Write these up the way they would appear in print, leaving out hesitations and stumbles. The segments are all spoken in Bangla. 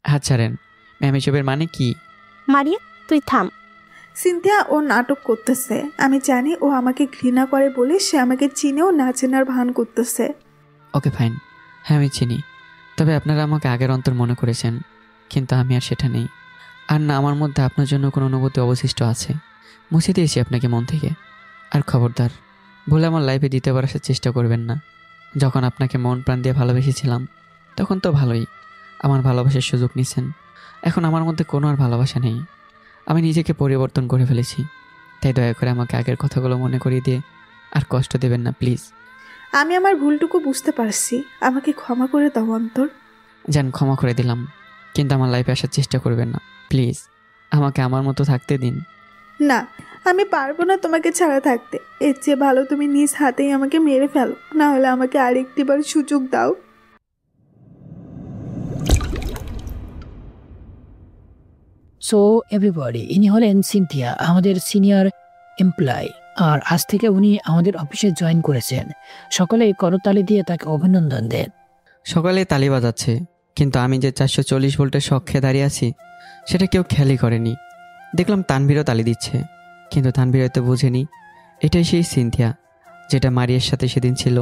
হাত ছাড়েন ম্যাম, এসবের মানে কি? মারিয়া তুই থাম। সিনথিয়া ও নাটক করতেছে। আমি জানি ও আমাকে ঘৃণা করে বলে সে আমাকে চিনেও না চেনার ভান করতেছে। ওকে ফাইন, হ্যাঁ আমি চিনি, তবে আপনারা আমাকে আগের অন্তর মনে করেছেন, কিন্তু আমি আর সেটা নেই। আর না আমার মধ্যে আপনার জন্য কোনো অনুভূতি অবশিষ্ট আছে। মুছে দিয়েছি আপনাকে মন থেকে। আর খবরদার ভুলে আমার লাইফে দ্বিতীয়বার আসার চেষ্টা করবেন না। যখন আপনাকে মন প্রাণ দিয়ে ভালোবেসেছিলাম তখন তো ভালোই, আমার ভালোবাসার সুযোগ নিছেন। এখন আমার মধ্যে কোনো আর ভালোবাসা নেই, আমি নিজেকে পরিবর্তন করে ফেলেছি। তাই দয়া করে আমাকে আগের কথাগুলো মনে করিয়ে দিয়ে আর কষ্ট দেবেন না প্লিজ। আমি আমার ভুলটুকু বুঝতে পারছি, আমাকে ক্ষমা করে দাও অন্তর। যান, ক্ষমা করে দিলাম, কিন্তু আমার লাইফে আসার চেষ্টা করবেন না প্লিজ। আমাকে আমার মতো থাকতে দিন। না, আমি পারবো না তোমাকে ছাড়া থাকতে। এর চেয়ে ভালো তুমি নিজ হাতেই আমাকে মেরে ফেলো, না হলে আমাকে আরেকটিবার সুযোগ দাও। সো এভরিবডি, ইনি হলেন সিনথিয়া, আমাদের সিনিয়র এমপ্লয়, আর আজ থেকে উনি আমাদের অফিসে জয়েন করেছেন। সকলে করতালি দিয়ে তাকে অভিনন্দন দেন। সকালে তালি বাজাচ্ছে, কিন্তু আমি যে 440 ভোল্টের শখে দাঁড়িয়ে আছি সেটা কেউ খেয়ালই করেনি। দেখলাম তানভীরও তালি দিচ্ছে, কিন্তু তানভীর হয়তো বুঝেনি এটাই সেই সিনথিয়া যেটা মারিয়ার সাথে সেদিন ছিল।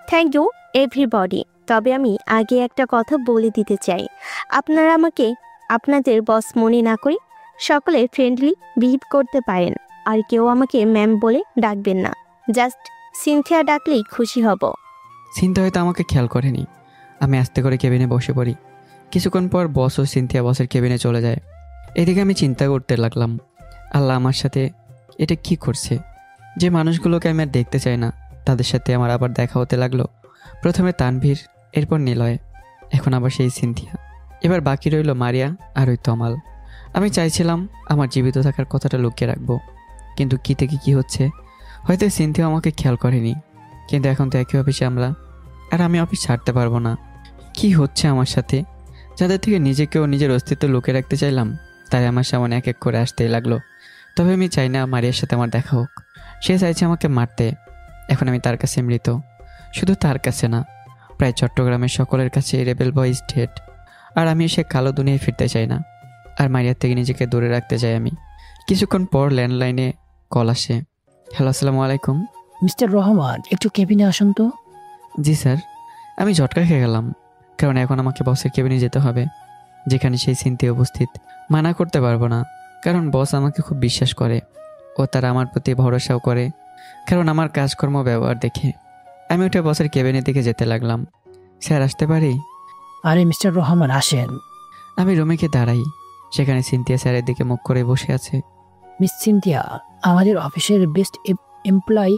Thank you everybody. তবে আমি আগে একটা কথা বলে দিতে চাই, আপনারা আমাকে আপনাদের বস মনে না করে সকলে ফ্রেন্ডলি বিহেভ করতে পারেন, আর কেউ আমাকে ম্যাম বলে ডাকবেন না, জাস্ট সিনথিয়া ডাকলেই খুশি হব। সিনথিয়া হয়তো আমাকে খেয়াল করেনি। আমি আস্তে করে কেবিনে বসে পড়ি। কিছুক্ষণ পর বস ও সিনথিয়া বসের কেবিনে চলে যায়। এদিকে আমি চিন্তা করতে লাগলাম, আল্লাহ আমার সাথে এটা কি করছে? যে মানুষগুলোকে আমি আর দেখতে চাই না তাদের সাথে আমার আবার দেখা হতে লাগলো। প্রথমে তানভীর, এরপর নিলয়, এখন আবার সেই সিনথিয়া। এবার বাকি রইল মারিয়া আর ওই তমাল। আমি চাইছিলাম আমার জীবিত থাকার কথাটা লুকিয়ে রাখবো, কিন্তু কী থেকে কী হচ্ছে। হয়তো সিনথিয়া আমাকে খেয়াল করেনি, কিন্তু এখন তো একই অফিসে আমরা, আর আমি অফিস ছাড়তে পারবো না। কি হচ্ছে আমার সাথে? যাদের থেকে নিজেকেও নিজের অস্তিত্ব লুকিয়ে রাখতে চাইলাম তাই আমার সামনে এক এক করে আসতেই লাগলো। তবে আমি চাই না মারিয়ার সাথে আমার দেখা হোক। সে চাইছে আমাকে মারতে। এখন আমি তার কাছে মৃত। শুধু তার কাছে না, প্রায় চট্টগ্রামের সকলের কাছে রেবেল বয় ইজ ডেড। আর আমি সে কালো দুনিয়ায় ফিরতে চাই না, আর মারিয়ার থেকে নিজেকে দূরে রাখতে চাই আমি। কিছুক্ষণ পর ল্যান্ডলাইনে কল আসে। হ্যালো, আসসালামু আলাইকুম। মিস্টার রহমান, একটু কেবিনে আসুন তো। জি স্যার। আমি ঝটকা খেয়ে গেলাম, কারণ এখন আমাকে বসের কেবিনে যেতে হবে, যেখানে সেই সিনথিয়া উপস্থিত। মানা করতে পারবো না, কারণ বস আমাকে খুব বিশ্বাস করে ও তারা আমার প্রতি ভরসাও করে, কারণ আমার কাজকর্ম ব্যবহার দেখে। আমি উঠে বসের কেবিনের দিকে যেতে লাগলাম। স্যার, আসতে পারি? আরে মিস্টার রহমান, আসেন। আমি রুমে গিয়ে দাঁড়াই, সেখানে সিনথিয়া স্যারের দিকে মুখ করে বসে আছে। মিস সিনথিয়া, আমাদের অফিসের best employee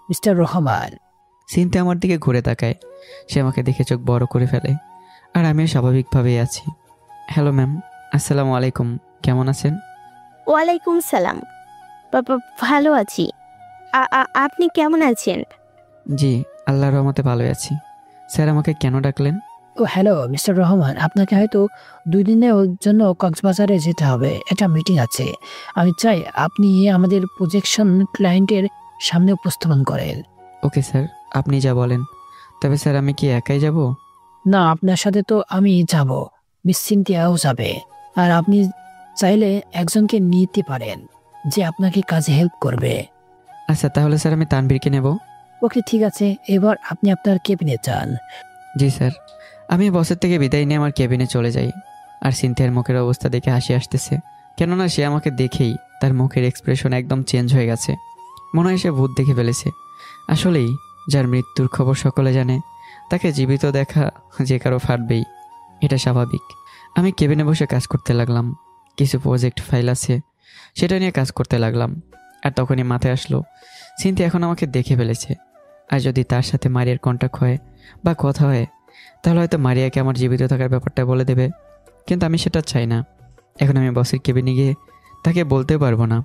mister Rahman. Cynthia আমার দিকে ঘুরে তাকায়। সে আমাকে দেখে চোখ বড় করে ফেলে, আর আমিও স্বাভাবিকভাবেই আছি। হ্যালো ম্যাম, আসসালামু আলাইকুম, কেমন আছেন? ওয়ালাইকুম সালাম, ভালো আছি। আপনি কেমন আছেন? জি, আল্লাহর রহমতে ভালোই আছি। স্যার, আমাকে কেন ডাকলেন? ও হ্যালো মিস্টার রহমান, আপনাকে হয়তো 2 দিনের জন্য কক্সবাজারে যেতে হবে, একটা মিটিং আছে। আমি চাই আপনি আমাদের প্রজেকশন ক্লায়েন্টের সামনে উপস্থাপন করেন। ওকে স্যার, আপনি যা বলেন। তবে স্যার, আমি কি একাই যাব? না, আপনার সাথে তো আমি যাব, মিস সিনথিয়াও যাবে। আর আপনি চাইলে একজনকে নিতে পারেন যে আপনাকে কাজে হেল্প করবে। আচ্ছা, তাহলে স্যার আমি তানভীরকে নেব। ওকে ঠিক আছে, এবার আপনি আপনার কেবিনে যান। জি স্যার। আমি বসের থেকে বিদায় নিয়ে আমার কেবিনে চলে যাই। আর সিনথিয়ার মুখের অবস্থা দেখে হাসি আসতেছে, কেননা সে আমাকে দেখেই তার মুখের এক্সপ্রেশন একদম চেঞ্জ হয়ে গেছে। মনে হয় সে ভূত দেখে ফেলেছে। আসলেই যার মৃত্যুর খবর সকলে জানে, তাকে জীবিত দেখা যে কারো ফাটবেই, এটা স্বাভাবিক। আমি কেবিনে বসে কাজ করতে লাগলাম। কিছু প্রজেক্ট ফাইল আছে, সেটা নিয়ে কাজ করতে লাগলাম। আর তখনই মাথায় আসলো সিনথিয়া এখন আমাকে দেখে ফেলেছে। আর যদি তার সাথে মারিয়ার কন্ট্যাক্ট হয় বা কথা হয়, তাহলে হয়তো মারিয়াকে আমার জীবিত থাকার ব্যাপারটা বলে দেবে। কিন্তু আমি সেটা চাই না। এখন আমি বসের কেবিনে গিয়ে তাকে বলতে পারবো না।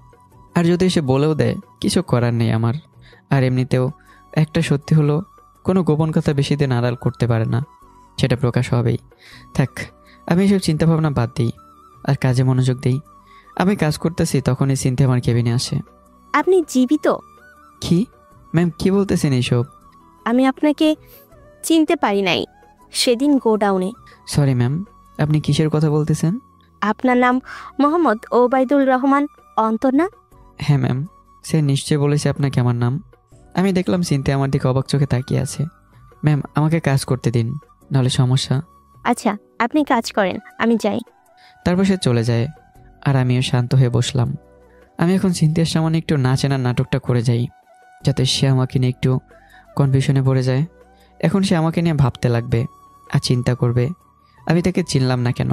আর যদি সে বলেও দেয়, কিছু করার নেই আমার। আর এমনিতেও একটা সত্যি হলো, কোনো গোপন কথা বেশি দিন আড়াল করতে পারে না, সেটা প্রকাশ হবেই। থাক, আমি এসব চিন্তাভাবনা বাদ দিই আর কাজে মনোযোগ দিই। আমি কাজ করতেছি, তখনই সিনথিয়া আমার কেবিনে আসে। আপনি জীবিত? কি ম্যাম, কি বলতেছেন এইসব? আমি আপনাকে চিনতে পারি নাই সেদিন গোডাউনে। সরি ম্যাম, আপনি কিসের কথা বলতেছেন? আপনার নাম মোহাম্মদ ওবায়দুল রহমান অন্তর না? হ্যাঁ ম্যাম, সে নিশ্চয়ই বলেছে আপনাকে আমার নাম। আমি দেখলাম চিন্তা আমার দিকে অবাক চোখে তাকিয়ে আছে। ম্যাম, আমাকে কাজ করতে দিন, নাহলে সমস্যা। আচ্ছা, আপনি কাজ করেন, আমি যাই। তারপর সে চলে যায়, আর আমিও শান্ত হয়ে বসলাম। আমি এখন চিন্তার সামনে একটু না চেনার নাটকটা করে যাই, যাতে সে আমাকে নিয়ে একটু কনফিউশনে পড়ে যায়। এখন সে আমাকে নিয়ে ভাবতে লাগবে আর চিন্তা করবে, আমি তাকে চিনলাম না কেন,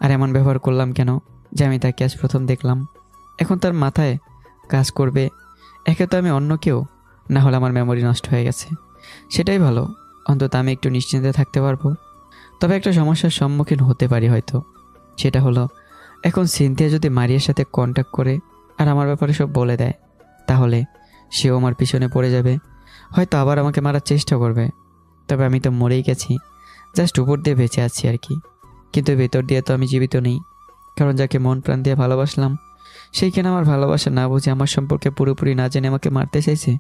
আর এমন ব্যবহার করলাম কেন যে আমি তাকে আজ প্রথম দেখলাম। এখন তার মাথায় কাজ করবে, একে তো আমি অন্য কেউ, না হলে আমার মেমোরি নষ্ট হয়ে গেছে। সেটাই ভালো, অন্তত আমি একটু নিশ্চিন্তে থাকতে পারবো। তবে একটা সমস্যার সম্মুখীন হতে পারি হয়তো, সেটা হলো এখন সিনথিয়া যদি মারিয়ার সাথে কন্ট্যাক্ট করে আর আমার ব্যাপারে সব বলে দেয়, তাহলে সেও আমার পিছনে পড়ে যাবে, হয়তো আবার আমাকে মারার চেষ্টা করবে। তবে আমি তো মরেই গেছি, জাস্ট উপর দিয়ে বেঁচে আছি আর কি, কিন্তু ভেতর দিয়ে তো আমি জীবিত নেই। কারণ যাকে মন প্রাণ দিয়ে ভালোবাসলাম, সেইখানে আমার ভালোবাসা না বুঝে আমার সম্পর্কে পুরোপুরি না জেনে আমাকে মারতে চাইছে।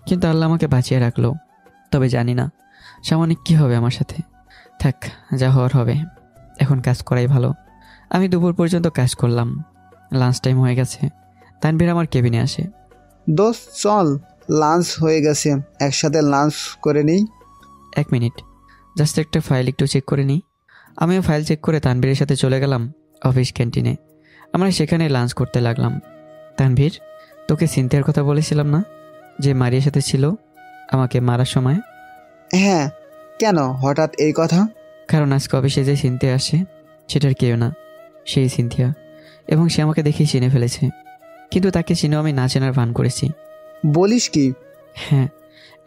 কিন্তু আল্লাহ আমাকে বাঁচিয়ে রাখলো। তবে জানি না সামনে কী হবে আমার সাথে। থাক, যা হওয়ার হবে, এখন কাজ করাই ভালো। আমি দুপুর পর্যন্ত কাজ করলাম, লাঞ্চ টাইম হয়ে গেছে। তানভীর আমার কেবিনে আসে। দোস্ত চল, লাঞ্চ হয়ে গেছে, একসাথে লাঞ্চ করে নিই। 1 মিনিট, জাস্ট একটা ফাইল একটু চেক করে নিই। আমিও ফাইল চেক করে তানভীরের সাথে চলে গেলাম অফিস ক্যান্টিনে। আমরা সেখানে লাঞ্চ করতে লাগলাম। তানভীর, তোকে সিনথিয়ার কথা বলেছিলাম না, যে মারিয়ার সাথে ছিল আমাকে মারার সময়? হ্যাঁ, কেন হঠাৎ এই কথা? কারণ আজকে অফিসে যে সিনথিয়া আসে, সেটার কেউ না, সেই সিনথিয়া। এবং সে আমাকে দেখেই চিনে ফেলেছে, কিন্তু তাকে চিনেও আমি না চেনার ভান করেছি। বলিস কি? হ্যাঁ,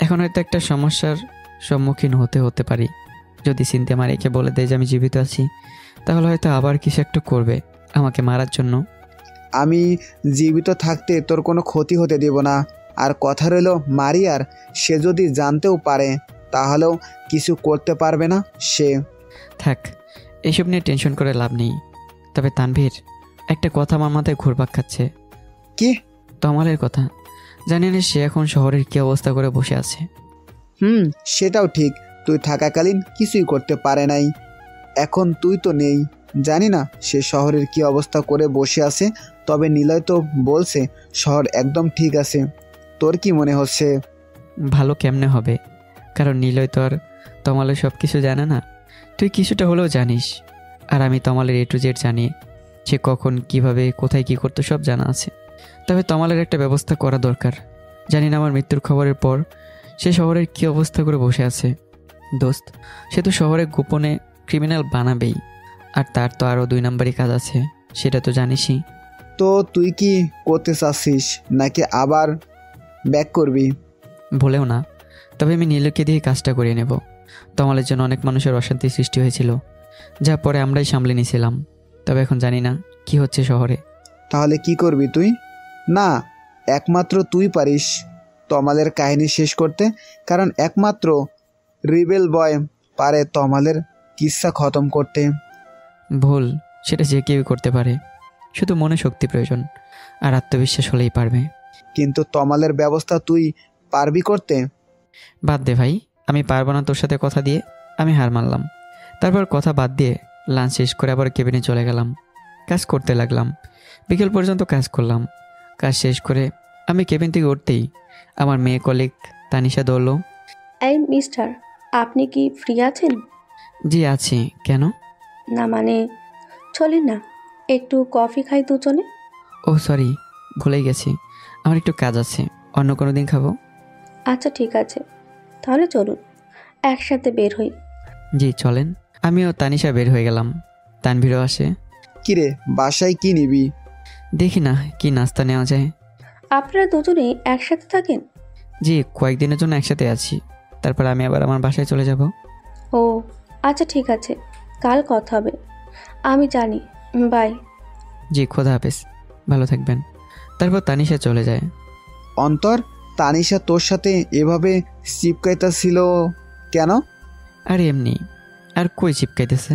এখন হয়তো একটা সমস্যার সম্মুখীন হতে পারি। যদি সিনথিয়া মারিয়াকে বলে দেয় যে আমি জীবিত আছি, তাহলে হয়তো আবার কিছু একটা করবে আমাকে মারার জন্য। আমি জীবিত থাকতে তোর কোনো ক্ষতি হতে দেব না। আর কথা রইল মারিয়ার, সে যদি জানতেও পারে তাহলেও কিছু করতে পারবে না সে। থাক, এইসব নিয়ে টেনশন করে লাভ নেই। তবে তানভীর, একটা কথা আমার মাথায় ঘুরপাক খাচ্ছে। কি? তমালের কথা। জানি না সে এখন শহরের কী অবস্থা করে বসে আছে। সেটাও ঠিক, তুই থাকাকালীন কিছুই করতে পারে নাই, এখন তুই তো নেই। জানি না সে শহরের কি অবস্থা করে বসে আছে, তবে নিলয় তো বলছে শহর একদম ঠিক আছে। তোর কি মনে হচ্ছে? ভালো কেমনে হবে, কারণ নিলয় তো আর তমালের সব কিছু জানে না। তুই কিছুটা হলেও জানিস, আর আমি তমালের A to Z জানি। সে কখন, কিভাবে, কোথায় কি করতে সব জানা আছে। তবে তমালের একটা ব্যবস্থা করা দরকার। জানি না আমার মৃত্যুর খবরের পর সে শহরের কি অবস্থা করে বসে আছে। দোস্ত, সে তো শহরে গোপনে ক্রিমিনাল বানাবেই, আর তার তো আরও 2 নাম্বারই কাজ আছে, সেটা তো জানিসই। তো তুই কি করতে চাচ্ছিস, নাকি আবার ব্যাক করবি? বলেও না, তবে আমি নীলকে দিয়ে কাজটা করিয়ে নেব। তমালের জন্য অনেক মানুষের অশান্তি সৃষ্টি হয়েছিল, যা পরে আমরাই সামলে নিয়েছিলাম। তবে এখন জানি না কি হচ্ছে শহরে। তাহলে কি করবি তুই? না, একমাত্র তুই পারিস তমালের কাহিনী শেষ করতে, কারণ একমাত্র রিবেল বয় পারে তমালের কিস্সা খতম করতে। ভুল, সেটা যে কেউ করতে পারে, শুধু মনে শক্তি প্রয়োজন, আর আত্মবিশ্বাস হলেই পারবে। কিন্তু তমালের ব্যবস্থা তুই পারবি করতে? বাদ দে ভাই, আমি পারবো না তোর সাথে কথা দিয়ে, আমি হার মানলাম। তারপর কথা বাদ দিয়ে লাঞ্চ শেষ করে আবার কেবিনে চলে গেলাম। কাজ করতে লাগলাম, বিকেল পর্যন্ত কাজ করলাম। কাজ শেষ করে আমি কেবিন থেকে উঠতেই আমার মেয়ে কলিগ তানিশা দৌড়লো। এই মিস্টার, আপনি কি ফ্রি আছেন? জি আছি, কেন? না মানে, চলেন না একটু কফি খাই দুজনে। ও সরি, ভুলেই গেছি, আমার একটু কাজ আছে, অন্য কোনো দিন খাবো। আচ্ছা ঠিক আছে, তাহলে চলুন একসাথে বের হই। জি চলেন। আমিও তানিশা বের হয়ে গেলাম। তানভীরও আসে। কিরে, বাসায় কি নিবি? দেখি না কি নাস্তা নেওয়া যায়। আপনারা দুজনেই একসাথে থাকেন? জি, কয়েকদিনের জন্য একসাথে আছি, তারপর আমি আবার আমার বাসায় চলে যাব। ও আচ্ছা ঠিক আছে, কাল কথা হবে, আমি জানি। বাই। জি, খোদা হাফেজ, ভালো থাকবেন। তারপর তানিশা চলে যায়। অন্তর, তানিশা তোর সাথে এভাবে চিপকাইতেছিল কেন? আর এমনি, আর কই চিপকাইতেছে?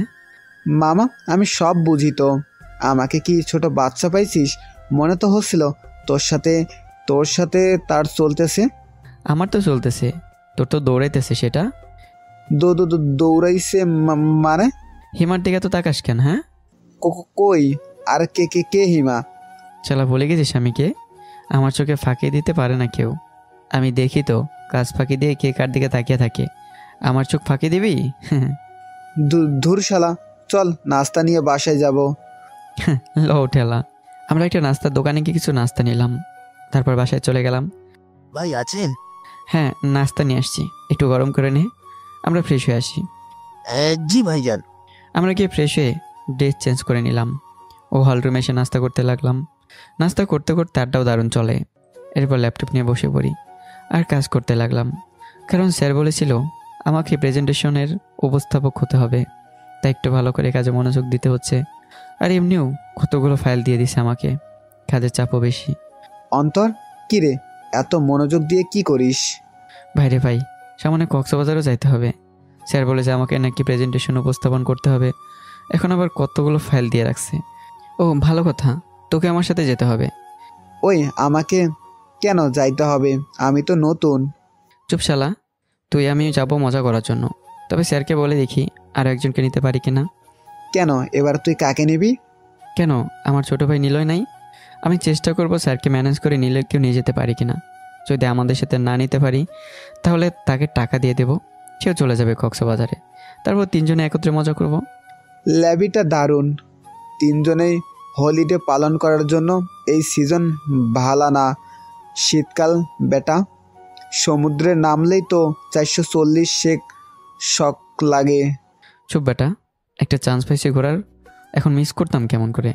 মামা, আমি সব বুঝি তো। আমাকে কি ছোট বাচ্চা পাইছিস? মনে তো হচ্ছিল তোর সাথে তার চলতেছে। আমার তো চলতেছে, তোর তো দৌড়াইতেছে। সেটা দৌড়াইছে মানে? হিমার দিকে তো তাকাস কেন? হ্যাঁ, কই? আর কে কে কে হিমা? চালা ভুলে গেছিস আমি কে? আমার চোখে ফাঁকি দিতে পারে না কেউ। আমি দেখি তো কাজ ফাঁকি দিয়ে কে কার দিকে তাকিয়ে থাকে। আমার চোখ ফাঁকি দিবি? ধুর শালা, চল নাস্তা নিয়ে বাসায় যাব। লো ঠেলা। আমরা একটা নাস্তার দোকানে গিয়ে কিছু নাস্তা নিলাম, তারপর বাসায় চলে গেলাম। ভাই আছেন? হ্যাঁ, নাস্তা নিয়ে আসছি, একটু গরম করে নে, আমরা ফ্রেশ হয়ে আসি। জি ভাইজান। আমরা গিয়ে ফ্রেশ হয়ে ড্রেস চেঞ্জ করে নিলাম ও হল রুমে এসে নাস্তা করতে লাগলাম। নাস্তা করতে করতে আড্ডাও দারুণ চলে। এরপর ল্যাপটপ নিয়ে বসে পড়ি আর কাজ করতে লাগলাম, কারণ স্যার বলেছিল আমাকে প্রেজেন্টেশনের উপস্থাপক হতে হবে, তাই একটু ভালো করে কাজে মনোযোগ দিতে হচ্ছে। আর এমনিও কতগুলো ফাইল দিয়ে দিছে আমাকে, কাজের চাপও বেশি। অন্তর, কি রে এত মনোযোগ দিয়ে কি করিস? ভাইরে ভাই, সামনে কক্সবাজারও যাইতে হবে। স্যার বলেছে আমাকে নাকি প্রেজেন্টেশন উপস্থাপন করতে হবে, এখন আবার কতগুলো ফাইল দিয়ে রাখছে। ও ভালো কথা, তোকে আমার সাথে যেতে হবে। ওই আমাকে কেন যাইতে হবে? আমি তো নতুন। চুপ শালা, তুই আমি যাব মজা করার জন্য, তবে স্যারকে বলে দেখি আর একজনকে নিতে পারি কিনা। কেন, এবার তুই কাকে নিবি? কেন, আমার ছোট ভাই নিলয় নাই? আমি চেষ্টা করব স্যারকে ম্যানেজ করে নিলয়কেও নিয়ে যেতে পারি কিনা। যদি আমাদের সাথে না নিতে পারি তাহলে তাকে টাকা দিয়ে দেবো, সেও চলে যাবে কক্সবাজারে, তারপর তিনজনে একত্রে মজা করব। ল্যাবিটা দারুণ। তিনজনেই হলিডে পালন করার জন্য এই সিজন ভালা না। শীতকাল বেটা, সমুদ্রে নামলেই তো 440 শেক শক লাগে। চুপ বেটা, একটা চান্স পাইছি ঘোরার, এখন মিস করতাম কেমন করে।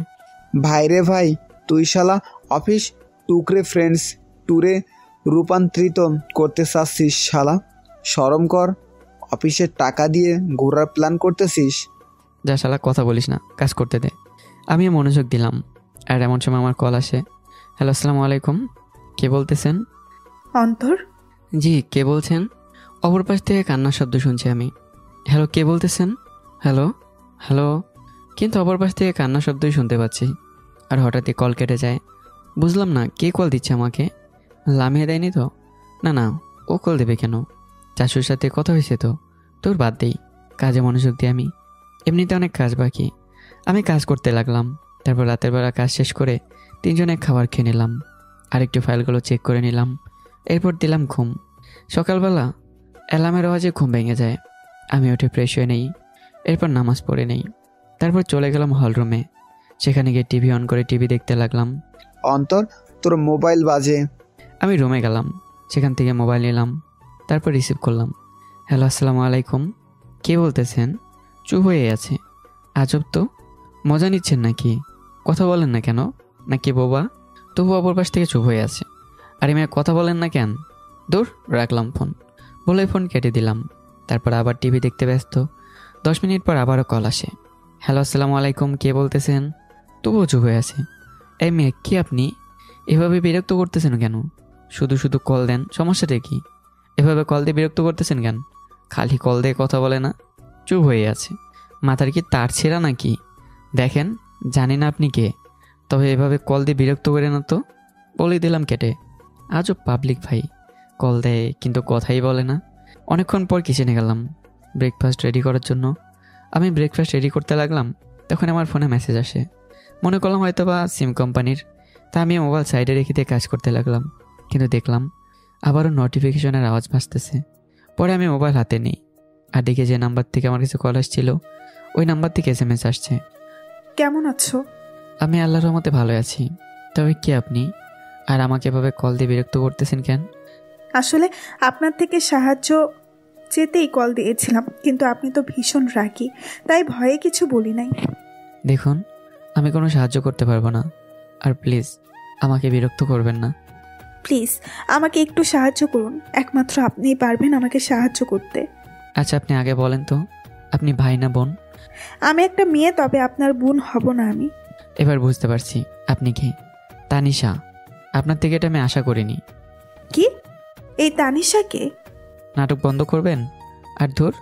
ভাইরে ভাই, তুই শালা অফিস টুকরে ফ্রেন্ডস ট্যুরে রূপান্তরিত করতে চাচ্ছিস? শালা শরম কর, অফিসের টাকা দিয়ে ঘোরার প্ল্যান করতেছিস? যা শালা, কথা বলিস না, কাজ করতে দে। আমিও মনোযোগ দিলাম, আর এমন সময় আমার কল আসে। হ্যালো, আসসালামু আলাইকুম, কে বলতেছেন? অন্তর, জি, কে বলছেন? অপর পাশ থেকে কান্নার শব্দ শুনছি আমি। হ্যালো, কে বলতেছেন? হ্যালো হ্যালো, কিন্তু অপর পাশ থেকে কান্নার শব্দই শুনতে পাচ্ছি। আর হঠাৎই কল কেটে যায়। বুঝলাম না কে কল দিচ্ছে আমাকে। লামিয়ে দেয়নি তো? না না, ও কল দেবে কেন? চাচুর সাথে কথা হয়েছে তো, তোর বাদ দেই, কাজে মনোযোগ দিই আমি। এমনিতে অনেক কাজ বাকি। আমি কাজ করতে লাগলাম, তারপর রাতের বেলা কাজ শেষ করে তিনজনে খাবার খেয়ে নিলাম, আরেকটু ফাইলগুলো চেক করে নিলাম, এরপর দিলাম ঘুম। সকালবেলা অ্যালার্মের আওয়াজে ঘুম ভেঙে যায়। আমি উঠে ফ্রেশ হয়ে নেই, এরপর নামাজ পড়ে নেই, তারপর চলে গেলাম হল রুমে। সেখানে গিয়ে টিভি অন করে টিভি দেখতে লাগলাম। অন্তর, তোর মোবাইল বাজে। আমি রুমে গেলাম, সেখান থেকে মোবাইল নিলাম, তারপর রিসিভ করলাম। হ্যালো, আসসালামু আলাইকুম, কে বলতেছেন? চুপ হয়ে আছে। আজব তো, মজা নিচ্ছেন নাকি? কথা বলেন না কেন? নাকি বোবা? তবু অপর পাশ থেকে চুপ হয়ে আছে। আরে মেয়ে, কথা বলেন না কেন? দূর, রাখলাম ফোন, বলে ফোন কেটে দিলাম। তারপর আবার টিভি দেখতে ব্যস্ত। 10 মিনিট পর আবারও কল আসে। হ্যালো, আসসালামু আলাইকুম, কে বলতেছেন? তবুও চুপ হয়ে আছে। এই মেয়ে, কি আপনি এভাবে বিরক্ত করতেছেন কেন? শুধু শুধু কল দেন, সমস্যাটা কি? এভাবে কল দিয়ে বিরক্ত করতেছেন কেন? খালি কল দিয়ে কথা বলে না, চুপ হয়ে আছে। মাথার কি তার ছেঁড়া নাকি? দেখেন, জানি না আপনি কে, তবে এভাবে কল দিয়ে বিরক্ত করে না তো, বলেই দিলাম কেটে। আজও পাবলিক ভাই, কল দেয় কিন্তু কথাই বলে না। অনেকক্ষণ পর কিচেনে গেলাম ব্রেকফাস্ট রেডি করার জন্য। আমি ব্রেকফাস্ট রেডি করতে লাগলাম, তখন আমার ফোনে মেসেজ আসে। মনে করলাম হয়তো বা সিম কোম্পানির, তা আমি মোবাইল সাইডে রেখে দিয়ে কাজ করতে লাগলাম, কিন্তু দেখলাম আবারও নোটিফিকেশনের আওয়াজ ভাসতেছে। পরে আমি মোবাইল হাতে নিই, আর দেখে যে নাম্বার থেকে আমার কাছে কল আসছিল, ওই নাম্বার থেকে SMS আসছে। কেমন আছো? আমি আল্লাহর রহমতে ভালো আছি, তবে কি আপনি আর আমাকে এভাবে কল দিয়ে বিরক্ত করতেছেন কেন? আসলে আপনার থেকে সাহায্য চেতেই কল দিয়েছিলাম, কিন্তু আপনি তো ভীষণ রাগী, তাই ভয়ে কিছু বলি নাই। দেখুন, আমি কোনো সাহায্য করতে পারবো না, আর প্লিজ আমাকে বিরক্ত করবেন না। প্লিজ আমাকে একটু সাহায্য করুন, একমাত্র আপনিই পারবেন আমাকে সাহায্য করতে। আচ্ছা, আপনি আগে বলেন তো, আপনি ভাই না বোন? আমি একটা মেয়ে, তবে আপনার বোন হব না আমি। এবার বুঝতে পারছি আপনি কি। তানিশা, আপনার থেকে এটা আমি আশা করিনি। কি? এই তানিশাকে? নাটক বন্ধ করবেন? আর ধুর,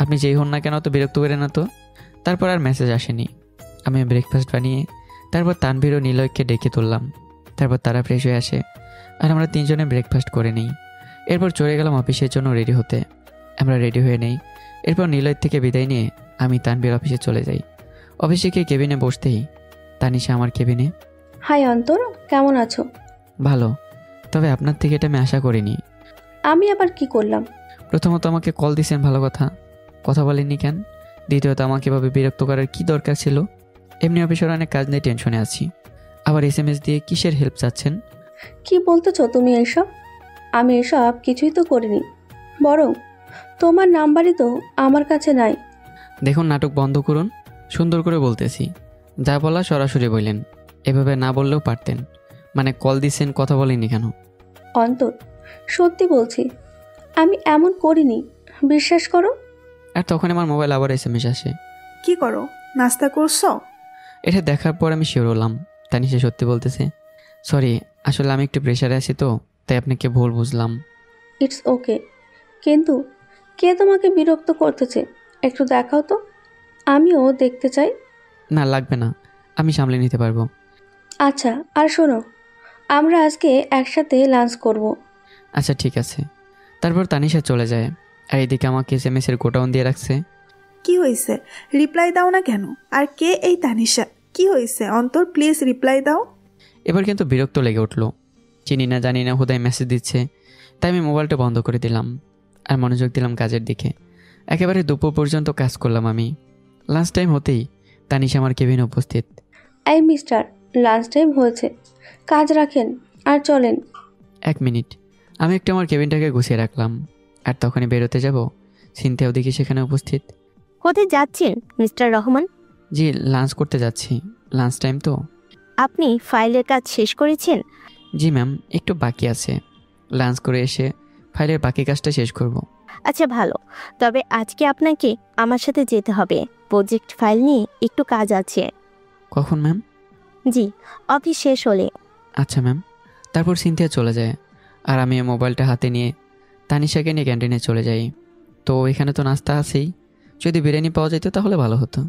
আপনি যেই হন না কেন তো বিরক্ত করেন না তো। তারপর আর মেসেজ আসেনি। আমি ব্রেকফাস্ট বানিয়ে তারপর তানভীর ও নিলয়কে ডেকে তুললাম। তারপর তারা ফ্রেশ হয়ে আসে, আর আমরা তিনজনে ব্রেকফাস্ট করে নিই। এরপর চলে গেলাম অফিসের জন্য রেডি হতে। আমরা রেডি হয়ে নেই। এরপর নিলয় থেকে বিদায় নিয়ে আমি তানভীর অফিসে চলে যাই। অফিসে গিয়ে কেবিনে বসতেই তানিশা আমার কেবিনে। হাই অন্তর, কেমন আছো? ভালো, তবে আপনার থেকে এটা আমি আশা করিনি। আমি আবার কি করলাম? প্রথমত আমাকে কল দিয়েছেন, ভালো কথা, কথা বলেননি কেন? দ্বিতীয়ত আমাকে এভাবে বিরক্ত করার কি দরকার ছিল? এমনি অফিসের অনেক কাজ নিয়ে টেনশনে আছি, আবার SMS দিয়ে কিসের হেল্প চাচ্ছেন? কি বলতেছো তুমি এইসব? আমি এসব কিছুই তো করিনি, বরং তোমার নাম্বারই তো আমার কাছে নাই। দেখুন, নাটক বন্ধ করুন, সুন্দর করে বলতেছি। যা বলা সরাসরি বললেন, এভাবে না বললেও পারতেন। মানে কল দিছেন, কথা বলেননি কেন? অন্তর, সত্যি বলছি, আমি এমন করিনি, বিশ্বাস করো। আর তখন আমার মোবাইল আবার SMS আসে। কি করো, নাস্তা করছো? এটা দেখার পর আমি শিওর হলাম তানিশা সত্যি বলতেছে। সরি, আসলে আমি একটু প্রেশারে আছি তো, তাই আপনাকে ভুল বুঝলাম। ইটস ওকে, কিন্তু কে তোমাকে বিরক্ত করতেছে একটু দেখাও তো, আমিও দেখতে চাই। না লাগবে না, আমি সামলে নিতে পারবো। আচ্ছা, আর শোনো, আমরা আজকে একসাথে লাঞ্চ করব। আচ্ছা ঠিক আছে। তারপর তানিশা চলে যায়, আর এদিকে আমাকে SMS-এর গোডাউন দিয়ে রাখছে। কি হয়েছে, রিপ্লাই দাও না কেন? আর কে এই তানিশা? কি হয়েছে অন্তর, প্লিজ রিপ্লাই দাও। এবার কিন্তু বিরক্ত লেগে উঠলো। চিনি না জানি না হুদায় মেসেজ দিচ্ছে, তাই আমি মোবাইলটা বন্ধ করে দিলাম আর মনোযোগ দিলাম কাজের দিকে। একেবারে দুপুর পর্যন্ত কাজ করলাম আমি। লাঞ্চ টাইম হতেই তানিশা আমার কেবিনে উপস্থিত। এই মিস্টার, লাঞ্চ টাইম হয়েছে, কাজ রাখেন আর চলেন। 1 মিনিট, আমি একটু আমার কেবিনটাকে গুছিয়ে রাখলাম, আর তখনই বেরোতে যাব, সিনথিয়াও দেখি সেখানে উপস্থিত। কোথায় যাচ্ছেন মিস্টার রহমান? জি, লাঞ্চ করতে যাচ্ছি, লাঞ্চ টাইম তো। আপনি ফাইলের কাজ শেষ করেছেন? জি ম্যাম, একটু বাকি আছে, লাঞ্চ করে এসে ফাইলের বাকি কাজটা শেষ করব। আচ্ছা ভালো, তবে আজকে আপনাকে আমার সাথে যেতে হবে, প্রজেক্ট ফাইল নিয়ে একটু কাজ আছে। কখন ম্যাম? জি, অফিস শেষ হলে। আচ্ছা ম্যাম। তারপর সিনথিয়া চলে যায়, আর আমি মোবাইলটা হাতে নিয়ে তানিশাকে নিয়ে ক্যান্টিনে চলে যাই। তো এখানে তো নাস্তা আছেই, যদি বিরিয়ানি পাওয়া যেত তাহলে ভালো হতো।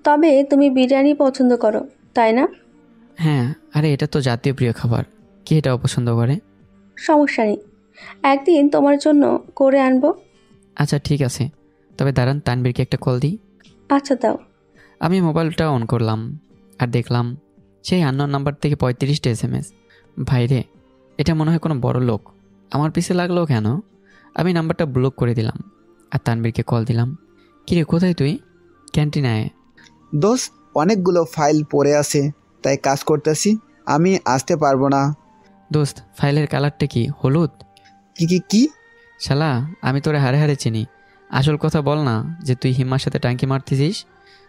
তবে তুমি বিরিয়ানি পছন্দ করো, তাই না? হ্যাঁ, আরে এটা তো জাতীয় প্রিয় খাবার, কে এটা অপছন্দ করে? সমস্যা নেই, একদিন তোমার জন্য করে আনবো। আচ্ছা ঠিক আছে, তবে দাঁড়ান, তানবীরকে একটা কল দিই। আচ্ছা দাও। আমি মোবাইলটা অন করলাম আর দেখলাম সেই আননোন নাম্বার থেকে 35টা SMS। ভাইরে, এটা মনে হয় কোনো বড় লোক, আমার পিছে লাগলো কেন? আমি নাম্বারটা ব্লক করে দিলাম আর তানবীরকে কল দিলাম। কিরে, কোথায় তুই? ক্যান্টিনে আয়। দোস্ত, অনেকগুলো ফাইল পড়ে আছে, তাই কাজ করতেছি, আমি আসতে পারবো না। দোস্ত, ফাইলের কালারটা কি হলুদ? কি কি কি? শালা, আমি তোরে হারে হারে চিনি, আসল কথা বল না যে তুই হিমার সাথে টাঙ্কি মারতেছিস।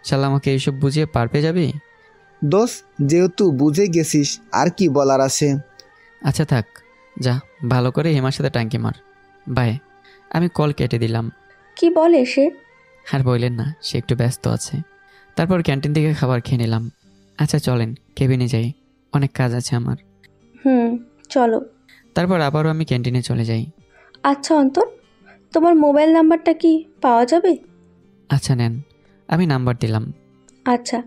শালা, আমাকে এইসব বুঝিয়ে পার পেয়ে যাবি? দোস্ত, যেহেতু বুঝে গেছিস আর কি বলার আছে। আচ্ছা থাক, যা ভালো করে হিমার সাথে টাঙ্কি মার, বাই। আমি কল কেটে দিলাম। কি বলে সে? আর বললেন না, সে একটু ব্যস্ত আছে। তারপর ক্যান্টিন থেকে খাবার খেয়ে নিলাম। আচ্ছা চলেন কেবিনে যাই, অনেক কাজ আছে আমার। চলো। তারপর আবারও আমি ক্যান্টিনে চলে যাই। আচ্ছা অন্তর, তোমার মোবাইল নাম্বারটা কি পাওয়া যাবে? আচ্ছা নেন, আমি নাম্বার দিলাম। আচ্ছা,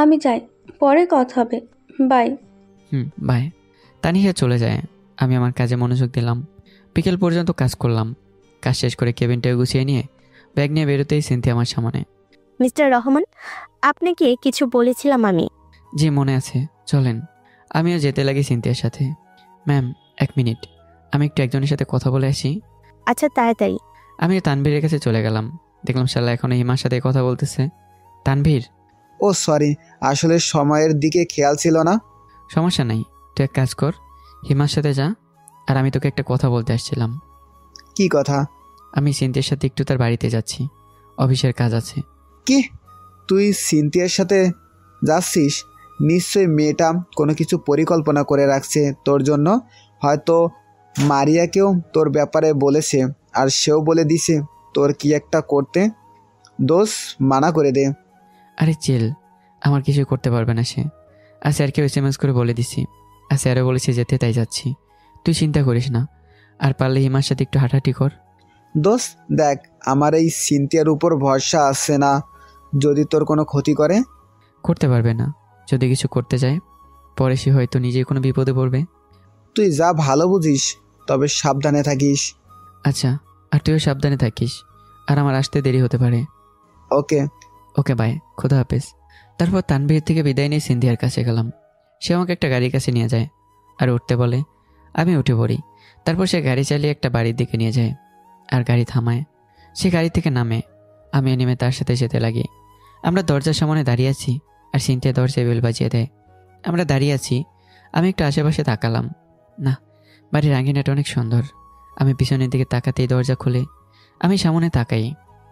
আমি যাই, পরে কথা হবে, বাই। বাই। তানিশা চলে যায়, আমি আমার কাজে মনোযোগ দিলাম। বিকেল পর্যন্ত কাজ করলাম। কাজ শেষ করে কেবিনটা গুছিয়ে নিয়ে ব্যাগ নিয়ে বেরোতেই সিনথিয়া আমার সামনে। মিস্টার রহমান, আপনাকে কিছু বলেছিলাম আমি। জি মনে আছে, চলেন। আমিও যেতে লাগি সিনথিয়ার সাথে। ম্যাম 1 মিনিট, আমি একটু একজনের সাথে কথা বলে আসি। আচ্ছা তাড়াতাড়ি। আমি তানভীরের কাছে চলে গেলাম, দেখলাম শালা এখনো হিমার সাথে কথা বলতেছে। তানভীর। ও সরি, আসলে সময়ের দিকে খেয়াল ছিল না। সমস্যা নাই, তুই এক কাজ কর, হিমার সাথে যা, আর আমি তোকে একটা কথা বলতে আসছিলাম। কি কথা? আমি সিনথিয়ার সাথে একটু তার বাড়িতে যাচ্ছি, অফিসের কাজ আছে। কি, তুই সিনথিয়ার সাথে যাচ্ছিস? নিশ্চয়ই মেয়েটা কোনো কিছু পরিকল্পনা করে রাখছে তোর জন্য, হয়তো মারিয়াকেও তোর ব্যাপারে বলেছে, আর সেও বলে দিছে তোর কি একটা করতে। দোষ, মানা করে দে। আরে চিল, আমার কিছু করতে পারবে না সে। আর স্যারকেও SMS করে বলে দিছি, আর স্যারও বলেছে যেতে, তাই যাচ্ছি। তুই চিন্তা করিস না, আর পারলে হিমার সাথে একটু হাঁটাহাঁটি কর। দোষ দেখ, আমার এই সিনথিয়ার উপর ভরসা আসছে না, যদি তোর কোনো ক্ষতি করে। করতে পারবে না, যদি কিছু করতে যায় পরে সে হয়তো নিজে কোনো বিপদে পড়বে। তুই যা ভালো বুঝিস, তবে সাবধানে থাকিস। আচ্ছা, আর তুইও সাবধানে থাকিস, আর আমার আসতে দেরি হতে পারে। ওকে। ওকে বাই, খোদা হাফেজ। তারপর তানভীর থেকে বিদায় নিয়ে সিন্ধিয়ার কাছে গেলাম। সে আমাকে একটা গাড়ির কাছে নিয়ে যায় আর উঠতে বলে। আমি উঠে পড়ি। তারপর সে গাড়ি চালিয়ে একটা বাড়ির দিকে নিয়ে যায় আর গাড়ি থামায়। সে গাড়ি থেকে নামে, আমিও নেমে তার সাথে যেতে লাগি। আমরা দরজার সামনে দাঁড়িয়ে আছি আর সিনথিয়া দরজায় বেল বাজিয়ে দেয়। আমরা দাঁড়িয়ে আছি, আমি একটু আশেপাশে তাকালাম। না, বাড়ির আঙিনাটা অনেক সুন্দর। আমি পিছনের দিকে তাকাতেই দরজা খুলে আমি সামনে তাকাই।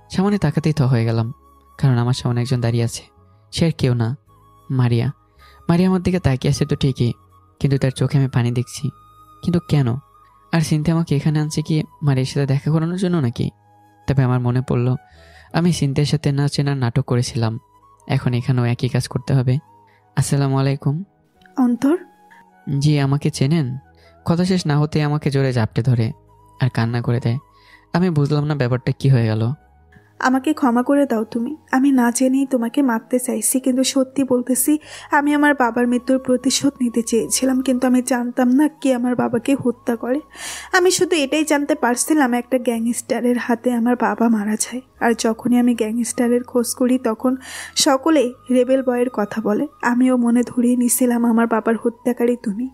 সামনে তাকাতেই হয়ে গেলাম, কারণ আমার সামনে একজন দাঁড়িয়ে আছে। সে আর কেউ না, মারিয়া। মারিয়া আমার দিকে তাকিয়ে আছে তো ঠিকই, কিন্তু তার চোখে আমি পানি দেখছি। কিন্তু কেন? আর সিনথিয়া আমাকে এখানে আনছে কি মারিয়ার সাথে দেখা করানোর জন্য নাকি? তবে আমার মনে পড়ল আমি সিনথিয়ার সাথে না চেনার নাটক করেছিলাম। এখন এখানেও একই কাজ করতে হবে। আসসালামু আলাইকুম। অন্তর, জি, আমাকে চেনেন? কথা শেষ না হতে আমাকে জোরে জাপটে ধরে আর কান্না করে দেয়। আমি বুঝলাম না ব্যাপারটা কি হয়ে গেল। আমাকে ক্ষমা করে দাও তুমি। আমি না জেনেই তোমাকে মারতে চাইছি, কিন্তু সত্যি বলতেছি আমি আমার বাবার মৃত্যুর প্রতিশোধ নিতে চেয়েছিলাম, কিন্তু আমি জানতাম না কে আমার বাবাকে হত্যা করে। আমি শুধু এটাই জানতে পারছিলাম একটা গ্যাংস্টারের হাতে আমার বাবা মারা যায়। আর যখনই আমি গ্যাংস্টারের খোঁজ করি তখন সকলেই রেবেল বয়ের কথা বলে। আমিও মনে ধরিয়ে নিছিলাম আমার বাবার হত্যাকারী তুমি।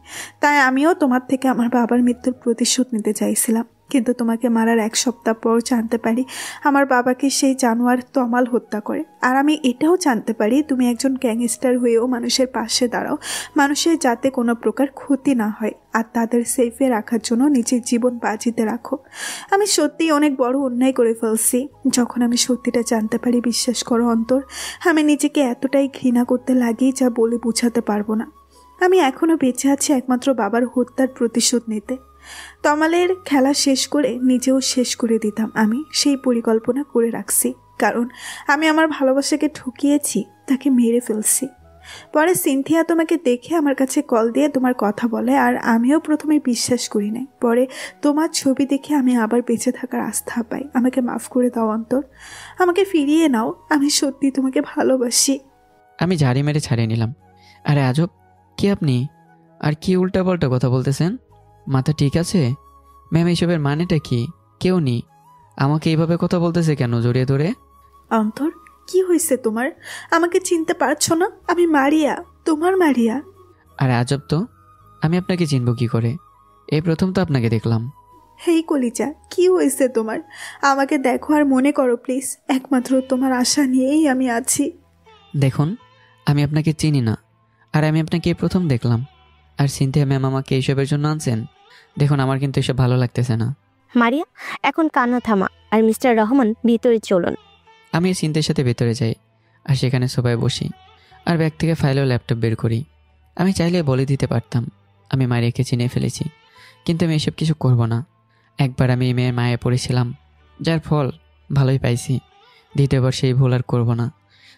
তাই আমিও তোমার থেকে আমার বাবার মৃত্যুর প্রতিশোধ নিতে চাইছিলাম, কিন্তু তোমাকে মারার 1 সপ্তাহ পর জানতে পারি আমার বাবাকে সেই জানোয়ার তমাল হত্যা করে। আর আমি এটাও জানতে পারি তুমি একজন গ্যাংস্টার হয়েও মানুষের পাশে দাঁড়াও, মানুষের যাতে কোনো প্রকার ক্ষতি না হয় আর তাদের সেফে রাখার জন্য নিজের জীবন বাজিতে রাখো। আমি সত্যিই অনেক বড় অন্যায় করে ফেলছি। যখন আমি সত্যিটা জানতে পারি, বিশ্বাস করো অন্তর, আমি নিজেকে এতটাই ঘৃণা করতে লাগি যা বলে বোঝাতে পারবো না। আমি এখনও বেঁচে আছি একমাত্র বাবার হত্যার প্রতিশোধ নিতে। তমালের খেলা শেষ করে নিজেও শেষ করে দিতাম, আমি সেই পরিকল্পনা করে রাখছি। কারণ আমি আমার ভালোবাসাকে ঠকিয়েছি, তাকে মেরে ফেলছি। পরে সিনথিয়া তোমাকে দেখে আমার কাছে কল দিয়ে তোমার কথা বলে, আর আমিও প্রথমে বিশ্বাস করি নাই। পরে তোমার ছবি দেখে আমি আবার বেঁচে থাকার আস্থা পাই। আমাকে মাফ করে দাও অন্তর, আমাকে ফিরিয়ে নাও। আমি সত্যি তোমাকে ভালোবাসি। আমি ঝাড়ি মেরে ছাড়িয়ে নিলাম। আরে আজব, কি আপনি? আর কি উল্টাপাল্টা কথা বলতেছেন? মাথা ঠিক আছে? ম্যাম, এইসবের মানেটা কি? কেউ নেই, আমাকে এইভাবে কথা বলতেছে কেন জড়িয়ে ধরে? অন্তর, কি হয়েছে তোমার? আমাকে চিনতে পারছো না? আমি মারিয়া, তোমার মারিয়া। আরে আজব তো, আমি আপনাকে চিনব কি করে? এই প্রথম তো আপনাকে দেখলাম। হেই কলিজা, কি হয়েছে তোমার? আমাকে দেখো আর মনে করো প্লিজ। একমাত্র তোমার আশা নিয়েই আমি আছি। দেখুন, আমি আপনাকে চিনি না, আর আমি আপনাকে এই প্রথম দেখলাম। আর সিনথিয়া ম্যাম আমাকে এইসবের জন্য আনছেন? দেখুন, আমার কিন্তু এসব ভালো লাগতেছে না। মারিয়া, এখন কান্না থামা আর মিস্টার রহমান ভিতরে চলুন। আমি সিনথিয়ার সাথে ভেতরে যাই আর সেখানে সবাই বসি আর ব্যাগ থেকে ফাইল ও ল্যাপটপ বের করি। আমি চাইলে বলে দিতে পারতাম আমি মারিয়াকে চিনে ফেলেছি, কিন্তু আমি এসব কিছু করব না। একবার আমি এই মেয়ের মায়ে পড়েছিলাম, যার ফল ভালোই পাইছি। দ্বিতীয়বার সেই ভুল আর করব না।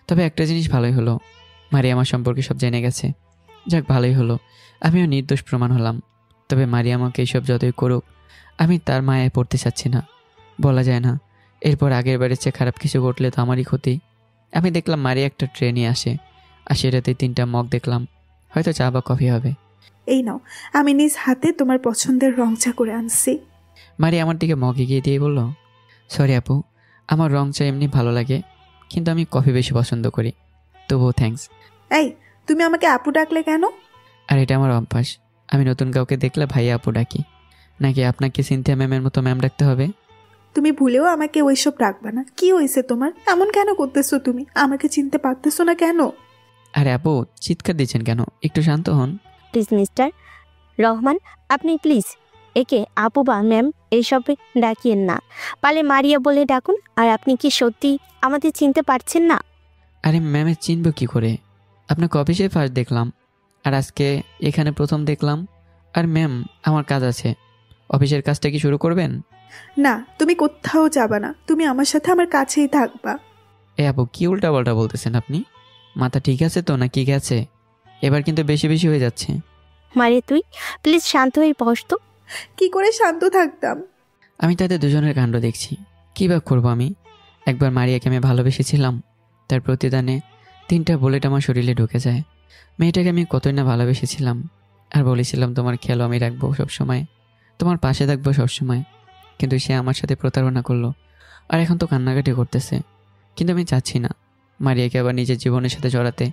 তবে একটা জিনিস ভালোই হলো, মারিয়া আমার সম্পর্কে সব জেনে গেছে। যাক, ভালোই হলো, আমিও নির্দোষ প্রমাণ হলাম। তবে মারিয়া আমাকে এইসব যতই করুক, আমি তার মায়ে পড়তে চাচ্ছি না। বলা যায় না, এরপর আগের বারের চেয়ে খারাপ কিছু ঘটলে তো আমারই ক্ষতি। আমি দেখলাম মারিয়া একটা ট্রে নিয়ে আসে, আর সেটাতে 3টা মগ দেখলাম, হয়তো চা বা কফি হবে। এই নাও, আমি নিজ হাতে তোমার পছন্দের রং চা করে আনছি। মারিয়া আমার দিকে মগ এগিয়ে দিয়ে বলল, সরি আপু, আমার রং চা এমনি ভালো লাগে, কিন্তু আমি কফি বেশি পছন্দ করি। তবুও থ্যাঙ্কস। এই, তুমি আমাকে আপু ডাকলে কেন? আর এটা আমার অভ্যাস, আমি নতুন কাউকে দেখলে ভাইয়া আপু ডাকি। নাকি আপনাকে সিনথিয়া ম্যামের মতো ম্যাম ডাকতে হবে? তুমি ভুলেও আমাকে ওইসব ডাকবা না। কি হয়েছে তোমার? এমন কেন করতেছো তুমি? আমাকে চিনতে পারতেছো না কেন? আরে আপু, চিৎকার দিচ্ছেন কেন? একটু শান্ত হন। প্লিজ মিস্টার রহমান, আপনি প্লিজ একে আপু বা ম্যাম এইসবে ডাকিয়েন না। পালে মারিয়া বলে ডাকুন। আর আপনি কি সত্যি আমাদের চিনতে পারছেন না? আরে ম্যামের চিনব কি করে? আপনাকে অফিসে ফার্স্ট দেখলাম, আর আজকে এখানে প্রথম দেখলাম। আর ম্যাম, আমার কাজ আছে, অফিসের কাজটা কি শুরু করবেন? না, তুমি কোথাও যাবা না। তুমি আমার সাথে আমার কাছেই থাকবা। এ আপু, কি উল্টাপাল্টা বলতেছেন আপনি? মাথা ঠিক আছে তো নাকি গেছে? এবার কিন্তু বেশি বেশি হয়ে যাচ্ছে। মারিয়া, তুই প্লিজ শান্ত হয়ে বস তো। কি করে শান্ত থাকতাম? আমি তাদের দুজনের কাণ্ড দেখছি, কী বা করবো আমি। একবার মারিয়াকে আমি ভালোবেসেছিলাম, তার প্রতিদানে 3টা বুলেট আমার শরীরে ঢুকে যায়। মেয়েটাকে আমি কতই না ভালোবেসেছিলাম, আর বলেছিলাম তোমার খেয়াল আমি রাখবো সবসময়, তোমার পাশে থাকবো সবসময়। কিন্তু সে আমার সাথে প্রতারণা করলো, আর এখন তো কান্নাকাটি করতেছে। কিন্তু আমি চাচ্ছি না মারিয়াকে আবার নিজের জীবনের সাথে জড়াতে।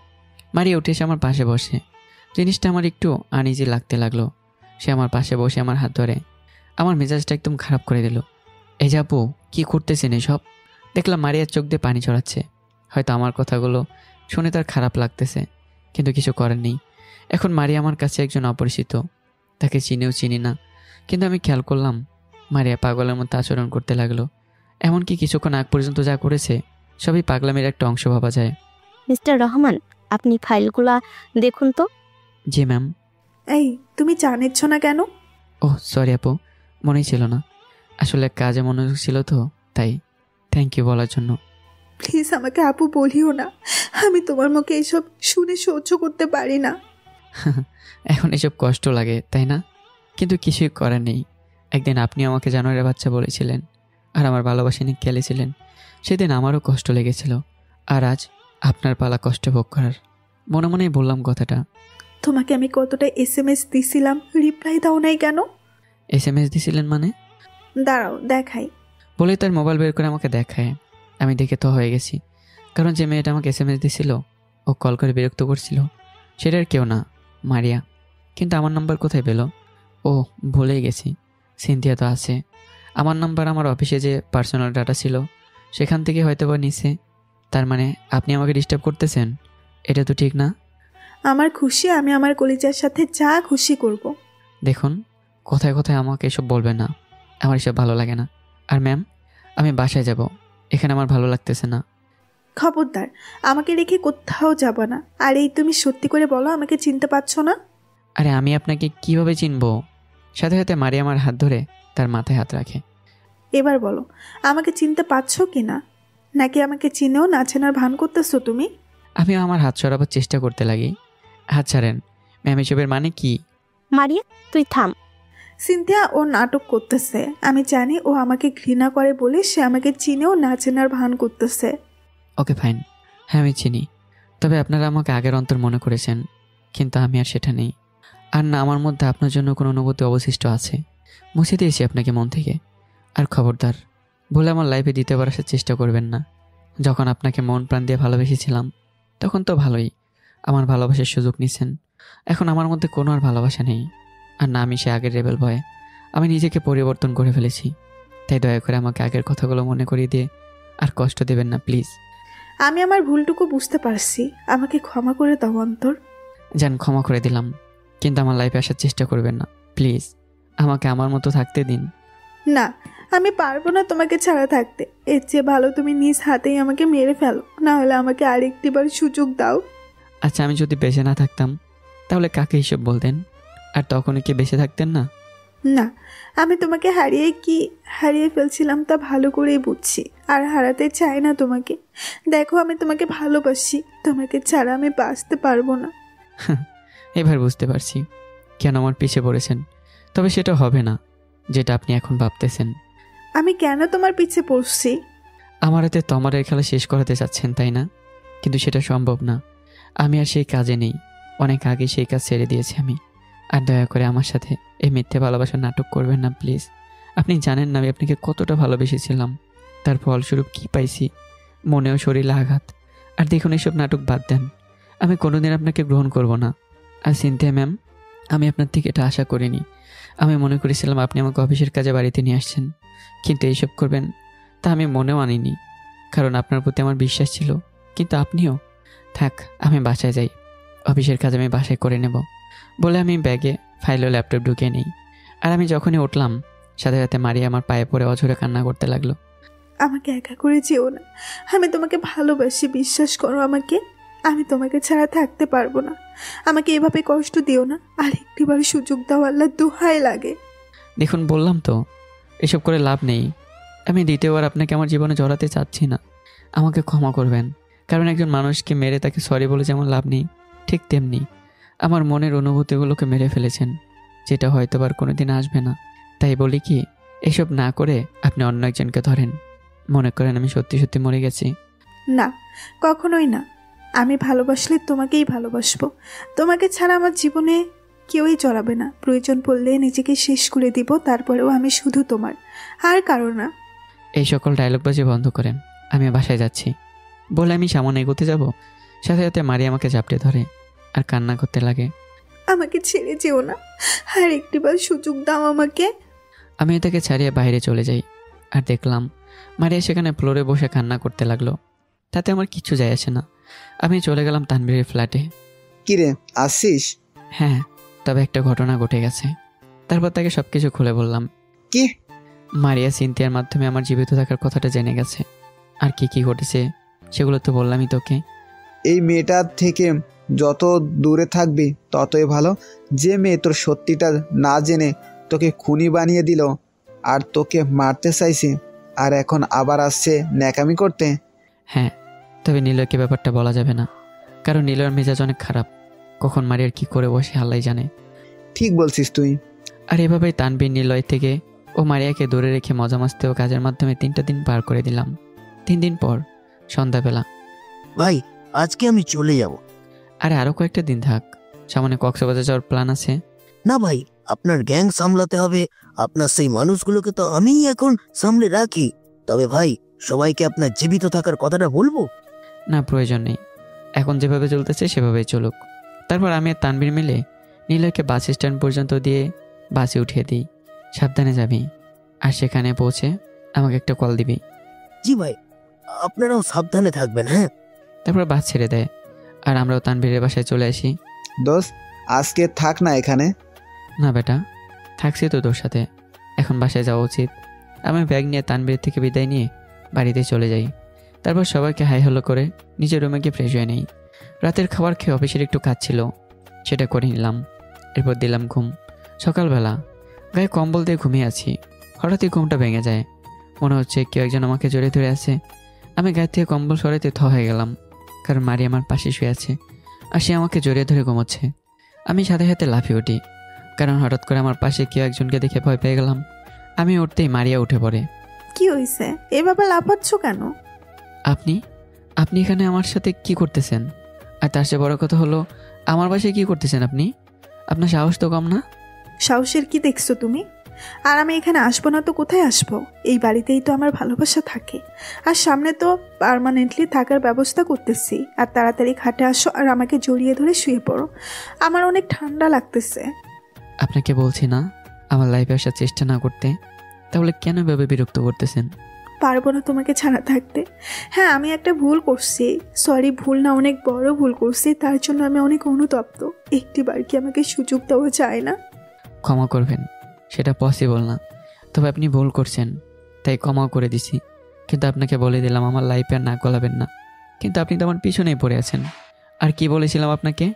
মারিয়া উঠে এসে আমার পাশে বসে। জিনিসটা আমার একটু আনইজি লাগতে লাগলো। সে আমার পাশে বসে আমার হাত ধরে আমার মেজাজটা একদম খারাপ করে দিল। এই যে আপু, কী করতেছেন এসব? দেখলাম মারিয়ার চোখ দিয়ে পানি ছড়াচ্ছে। হয়তো আমার কথাগুলো শুনে তার খারাপ লাগতেছে, কিন্তু কিছু করার নেই। এখন মারিয়া আমার কাছে একজন অপরিচিত, তাকে চিনেও চিনি না। কিন্তু আমি খেয়াল করলাম মারিয়া পাগলের মতো আচরণ করতে লাগলো। এমনকি কিছুক্ষণ আগ পর্যন্ত যা করেছে সবই পাগলামের একটা অংশ ভাবা যায়। মিস্টার রহমান, আপনি ফাইলগুলা দেখুন তো। জি ম্যাম। এই, তুমি চা নিচ্ছ না কেন? ওহ সরি আপু, মনেই ছিল না। আসলে কাজে মনোযোগ ছিল তো, তাই। থ্যাংক ইউ বলার জন্য। প্লিজ আমাকে আপু বলিও না, আমি তোমার মুখে এইসব শুনে সহ্য করতে পারি না। এখন এসব কষ্ট লাগে তাই না? কিন্তু কিছুই করার নেই। একদিন আপনি আমাকে জানোয়ারের বাচ্চা বলেছিলেন আর আমার ভালোবাসা নিয়ে খেলেছিলেন। সেদিন আমারও কষ্ট লেগেছিল, আর আজ আপনার পালা কষ্ট ভোগ করার। মনে মনেই বললাম কথাটা। তোমাকে আমি কতটা SMS দিছিলাম, রিপ্লাই দাও নাই কেন? SMS দিছিলেন মানে? দাঁড়াও দেখাই। বলে তার মোবাইল বের করে আমাকে দেখায়। আমি দেখে তো হয়ে গেছি, কারণ যে মেয়েটা আমাকে SMS দিছিল ও কল করে বিরক্ত করছিল সেটার কেউ না, মারিয়া। কিন্তু আমার নাম্বার কোথায় পেল? ও ভুলেই গেছি, সিনথিয়া তো আছে। আমার নাম্বার আমার অফিসে যে পার্সোনাল ডাটা ছিল সেখান থেকে হয়তো বা নিছে। তার মানে আপনি আমাকে ডিস্টার্ব করতেছেন, এটা তো ঠিক না। আমার খুশি, আমি আমার কলিজার সাথে যা খুশি করব। দেখুন, কথায় কথায় আমাকে এসব বলবেন না, আমার এসব ভালো লাগে না। আর ম্যাম, আমি বাসায় যাব, এখানে আমার ভালো লাগতেছে না। খবরদার, আমাকে রেখে কোথাও যাব না। আর এই তুমি সত্যি করে বলো, আমাকে চিনতে পারছো না? আরে আমি আপনাকে কিভাবে চিনবো? সাথে সাথে মারিয়া আমার হাত ধরে তার মাথায় হাত রাখে। এবার বলো, আমাকে চিনতে পারছো কি না, নাকি আমাকে চিনেও না চেনার ভান করতেছো তুমি? আমিও আমার হাত সরাবার চেষ্টা করতে লাগি। হাত ছাড়েন ম্যাম, এসবের মানে কি? মারিয়া, তুই থাম। সিনথিয়া ও নাটক করতেছে। আমি জানি ও আমাকে ঘৃণা করে বলে সে আমাকে চিনেও না চেনার ভান করতেছে। ওকে ফাইন, হ্যাঁ আমি চিনি। তবে আপনারা আমাকে আগের অন্তর মনে করেছেন, কিন্তু আমি আর সেটা নেই। আর না আমার মধ্যে আপনার জন্য কোনো অনুভূতি অবশিষ্ট আছে। মুছে দিয়েছি আপনাকে মন থেকে। আর খবরদার, ভুলে আমার লাইফে দ্বিতীয়বার আসার চেষ্টা করবেন না। যখন আপনাকে মন প্রাণ দিয়ে ভালোবেসেছিলাম তখন তো ভালোই, আমার ভালোবাসার সুযোগ নিছেন। এখন আমার মধ্যে কোনো আর ভালোবাসা নেই। আর না আমি সে আগের রেবেল ভয়ে, আমি নিজেকে পরিবর্তন করে ফেলেছি। তাই দয়া করে আমাকে আগের কথাগুলো মনে করিয়ে দিয়ে আর কষ্ট দেবেন না প্লিজ। আমি আমার ভুলটুকু বুঝতে পারছি, আমাকে ক্ষমা করে দাও অন্তর। যান, ক্ষমা করে দিলাম, কিন্তু আমার লাইফে আসার চেষ্টা করবেন না প্লিজ। আমাকে আমার মতো থাকতে দিন। না, আমি পারবো না তোমাকে ছাড়া থাকতে। এর চেয়ে ভালো তুমি নিজ হাতেই আমাকে মেরে ফেলো, না হলে আমাকে আরেকটিবার সুযোগ দাও। আচ্ছা, আমি যদি বেঁচে না থাকতাম তাহলে কাকে হিসেব বলতেন? আর তখন কি বেঁচে থাকতেন না? না, আমি তোমাকে হারিয়ে ফেলছিলাম তা ভালো করেই বুঝছি, আর হারাতে চাই না তোমাকে। দেখো, আমি তোমাকে ভালোবাসি, তোমাকে ছাড়া আমি বাঁচতে পারবো না। এবার বুঝতে পারছি কেন আমার পিছে পড়েছেন। তবে সেটা হবে না যেটা আপনি এখন ভাবতেছেন। আমি কেন তোমার পিছে পড়ছি? আমার হাতে তমারের খেলা শেষ করাতে চাচ্ছেন তাই না? কিন্তু সেটা সম্ভব না। আমি আর সেই কাজে নেই, অনেক আগে সেই কাজ ছেড়ে দিয়েছি আমি। আর দয়া করে আমার সাথে এই মিথ্যে ভালোবাসার নাটক করবেন না প্লিজ। আপনি জানেন না আমি আপনাকে কতটা ভালোবেসেছিলাম, তার ফলস্বরূপ কী পাইছি, মনেও শরীরে আঘাত। আর দেখুন, এসব নাটক বাদ দেন, আমি কোনোদিন আপনাকে গ্রহণ করব না। আর সিনথিয়া ম্যাম, আমি আপনার থেকে এটা আশা করিনি। আমি মনে করেছিলাম আপনি আমাকে অফিসের কাজে বাড়িতে নিয়ে আসছেন, কিন্তু এইসব করবেন তা আমি মনেও আনিনি, কারণ আপনার প্রতি আমার বিশ্বাস ছিল। কিন্তু আপনিও থাক, আমি বাসায় যাই, অফিসের কাজ আমি বাসায় করে নেব বলে আমি ব্যাগে ফাইল ও ল্যাপটপ ঢুকিয়ে নিই। আর আমি যখনই উঠলাম সাথে সাথে মারিয়া আমার পায়ে পড়ে অঝরে কান্না করতে লাগলো। আমাকে একা করে যেও না, আমি তোমাকে ভালোবাসি, বিশ্বাস করো আমাকে। আমি তোমাকে ছাড়া থাকতে পারবো না, আমাকে এভাবে কষ্ট দিও না। আর একটিবার সুযোগ দাও, আল্লাহ দোহাই লাগে। দেখুন, বললাম তো এসব করে লাভ নেই। আমি দ্বিতীয়বার আপনাকে আমার জীবনে জড়াতে চাচ্ছি না, আমাকে ক্ষমা করবেন। কারণ একজন মানুষকে মেরে তাকে সরি বলে যেমন লাভ নেই, ঠিক তেমনি আমার মনের অনুভূতিগুলোকে মেরে ফেলেছেন, যেটা হয়তো আর কোনোদিন আসবে না। তাই বলি কি, এসব না করে আপনি অন্য একজনকে ধরেন, মনে করেন আমি সত্যি সত্যি মরে গেছি। না, কখনোই না। আমি ভালোবাসলে তোমাকেই ভালোবাসবো, তোমাকে ছাড়া আমার জীবনে কেউই চড়াবে না। প্রয়োজন পড়লে নিজেকে শেষ করে দিব, তারপরেও আমি শুধু তোমার, আর কারো না। এই সকল ডায়লগবাজি বন্ধ করেন, আমি বাসায় যাচ্ছি। বলে আমি সামনে এগোতে যাব, সাথে সাথে মারিয়া আমাকে ঝাপটে ধরে আর কান্না করতে লাগে। আমাকে ছেড়ে যেও না, আর একটিবার সুযোগ দাও আমাকে। আমি তাকে ছাড়িয়ে বাইরে চলে যাই আর দেখলাম মারিয়া সেখানে ফ্লোরে বসে কান্না করতে লাগলো। তাতে আমার কিছু যায় আসে না। আমি চলে গেলাম তানভীরের ফ্ল্যাটে। কিরে, আসছিস? হ্যাঁ, তবে একটা ঘটনা ঘটে গেছে। তারপর তাকে সব কিছু খুলে বললাম। কি? মারিয়া সিনথিয়ার মাধ্যমে আমার জীবিত থাকার কথাটা জেনে গেছে। আর কি কি ঘটেছে সেগুলো তো বললামই তোকে। এই মেয়েটার থেকে যত দূরে থাকবি ততই ভালো। যে মেয়ে তোর সত্যিটা না জেনে তোকে খুনি বানিয়ে দিল আর তোকে মারতে চাইছে, আর এখন আবার আসছে ন্যাকামি করতে। হ্যাঁ, তবে নিলয়কে ব্যাপারটা বলা যাবে না, কারণ নিলয়ের মেজাজ অনেক খারাপ। কখন মারিয়ার কি করে বসে আল্লাহ জানে। ঠিক বলছিস তুই। আর এভাবেই তানভীর নিলয় থেকে ও মারিয়াকে দূরে রেখে মজা মাস্তি ও কাজের মাধ্যমে 3টা দিন পার করে দিলাম। 3 দিন পর সন্ধ্যাবেলা। ভাই আজকে আমি চলে যাব। আরে আরও কয়েকটা দিন থাক, সামনে কক্সবাজার যাওয়ার প্ল্যান আছে। না ভাই, আপনার গ্যাং সামলাতে হবে। আপনার সেই মানুষগুলোকে তো আমিই এখন সামলে রাখি। তবে ভাই, সবাইকে আপনার জীবিত থাকার কথাটা বলবো? না, প্রয়োজন নেই। এখন যেভাবে চলতেছে সেভাবেই চলুক। তারপর আমি আর তানভীর মিলে নিলয়কে বাস স্ট্যান্ড পর্যন্ত দিয়ে বাসে উঠিয়ে দিই। সাবধানে যাবি, আর সেখানে পৌঁছে আমাকে একটা কল দিবি। জি ভাই, আপনারাও সাবধানে থাকবেন। হ্যাঁ। তারপর বাস ছেড়ে দেয় আর আমরাও তানভীরের বাসায় চলে আসি। দোস্ত, আজকে থাক না এখানে। না বেটা, থাকছি তো তোর সাথে, এখন বাসায় যাওয়া উচিত। আমি ব্যাগ নিয়ে তানভীর থেকে বিদায় নিয়ে বাড়িতে চলে যাই। তারপর সবাইকে হাই হ্যালো করে নিজের রুমে গিয়ে ফ্রেশ হয়ে নিই। রাতের খাবার খেয়ে অফিসের একটু কাজ ছিল, সেটা করে নিলাম। এরপর দিলাম ঘুম। সকালবেলা গায়ে কম্বল দিয়ে ঘুমিয়ে আছি, হঠাৎই ঘুমটা ভেঙে যায়। মনে হচ্ছে কেউ একজন আমাকে জড়িয়ে ধরে আছে। আমি গায়ে থেকে কম্বল সরাইতে হয়ে গেলাম, কারণ মারি আমার পাশে শুয়ে আছে আর সে আমাকে জড়িয়ে ধরে ঘুমোচ্ছে। আমি সাথে সাথে লাফিয়ে উঠি, কারণ হঠাৎ করে আমার পাশে কেউ একজনকে দেখে ভয় পেয়ে গেলাম। আমি উঠতেই মারিয়া উঠে পড়ে। কি হয়েছে, এভাবে লাফাচ্ছ কেন? আপনি আপনি এখানে আমার সাথে কি করতেছেন? আর তার চেয়ে বড় কথা হলো, আমার বাসায় কি করতেছেন আপনি? আপনার সাহস তো কম না? সাহসের কি দেখছো তুমি? আর আমি এখানে আসবো না তো কোথায় আসবো? এই বাড়িতেই তো আমার ভালোবাসা থাকে, আর সামনে তো পার্মানেন্টলি থাকার ব্যবস্থা করতেছি। আর তাড়াতাড়ি খাটে আসো আর আমাকে জড়িয়ে ধরে শুয়ে পড়ো, আমার অনেক ঠান্ডা লাগতেছে। আপনাকে বলছি না আমার লাইফে আসার চেষ্টা না করতে, তাহলে কেন এভাবে বিরক্ত করতেছেন? পারবো না তোমাকে ছাড়া থাকতে। হ্যাঁ, আমি একটা ভুল করছি, সরি, ভুল না, অনেক বড় ভুল করছি। তার জন্য আমি অনেক অনুতপ্ত। একটিবার কি আমাকে সুযোগ দেওয়া যায় না? ক্ষমা করবেন, সেটা পসিবল না। তবে আপনি ভুল করছেন, তাই ক্ষমাও করে দিছি। কিন্তু আপনাকে বলে দিলাম আমার লাইফে আর নাক গলাবেন না। কিন্তু আপনি তো আমার পিছনেই পড়ে আছেন। আর কি বলেছিলাম আপনাকে?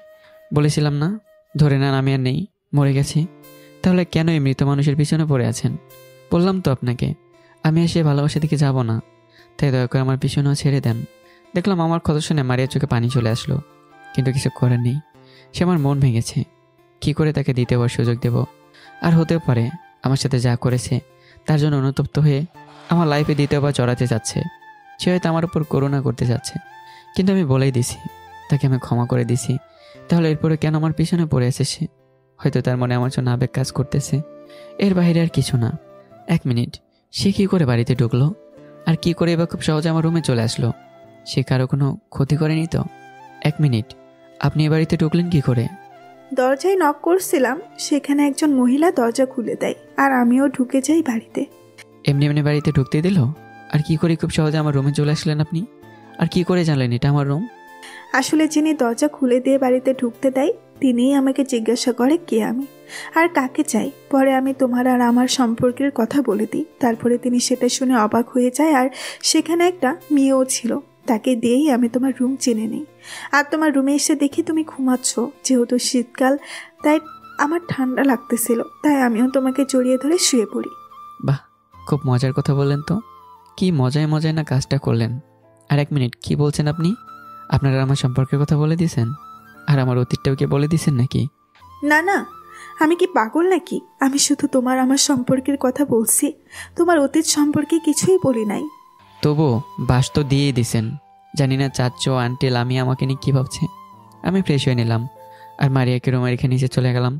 বলেছিলাম না ধরে নেন আমি আর নেই, মরে গেছি। তাহলে কেন এই মৃত মানুষের পিছনে পড়ে আছেন? বললাম তো আপনাকে আমি এসে ভালোবাসা দিকে যাব না, তাই দয়া করে আমার পিছনেও ছেড়ে দেন। দেখলাম আমার কথা শুনে মারিয়ার চোখে পানি চলে আসলো, কিন্তু কিছু করার নেই। সে আমার মন ভেঙেছে, কি করে তাকে দ্বিতীয়বার সুযোগ দেব? আর হতেও পারে আমার সাথে যা করেছে তার জন্য অনুতপ্ত হয়ে আমার লাইফে দ্বিতীয়বার চড়াতে যাচ্ছে। সে হয়তো আমার উপর করুণা করতে যাচ্ছে, কিন্তু আমি বলেই দিছি তাকে আমি ক্ষমা করে দিছি। তাহলে এরপরে কেন আমার পিছনে পড়ে আছে সে? হয়তো তার মনে আমার জন্য আবেগ কাজ করতেছে, এর বাইরে আর কিছু না। 1 মিনিট, সে কী করে বাড়িতে ঢুকলো? আর কি করে এবার খুব সহজে আমার রুমে চলে আসলো? সে কারো কোনো ক্ষতি করেনি তো? 1 মিনিট, আপনি এ বাড়িতে ঢুকলেন কি করে? দরজায় নক করছিলাম, সেখানে একজন মহিলা দরজা খুলে দেয় আর আমিও ঢুকে যাই বাড়িতে। এমনি এমনি বাড়িতে ঢুকতে দিল? আর কি করে খুব সহজে আমার রুমে চলে আসলেন আপনি? আর কি করে জানলেন এটা আমার রুম? আসলে যিনি দরজা খুলে দিয়ে বাড়িতে ঢুকতে দেয় তিনিই আমাকে জিজ্ঞাসা করে কে আমি আর কাকে চাই। পরে আমি তোমার আর আমার সম্পর্কের কথা বলে দিই। তারপরে তিনি সেটা শুনে অবাক হয়ে যায়, আর সেখানে একটা মেয়েও ছিল। তাকে দিয়েই আমি তোমার রুম চিনে নিই। আর তোমার রুমে এসে দেখি তুমি ঘুমাচ্ছ। যেহেতু শীতকাল, তাই আমার ঠান্ডা লাগতেছিল, তাই আমিও তোমাকে জড়িয়ে ধরে শুয়ে পড়ি। বাহ, খুব মজার কথা বললেন তো। কি মজায় মজায় না কাজটা করলেন। আর 1 মিনিট, কি বলছেন আপনি? আপনারা আমার সম্পর্কের কথা বলে দিয়েছেন? আর আমার অতীতটাও কি বলে দিয়েছেন নাকি? না না, আমি কি পাগল নাকি? আমি শুধু তোমার আমার সম্পর্কের কথা বলছি, তোমার অতীত সম্পর্কে কিছুই বলি নাই। তবু বাস তো দিয়েই দিছেন। জানি না চাচু আন্টি লামি আমাকে নিয়ে কী ভাবছে। আমি ফ্রেশ হয়ে নিলাম আর মারিয়াকে রুমে রেখে নিচে চলে গেলাম।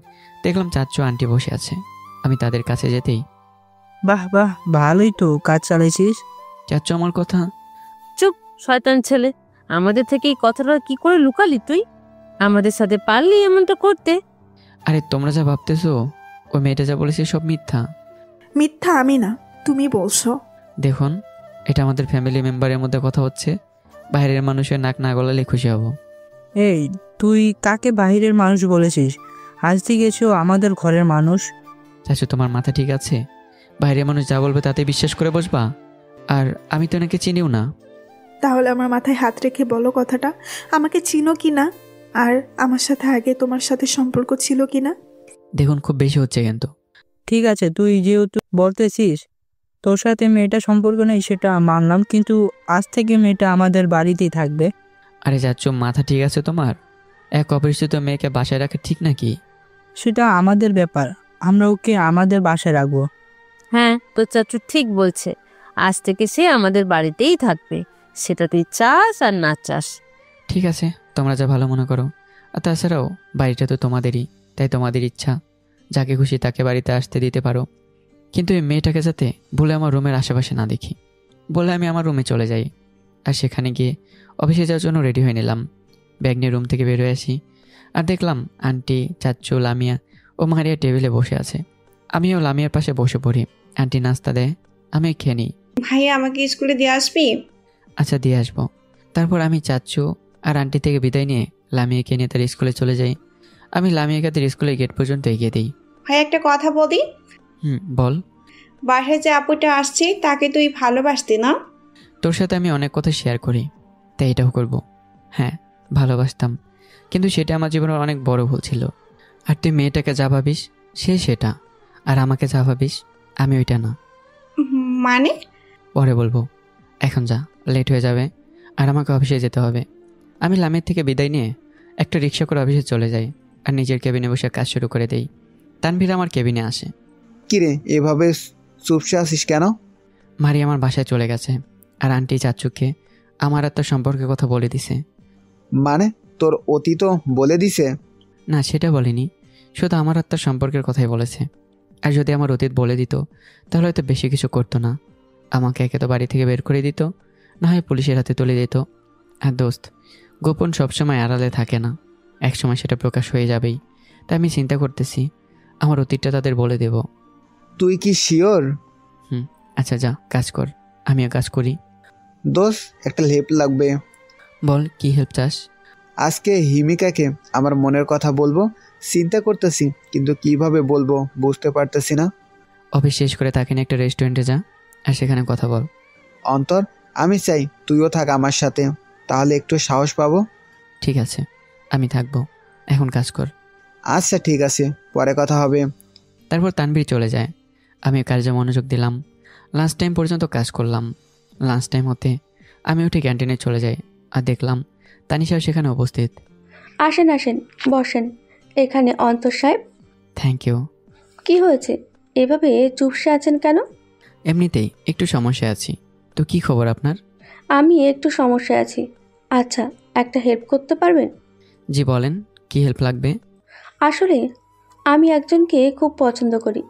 দেখলাম চাচু আন্টি বসে আছে। আমি তাদের কাছে যেতেই, বাহ বাহ, ভালোই তো কাজ চালাইছিস। চাচু আমার কথা। চুপ, শয়তান ছেলে, আমাদের থেকে এই কথাটা কি করে লুকালি তুই? আমাদের সাথে পারলি এমনটা করতে? আরে তোমরা যা ভাবতেছো ওই মেয়েটা যা বলেছে সব মিথ্যা। মিথ্যা আমি না, তুমি বলছো। দেখুন, এটা আমাদের ফ্যামিলি মেম্বারের মধ্যে কথা হচ্ছে, বাইরের মানুষের নাক না গলালে খুশি হব। এই, তুই কাকে বাহিরের মানুষ বলেছিস? আজ থেকে এসেও আমাদের ঘরের মানুষ। চাচু, তোমার মাথা ঠিক আছে? বাইরের মানুষ যা বলবে তাতে বিশ্বাস করে বসবা? আর আমি তো ওনাকে চিনিও না। তাহলে আমার মাথায় হাত রেখে বলো কথাটা, আমাকে চিনো কি না, আর আমার সাথে আগে তোমার সাথে সম্পর্ক ছিল কি না? দেখুন, খুব বেশি হচ্ছে কিন্তু। ঠিক আছে, তুই যেহেতু বলতেছিস তোর সাথে মেয়েটা সম্পর্ক নেই সেটা মানলাম, কিন্তু আজ থেকে মেয়েটা আমাদের বাড়িতেই থাকবে। আরে চাচু, মাথা ঠিক আছে তোমার? এক অপরিচিত মেয়েকে বাসায় রাখা ঠিক নাকি? সেটা আমাদের ব্যাপার, আমরা ওকে আমাদের বাসায় রাখবো। হ্যাঁ, তোর চাচু ঠিক বলছে, আজ থেকে সে আমাদের বাড়িতেই থাকবে, সেটা তুই চাস আর না চাস। ঠিক আছে, তোমরা যা ভালো মনে করো। আর তাছাড়াও বাড়িটা তো তোমাদেরই, তাই তোমাদের ইচ্ছা যাকে খুশি তাকে বাড়িতে আসতে দিতে পারো। কিন্তু এই মেয়েটাকে যাতে বলে আমার রুমের আশেপাশে না দেখি, বলে আমি আমার রুমে চলে যাই। আর সেখানে গিয়ে অফিসে যাওয়ার জন্য রেডি হয়ে নিলাম। ব্যাগ নিয়ে রুম থেকে বের হয়ে আসি আর দেখলাম আন্টি, চাচ্চু, লামিয়া ও মারিয়া টেবিলে বসে আছে। আমিও লামিয়ার পাশে বসে পড়ি। আন্টি নাস্তা দেয়, আমি খেয়ে নিই। ভাইয়া আমাকে স্কুলে দিয়ে আসবি? আচ্ছা, দিয়ে আসবো। তারপর আমি চাচ্চু আর আন্টি থেকে বিদায় নিয়ে লামিয়াকে নিয়ে তার স্কুলে চলে যাই। আমি লামিয়াকে তার স্কুলের গেট পর্যন্ত এগিয়ে দিই। ভাই একটা কথা বলি। বল। বাসায় যে আপুটা আসছে তাকে তুই ভালোবাসতি না? তোর সাথে আমি অনেক কথা শেয়ার করি, তাই এটাও করব। হ্যাঁ, ভালোবাসতাম, কিন্তু সেটা আমার জীবনের অনেক বড় ভুল ছিল। আর তুই মেয়েটাকে যা ভাবিস সে সেটা, আর আমাকে যা ভাবিস আমি ওইটা না। মানে? পরে বলবো, এখন যা, লেট হয়ে যাবে আর আমাকে অফিসে যেতে হবে। আমি লামের থেকে বিদায় নিয়ে একটা রিক্সা করে অফিসে চলে যাই আর নিজের কেবিনে বসে কাজ শুরু করে দেই। তানভীর আমার কেবিনে আসে। কিরে, এভাবে চুপসে আসিস কেন? মারি আমার বাসায় চলে গেছে আর আন্টি চাচুকে আমার আর তার সম্পর্কের কথা বলে দিছে। মানে তোর অতীত বলে দিছে? না, সেটা বলেনি, শুধু আমার আর তার সম্পর্কের কথাই বলেছে। আর যদি আমার অতীত বলে দিত তাহলে হয়তো বেশি কিছু করতো না। আমাকে একে তো বাড়ি থেকে বের করে দিত, না হয় পুলিশের হাতে তুলে দিত। আর দোস্ত, গোপন সবসময় আড়ালে থাকে না, একসময় সেটা প্রকাশ হয়ে যাবেই। তাই আমি চিন্তা করতেছি আমার অতীতটা তাদের বলে দেব। তুই কি শিওর? আচ্ছা যা, কাজ কর, আমিও কাজ করি। দোস্ত, একটা হেল্প লাগবে। বল, কি হেল্প চাস? আজকে হিমিকাকে আমার মনের কথা বলবো, চিন্তা করতেছি কিন্তু কিভাবে বলবো বুঝতে পারতেছি না। অফিস শেষ করে তাকে নিয়ে একটা রেস্টুরেন্টে যা আর সেখানে কথা বল। অন্তর, আমি চাই তুইও থাক আমার সাথে, তাহলে একটু সাহস পাবো। ঠিক আছে, আমি থাকবো, এখন কাজ কর। আচ্ছা ঠিক আছে, পরে কথা হবে। তারপর তানভীর চলে যায়, আমি কাজে মনোযোগ দিলাম। লাঞ্চ টাইম পর্যন্ত কাজ করলাম। লাঞ্চ টাইম হতে আমি উঠে ক্যান্টিনে চলে যাই আর দেখলাম তানিশাও সেখানে উপস্থিত। আসেন আসেন, বসেন। এখানে অন্তর সাহেব। Thank you. কি হয়েছে, এভাবে চুপসে আছেন কেন? এমনিতেই একটু সমস্যা আছি। তো কি খবর আপনার? আমি একটু সমস্যায় আছি। আচ্ছা, একটা হেল্প করতে পারবেন? জি বলেন, কি হেল্প লাগবে? আসলে আমি একজনকে খুব পছন্দ করি,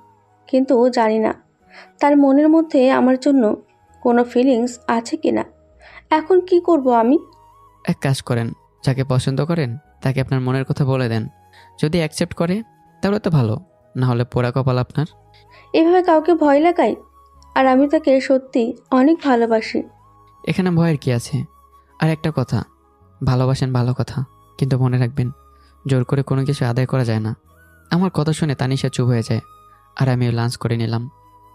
কিন্তু জানি না তার মনের মধ্যে আমার জন্য কোনো ফিলিংস আছে কি না। এখন কি করব আমি? এক কাজ করেন, যাকে পছন্দ করেন তাকে আপনার মনের কথা বলে দেন। যদি অ্যাকসেপ্ট করে তাহলে তো ভালো, না হলে পোড়া কপাল আপনার। এভাবে কাউকে ভয় লাগাই? আর আমি তাকে সত্যি অনেক ভালোবাসি। এখানে ভয়ের কি আছে? আর একটা কথা, ভালোবাসেন ভালো কথা, কিন্তু মনে রাখবেন জোর করে কোনো কিছু আদায় করা যায় না। আমার কথা শুনে তানিশা চুপ হয়ে যায় আর আমিও লাঞ্চ করে নিলাম।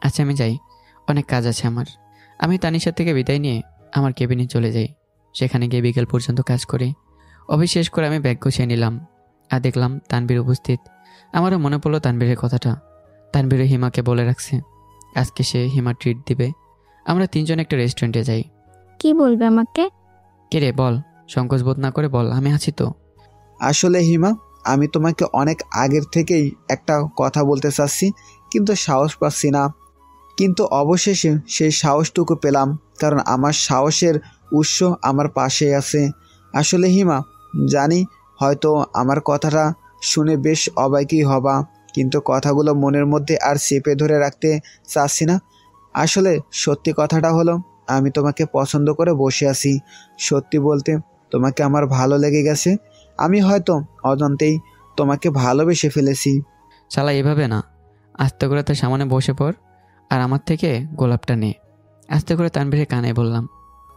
আচ্ছা আমি যাই, অনেক কাজ আছে আমার। আমি তানিশার থেকে বিদায় নিয়ে আমার কেবিনে চলে যাই। সেখানে গিয়ে বিকেল পর্যন্ত কাজ করি। অফিস শেষ করে আমি ব্যাগ গুছিয়ে নিলাম আর দেখলাম তানভীর উপস্থিত। আমারও মনে পড়লো তানভীরের কথাটা। তানভীরও হিমাকে বলে রাখছে আজকে সে হিমা ট্রিট দিবে। আমরা তিনজন একটা রেস্টুরেন্টে যাই। কি বলবে আমাকে? কে রে, বল, সংকোচ বোধ না করে বল, আমি আছি তো। আসলে হিমা, আমি তোমাকে অনেক আগের থেকেই একটা কথা বলতে চাচ্ছি, কিন্তু সাহস পাচ্ছি না। কিন্তু অবশেষে সেই সাহসটুকু পেলাম, কারণ আমার সাহসের উৎস আমার পাশে আছে। আসলে হিমা, জানি হয়তো আমার কথাটা শুনে বেশ অবাকই হবা, কিন্তু কথাগুলো মনের মধ্যে আর চেপে ধরে রাখতে চাচ্ছি না। আসলে সত্যি কথাটা হলো আমি তোমাকে পছন্দ করে বসে আছি। সত্যি বলতে তোমাকে আমার ভালো লেগে গেছে। আমি হয়তো অজান্তেই তোমাকে ভালোবেসে ফেলেছি। শালা এভাবে না, আস্তে করে তার সামনে বসে পড় আর আমার থেকে গোলাপটা নে। আস্তে করে তানভীরের কানে বললাম।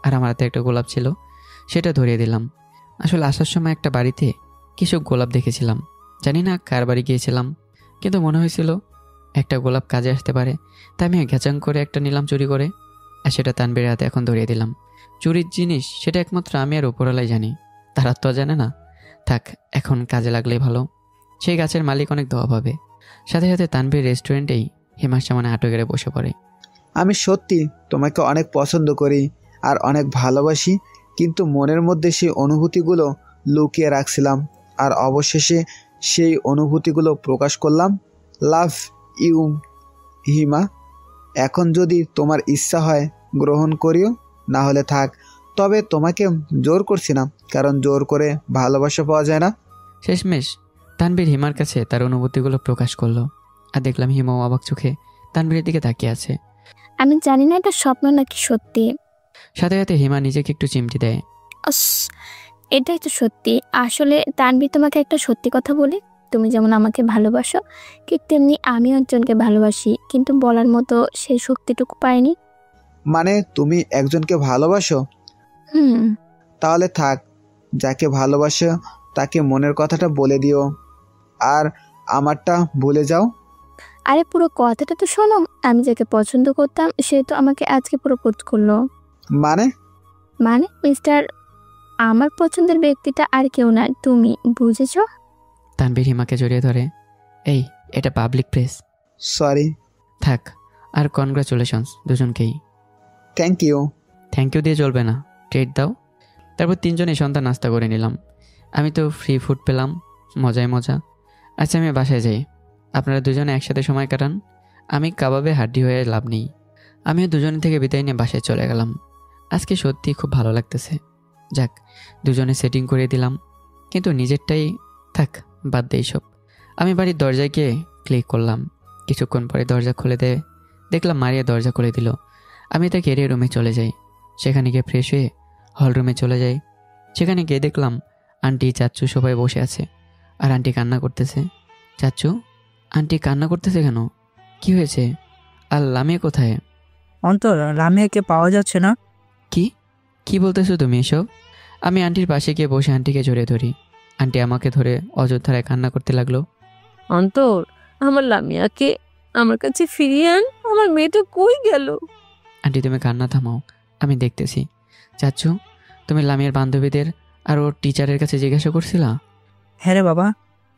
আর আমার হাতে একটা গোলাপ ছিল, সেটা ধরিয়ে দিলাম। আসলে আসার সময় একটা বাড়িতে কিছু গোলাপ দেখেছিলাম, জানি না কার বাড়ি গিয়েছিলাম, কিন্তু মনে হয়েছিল একটা গোলাপ কাজে আসতে পারে, তাই আমি ঘ্যাচাং করে একটা নিলাম চুরি করে, আর সেটা তানভীরের হাতে এখন ধরিয়ে দিলাম। চুরির জিনিস সেটা একমাত্র আমি আর উপরওয়ালাই জানি, তারা তো জানে না। থাক, এখন কাজে লাগলেই ভালো। সেই গাছের মালিক অনেক দোয়া পাবে। সাথে সাথে তানভীর রেস্টুরেন্টেই হিমার সামনে হাঁটু গেড়ে বসে পড়ে। আমি সত্যি তোমাকে অনেক পছন্দ করি আর অনেক ভালোবাসি, কিন্তু মনের মধ্যে সেই অনুভূতিগুলো লুকিয়ে রাখছিলাম, আর অবশেষে সেই অনুভূতিগুলো প্রকাশ করলাম। লাভ ইউ হিমা। এখন যদি তোমার ইচ্ছা হয় গ্রহণ করিও, না হলে থাক। তবে তোমাকে জোর করছি না, কারণ জোর করে ভালোবাসা পাওয়া যায় না। শেষমেশ তানভীর হিমার কাছে তার অনুভূতিগুলো প্রকাশ করলো, আর দেখলাম হিমাও অবাক চোখে তানভীরের দিকে তাকিয়ে আছে। আমি জানি না এটা স্বপ্ন নাকি সত্যি। সাথে সাথে হিমা নিজেকে একটু চিমটি দেয়। আস, এটাই তো সত্যি। আসলে তানভীর, তোমাকে একটা সত্যি কথা বলি, তুমি যেমন আমাকে ভালোবাসো, ঠিক তেমনি আমিও একজনকে ভালোবাসি, কিন্তু বলার মতো সেই শক্তিটুকু পাইনি। মানে তুমি একজনকে ভালোবাসো? হুম। তাহলে থাক, যাকে ভালোবাসো তাকে মনের কথাটা বলে দিও, আর আমারটা ভুলে যাও। আরে পুরো কথাটা তো শোনো। আমি যাকে পছন্দ করতাম সে তো আমাকে আজকে প্রপোজ করলো। মানে? মানে মিস্টার, আমার পছন্দের ব্যক্তিটা আর কেউ না, তুমি, বুঝেছো? তানভীর হিমাকে জড়িয়ে ধরে। এই, এটা পাবলিক প্লেস। সরি। থাক, আর কনগ্রাচুলেশনস দুজনকেই। Thank you. থ্যাংক ইউ দিয়ে চলবে না, ট্রিট দাও। তারপর তিনজনে সন্ধ্যা নাস্তা করে নিলাম। আমি তো ফ্রি ফুড পেলাম, মজায় মজা। আচ্ছা, আমি বাসায় যাই, আপনারা দুজনে একসাথে সময় কাটান। আমি কাবাবে হাড্ডি হয়ে লাভ নেই। আমিও দুজনে থেকে বিদায় নিয়ে বাসায় চলে গেলাম। আজকে সত্যি খুব ভালো লাগতেছে। যাক, দুজনে সেটিং করে দিলাম, কিন্তু নিজেরটাই থাক, বাদ দেই সব। আমি বাড়ির দরজায় গিয়ে ক্লিক করলাম। কিছুক্ষণ পরে দরজা খুলে দেয়, দেখলাম মারিয়া দরজা খুলে দিল। আমি তাকে এড়িয়ে রুমে চলে যাই। সেখানে গিয়ে ফ্রেশ হয়ে হল রুমে চলে যাই। সেখানে গিয়ে দেখলাম আন্টি, চাচ্চু সবাই বসে আছে, আর আন্টি কান্না করতেছে। চাচ্চু, আন্টি কান্না করতেছে কেন? কি হয়েছে? আর লামিয়া কোথায়? অন্তর, লামিয়াকে পাওয়া যাচ্ছে না। কি কি বলতেছো তুমি এসব? আমি আন্টির পাশে গিয়ে বসে আন্টিকে জড়িয়ে ধরি। আন্টি আমাকে ধরে অযোধ্যায় কান্না করতে লাগলো। অন্তর, আমার লামিয়াকে আমার কাছে ফিরিয়ে আন, আমার মেয়েটা কই গেল? আন্টি তুমি কান্না থামাও, আমি দেখতেছি। চাচ্চু, তুমি লামিয়ার বান্ধবীদের আর ওর টিচারের কাছে জিজ্ঞাসা করছিলা? হ্যাঁ রে বাবা,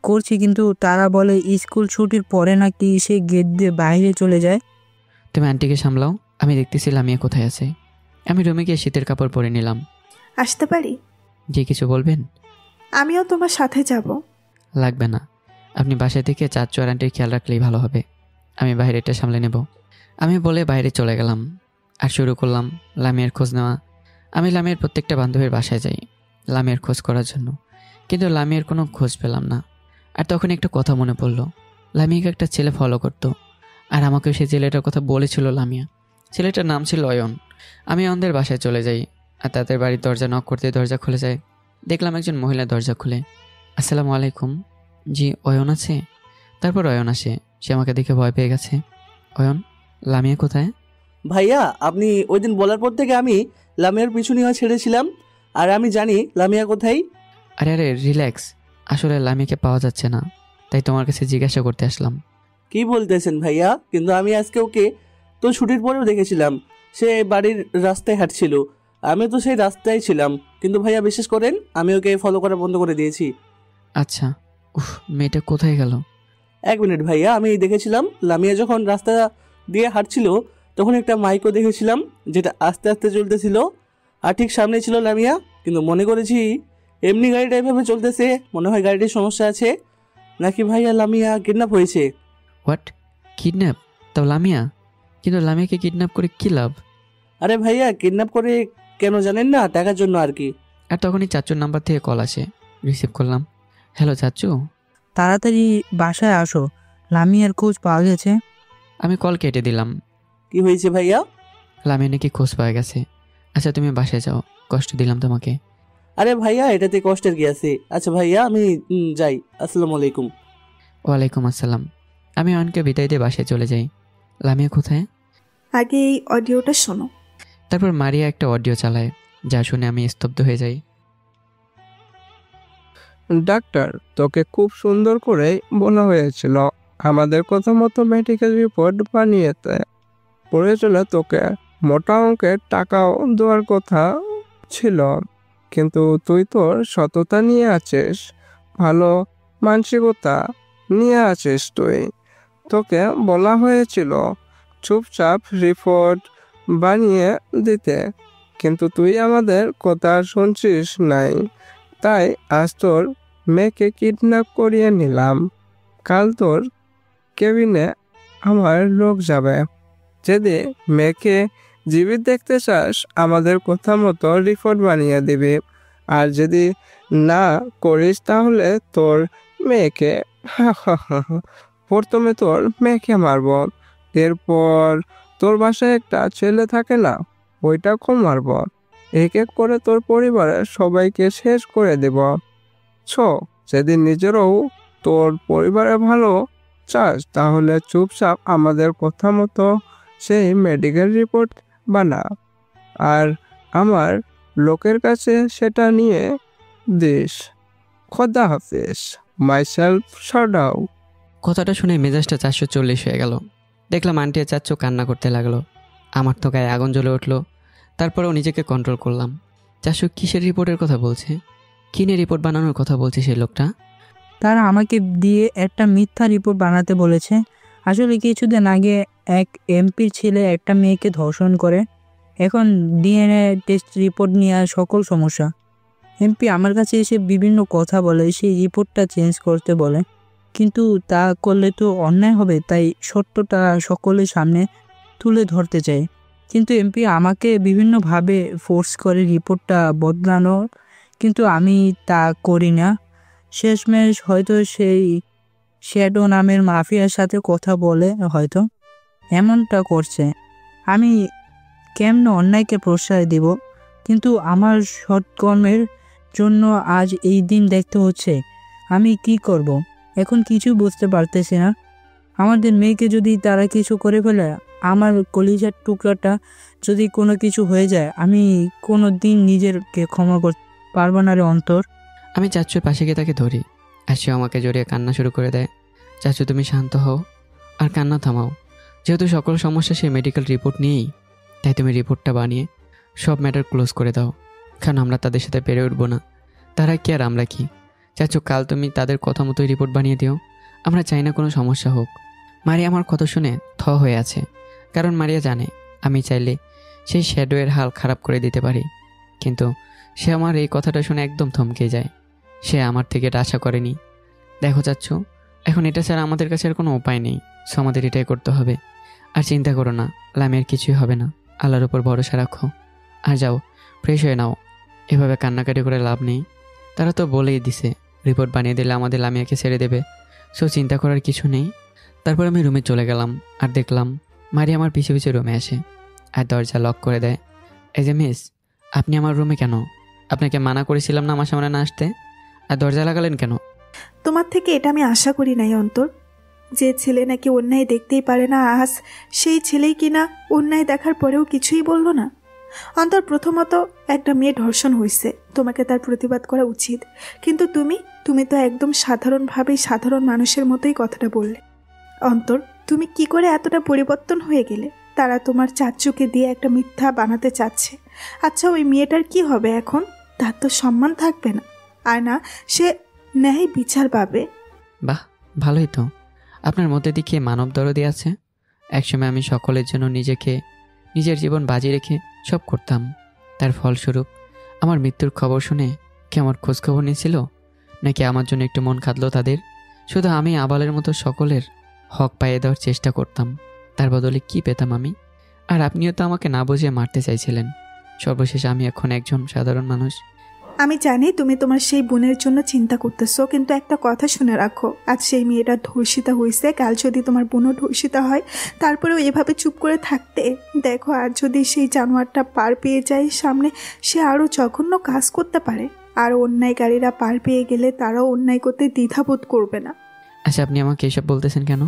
করছি, কিন্তু তারা বলে স্কুল ছুটির পরে নাকি সে গেট দিয়ে বাইরে চলে যায়। তুমি আন্টিকে সামলাও, আমি দেখতেছি লামিয়া কোথায় আছে। আমি রুমে গিয়ে শীতের কাপড় পরে নিলাম। আসতে পারি? যে কিছু বলবেন? আমিও তোমার সাথে যাব। লাগবে না, আপনি বাসায় থেকে চাচ্চু আর আন্টির খেয়াল রাখলেই ভালো হবে। আমি বাইরেটা সামলে নেব। আমি বলে বাইরে চলে গেলাম আর শুরু করলাম লামিয়ার খোঁজ নেওয়া। আমি লামিয়ার প্রত্যেকটা বান্ধবীর বাসায় যাই লামিয়ার খোঁজ করার জন্য, কিন্তু লামিয়ার কোনো খোঁজ পেলাম না। আর তখন একটা কথা মনে পড়লো, লামিয়াকে একটা ছেলে ফলো করতো, আর আমাকেও সেই ছেলেটার কথা বলেছিল লামিয়া। ছেলেটার নাম ছিল অয়ন। আমি অয়নদের বাসায় চলে যাই, আর তাদের বাড়ির দরজা নক করতে দরজা খুলে যায়। দেখলাম একজন মহিলা দরজা খুলে। আসসালামু আলাইকুম। জি, অয়ন আছে? তারপর অয়ন আসে। সে আমাকে দেখে ভয় পেয়ে গেছে। অয়ন, লামিয়া কোথায়? ভাইয়া, আপনি ওই দিন বলার পর থেকে আমি লামিয়ার পিছু নিয়ে ছেড়েছিলাম, আর আমি জানি লামিয়া কোথায়। আরে আরে রিল্যাক্স, আসলে লামিয়াকে পাওয়া যাচ্ছে না, তাই তোমার কাছে জিজ্ঞাসা করতে আসলাম। কি বলতেছেন ভাইয়া? কিন্তু আমি আজকে ওকে তো ছুটির পরেও দেখেছিলাম, সে বাড়ির রাস্তায় হাঁটছিল, আমি তো সেই রাস্তায় ছিলাম, কিন্তু ভাইয়া বিশ্বাস করেন আমি ওকে ফলো করা বন্ধ করে দিয়েছি। আচ্ছা, উফ, মেয়েটা কোথায় গেল? এক মিনিট ভাইয়া, আমি দেখেছিলাম লামিয়া যখন রাস্তা দিয়ে হাঁটছিল তখন একটা মাইকও দেখেছিলাম যেটা আস্তে আস্তে চলতেছিল, আর ঠিক সামনে ছিল লামিয়া, কিন্তু মনে করেছি এমনি গাড়িটা এভাবে চলতেছে, মনে হয় গাড়িটির সমস্যা আছে, নাকি ভাইয়া লামিয়া কিডন্যাপ হয়েছে। হোয়াট? কিডন্যাপ? তাও লামিয়া? কিন্তু লামিয়াকে কিডন্যাপ করে কী লাভ? আরে ভাইয়া, কিডন্যাপ করে কেন জানেন না? টাকার জন্য আর কি। আর তখনই চাচুর নাম্বার থেকে কল আসে, রিসিভ করলাম। হ্যালো চাচু। তাড়াতাড়ি বাসায় আসো, লামিয়ার খোঁজ পাওয়া গেছে। আমি কল কেটে দিলাম। কি হয়েছে ভাইয়া? লামিয়া নাকি খোঁজ পাওয়া গেছে। আচ্ছা তুমি বাসায় যাও, কষ্ট দিলাম তোমাকে। আরে ভাইয়া, এটাতে কষ্টের কি আছে? আচ্ছা ভাইয়া, আমি যাই। আসসালামু আলাইকুম। ওয়ালাইকুম আসসালাম। আমি অয়নকে বিদায় দিয়ে বাসায় চলে যাই। লামিয়া কোথায়? আগে এই অডিওটা শোনো। তারপর মারিয়া একটা অডিও চালায়, যা শুনে আমি স্তব্ধ হয়ে যাই। ডাক্তার, তোকে খুব সুন্দর করে বলা হয়েছিল আমাদের কথা মতো মেডিকেল রিপোর্ট বানিয়েতে। প্রয়োজনে তোকে মোটা অঙ্কের টাকাও দেওয়ার কথা ছিল, কিন্তু তুই তোর সততা নিয়ে আছিস, ভালো মানসিকতা নিয়ে আছিস তুই। তোকে বলা হয়েছিল চুপচাপ রিপোর্ট বানিয়ে দিতে, কিন্তু তুই আমাদের কথা শুনছিস নাই। তাই আজ তোর মেয়েকে কিডন্যাপ করিয়ে নিলাম। কাল তোর কেবিনে আমার লোক যাবে। যদি মেয়েকে জীবিত দেখতে চাস আমাদের কথা মতো রিপোর্ট বানিয়ে দিবি, আর যদি না করিস তাহলে তোর মেয়েকে প্রথমে তোর মেয়েকে মারব, এরপর তোর বাসায় একটা ছেলে থাকে না, ওইটাকেও মারব, এক এক করে তোর পরিবারের সবাইকে শেষ করে দেব। যেদিন নিজেরও তোর পরিবারে ভালো চাস তাহলে চুপচাপ আমাদের কথা মতো সেই মেডিকেল রিপোর্ট বানা, আর আমার লোকের কাছে সেটা নিয়ে দিস। খোদা হাফেজ, মাইসেলফ শাডাউ। কথাটা শুনে মেজাজটা 440 হয়ে গেল। দেখলাম আন্টি আর চাচ্চু কান্না করতে লাগলো। আমার তো গায়ে আগুন জ্বলে উঠলো। তারপরেও নিজেকে কন্ট্রোল করলাম। চাচ্চু কিসের রিপোর্টের কথা বলছে? কি নিয়ে রিপোর্ট বানানোর কথা বলছে সেই লোকটা? তারা আমাকে দিয়ে একটা মিথ্যা রিপোর্ট বানাতে বলেছে। আসলে কিছুদিন আগে এক এমপির ছেলে একটা মেয়েকে ধর্ষণ করে। এখন ডিএনএ টেস্ট রিপোর্ট নিয়ে সকল সমস্যা। এমপি আমার কাছে এসে বিভিন্ন কথা বলে, সেই রিপোর্টটা চেঞ্জ করতে বলে, কিন্তু তা করলে তো অন্যায় হবে, তাই সত্যটা সকলের সামনে তুলে ধরতে চাই। কিন্তু এমপি আমাকে বিভিন্নভাবে ফোর্স করে রিপোর্টটা বদলানো, কিন্তু আমি তা করি না। শেষমেশ হয়তো সেই শ্যাডো নামের মাফিয়ার সাথে কথা বলে হয়তো এমনটা করছে। আমি কেমন অন্যায়কে প্রশ্রয় দিব, কিন্তু আমার সৎকর্মের জন্য আজ এই দিন দেখতে হচ্ছে। আমি কি করব এখন কিছু বুঝতে পারতেছি না। আমাদের মেয়েকে যদি তারা কিছু করে ফেলে, আমার কলিজার টুকরাটা যদি কোনো কিছু হয়ে যায়, আমি কোনো দিন নিজেরকে ক্ষমা করতে পারবো না রে অন্তর। আমি চাচ্চুর পাশে গিয়ে তাকে ধরি, আর সে আমাকে জড়িয়ে কান্না শুরু করে দেয়। চাচ্চু তুমি শান্ত হও আর কান্না থামাও। যেহেতু সকল সমস্যা সেই মেডিকেল রিপোর্ট নিয়েই, তাই তুমি রিপোর্টটা বানিয়ে সব ম্যাটার ক্লোজ করে দাও, কারণ আমরা তাদের সাথে পেরে উঠবো না। তারা কি আর আমরা কি? চাচ্চু কাল তুমি তাদের কথা মতোই রিপোর্ট বানিয়ে দিও। আমরা চাই না কোনো সমস্যা হোক। মারিয়া আমার কথা শুনে হয়ে আছে, কারণ মারিয়া জানে আমি চাইলে সেই শ্যাডোয়ের হাল খারাপ করে দিতে পারি। কিন্তু সে আমার এই কথাটা শুনে একদম থমকে যায়। সে আমার থেকে এটা আশা করেনি। দেখো চাচ্চু, এখন এটা ছাড়া আমাদের কাছে আর কোনো উপায় নেই, সো আমাদের এটাই করতে হবে। আর চিন্তা করো না, লামিয়ার কিছুই হবে না। আল্লাহর উপর ভরসা রাখো। আর যাও, ফ্রেশ হয়ে নাও। এভাবে কান্নাকাটি করে লাভ নেই। তারা তো বলেই দিছে রিপোর্ট বানিয়ে দিলে আমাদের লামিয়াকে ছেড়ে দেবে, সো চিন্তা করার কিছু নেই। তারপর আমি রুমে চলে গেলাম, আর দেখলাম মারি আমার পিছু পিছু রুমে আসে আর দরজা লক করে দেয়। এই যে মিস, আপনি আমার রুমে কেন? আপনাকে মানা করেছিলাম না আমার সামনে না আসতে, আর দরজা লাগালেন কেন? তোমার থেকে এটা আমি আশা করি নাই অন্তর। যে ছেলে নাকি অন্যায় দেখতেই পারে না, আজ সেই ছেলেই কিনা অন্যায় দেখার পরেও কিছুই বললো না। অন্তর, প্রথমত একটা মেয়ে ধর্ষণ হয়েছে, তোমাকে তার প্রতিবাদ করা উচিত, কিন্তু তুমি তো একদম সাধারণভাবেই সাধারণ মানুষের মতোই কথাটা বললে। অন্তর, তুমি কি করে এতটা পরিবর্তন হয়ে গেলে? তারা তোমার চাচ্চুকে দিয়ে একটা মিথ্যা বানাতে চাচ্ছে। আচ্ছা, ওই মেয়েটার কি হবে এখন? তার তো সম্মান থাকবে না, আর না সে ন্যায় বিচার পাবে। বাহ, ভালোই তো। আপনার মধ্যে দেখিয়ে মানব দরদি আছে। একসময় আমি সকলের জন্য নিজের জীবন বাজি রেখে সব করতাম। তার ফলস্বরূপ আমার মৃত্যুর খবর শুনে কি আমার খোঁজখবর নিয়েছিল, নাকি আমার জন্য একটু মন খাদলো তাদের? শুধু আমি আবালের মতো সকলের হক পাইয়ে দেওয়ার চেষ্টা করতাম। তার বদলে কি পেতাম আমি? আর আপনিও তো আমাকে না বুঝিয়ে মারতে চাইছিলেন। সর্বশেষে আমি এখন একজন সাধারণ মানুষ। আমি জানি তুমি তোমার সেই বোনের জন্য চিন্তা করতেছো, কিন্তু একটা কথা শুনে রাখো, আজ সেই মেয়েটা ধর্ষিতা হয়েছে, কাল যদি তোমার বোনও ধর্ষিতা হয় তারপরেও এভাবে চুপ করে থাকতে? দেখো, আর যদি সেই জানোয়ারটা পার পেয়ে যায় সামনে, সে আরও জঘন্য কাজ করতে পারে। আর অন্যায়কারীরা পার পেয়ে গেলে তারাও অন্যায় করতে দ্বিধাবোধ করবে না। আচ্ছা, আপনি আমাকে এসব বলতেছেন কেন?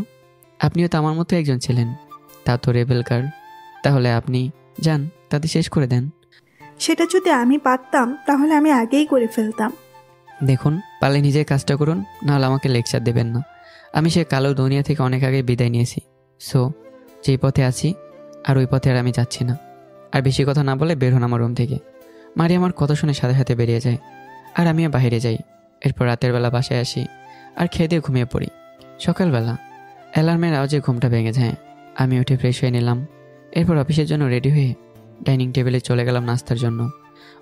আপনিও তো আমার মতো একজন ছিলেন, তা তো রেবেল কার। তাহলে আপনি যান, তাদের শেষ করে দেন। সেটা যদি আমি পারতাম তাহলে আমি আগেই করে ফেলতাম। দেখুন, পারলে নিজের কাজটা করুন, নাহলে আমাকে লেকচার দেবেন না। আমি সে কালো দুনিয়া থেকে অনেক আগে বিদায় নিয়েছি। সো যেই পথে আছি আর ওই পথে আর আমি যাচ্ছি না। আর বেশি কথা না বলে বের হন আমার রুম থেকে। মারি আমার কথা শুনে সাথে সাথে বেরিয়ে যায়, আর আমিও বাইরে যাই। এরপর রাতের বেলা বাসায় আসি আর খেয়ে দিয়ে ঘুমিয়ে পড়ি। সকালবেলা অ্যালার্মের আওয়াজে ঘুমটা ভেঙে যায়। আমি উঠে ফ্রেশ হয়ে নিলাম। এরপর অফিসের জন্য রেডি হয়ে ডাইনিং টেবিলে চলে গেলাম নাস্তার জন্য।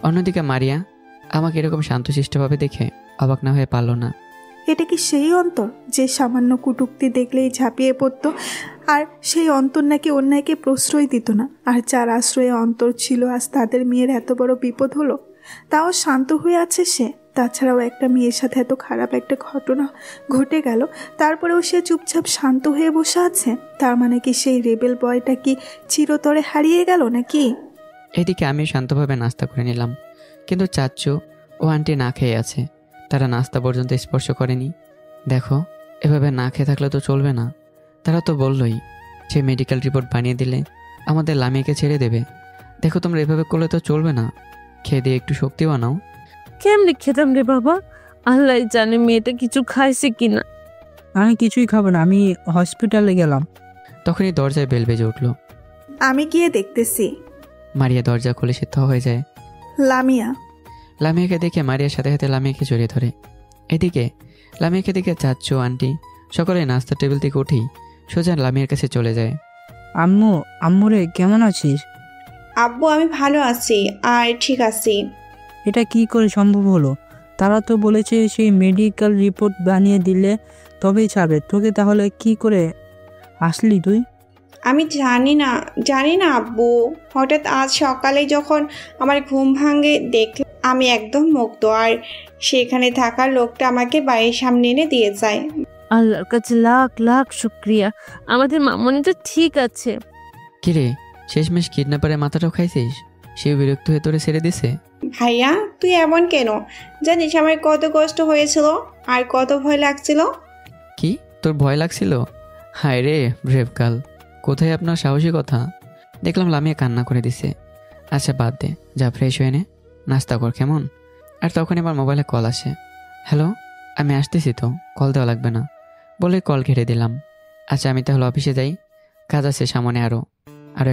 অন্যদিকে মারিয়া আমাকে এরকম শান্তশিষ্টভাবে দেখে অবাক না হয়ে পারল না। এটা কি সেই অন্তর যে সামান্য কুটুক্তি দেখলেই ঝাঁপিয়ে পড়তো? আর সেই অন্তর নাকি অন্যায়কে প্রশ্রয় দিত না? আর যার আশ্রয়ে অন্তর ছিল, আজ তাদের মেয়ের এত বড় বিপদ হলো, তাও শান্ত হয়ে আছে সে। তাছাড়াও একটা মেয়ের সাথে এত খারাপ একটা ঘটনা ঘটে গেল, তারপরেও সে চুপচাপ শান্ত হয়ে বসে আছে। তার মানে কি সেই রেবেল বয়টা কি চিরতরে হারিয়ে গেল নাকি? এদিকে আমি শান্তভাবে নাস্তা করে নিলাম, কিন্তু চাচ্চু ও আন্টি না খেয়ে আছে। তারা নাস্তা পর্যন্ত স্পর্শ করেনি। দেখো, এভাবে না খেয়ে থাকলে তো চলবে না। তারা তো বললই সে মেডিকেল রিপোর্ট বানিয়ে দিলে আমাদের লামিয়াকে ছেড়ে দেবে। দেখো, তোমরা এভাবে করলে তো চলবে না। খেয়ে দিয়ে একটু শক্তি বানাও। কেমনি খেতাম রে বাবা, আল্লাহ জানে মেয়েটা কিছু খাইছে কিনা। আমি কিছুই খাবো না, আমি হসপিটালে গেলাম। তখনই দরজায় বেল বেজে উঠল। আমি গিয়ে দেখতেছি। মারিয়া দরজা খুলে সিদ্ধ হয়ে যায়। লামিয়া। লামিয়াকে দেখে মারিয়ার সাথে সাথে লামিয়াকে জড়িয়ে ধরে। এদিকে লামিয়াকে দেখে চাচ্চু আন্টি সকলে নাস্তার টেবিল থেকে উঠেই সোজা লামিয়ার কাছে চলে যায়। আম্মুরে কেমন আছিস? আব্বু, আমি ভালো আছি আর ঠিক আছি। এটা কি করে সম্ভব হলো? তারা তো বলেছে সেই মেডিকেল রিপোর্ট বানিয়ে দিলে তবেই ছাড়বে তোকে, তাহলে কি করে আসলি তুই? আমি জানি না আব্বু। হঠাৎ আজ সকালে যখন আমার ঘুম ভাঙে দেখলাম আমি একদম মুক্ত, আর সেখানে থাকা লোকটা আমাকে বাড়ির সামনে এনে দিয়ে যায়। আল্লাহর কাছে লাখ লাখ শুক্রিয়া, আমাদের মামনি তো ঠিক আছে। কিরে, শেষমেশ কিডন্যাপারের মাথাটাও খাইছিস? সেও বিরক্ত হয়ে তোরে ছেড়ে দিছে। ভাইয়া, তুই এমন কেন? জানিস আমার কত কষ্ট হয়েছিল আর কত ভয় লাগছিল। কি তোর ভয় লাগছিল? হায় রে ব্রেভ গার্ল, কোথায় আপনার সাহসিকতা? দেখলাম লামিয়া কান্না করে দিছে। আচ্ছা বাদ দে, যা ফ্রেশ হয়ে নে, নাস্তা কর কেমন? আর তখন এবার মোবাইলে কল আসে। হ্যালো, আমি আসতেছি তো, কল দেওয়া লাগবে না বলে কল ঘেরে দিলাম। আচ্ছা আমি তাহলে অফিসে যাই, কাজ আছে সামনে, আরও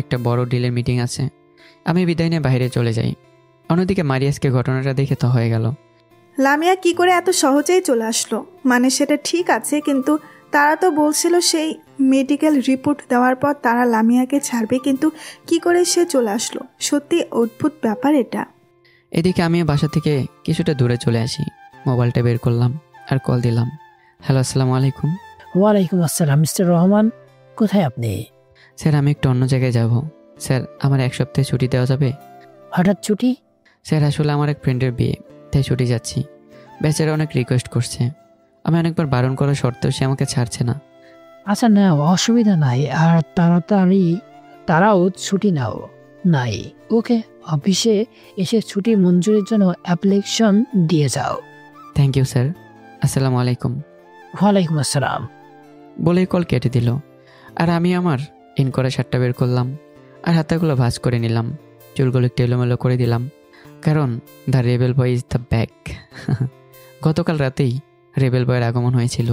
একটা বড় ডিলের মিটিং আছে। আমি বিদায় নিয়ে বাইরে চলে যাই। অন্যদিকে মারিয়াসকে ঘটনাটা দেখে তো হয়ে গেল। লামিয়া কি করে এত সহজেই চলে আসলো? মানে সেটা ঠিক আছে, কিন্তু তারা তো বলছিল সেই মেডিকেল রিপোর্ট দেওয়ার পর তারা লামিয়াকে ছাড়বে, কিন্তু কি করে সে চলে আসলো? সত্যি অদ্ভুত ব্যাপার এটা। এদিকে আমি বাসা থেকে কিছুটা দূরে চলে আসি। মোবাইলটা বের করলাম আর কল দিলাম। হ্যালো, আসসালামু আলাইকুম। ওয়ালাইকুম আসসালাম, মিস্টার রহমান, কোথায় আপনি? স্যার, আমি একটু অন্য জায়গায় যাব। স্যার, আমার 1 সপ্তাহে ছুটি দেওয়া যাবে? হঠাৎ ছুটি? স্যার, আসলে আমার এক ফ্রেন্ডের বিয়ে, তাই ছুটি যাচ্ছি। বেচারা অনেক রিকোয়েস্ট করছে। আমি অনেকবার বারণ করা সত্ত্বেও সে আমাকে ছাড়ছে না। আচ্ছা না, অসুবিধা নাই। আর তারাও ছুটি নাও নাই। ওকে, অফিসে এসে ছুটি মঞ্জুরির জন্য অ্যাপ্লিকেশন দিয়ে যাও। থ্যাংক ইউ স্যার, আসসালামু আলাইকুম। ওয়ালাইকুম আসসালাম বলেই কল কেটে দিল। আর আমি আমার ইন করা শার্টটা বের করলাম আর হাতাগুলো ভাঁজ করে নিলাম, চুলগুলো একটু এলোমেলো করে দিলাম, কারণ the rebel boy is the back. গতকাল রাতেই রেবেল বয়ের আগমন হয়েছিল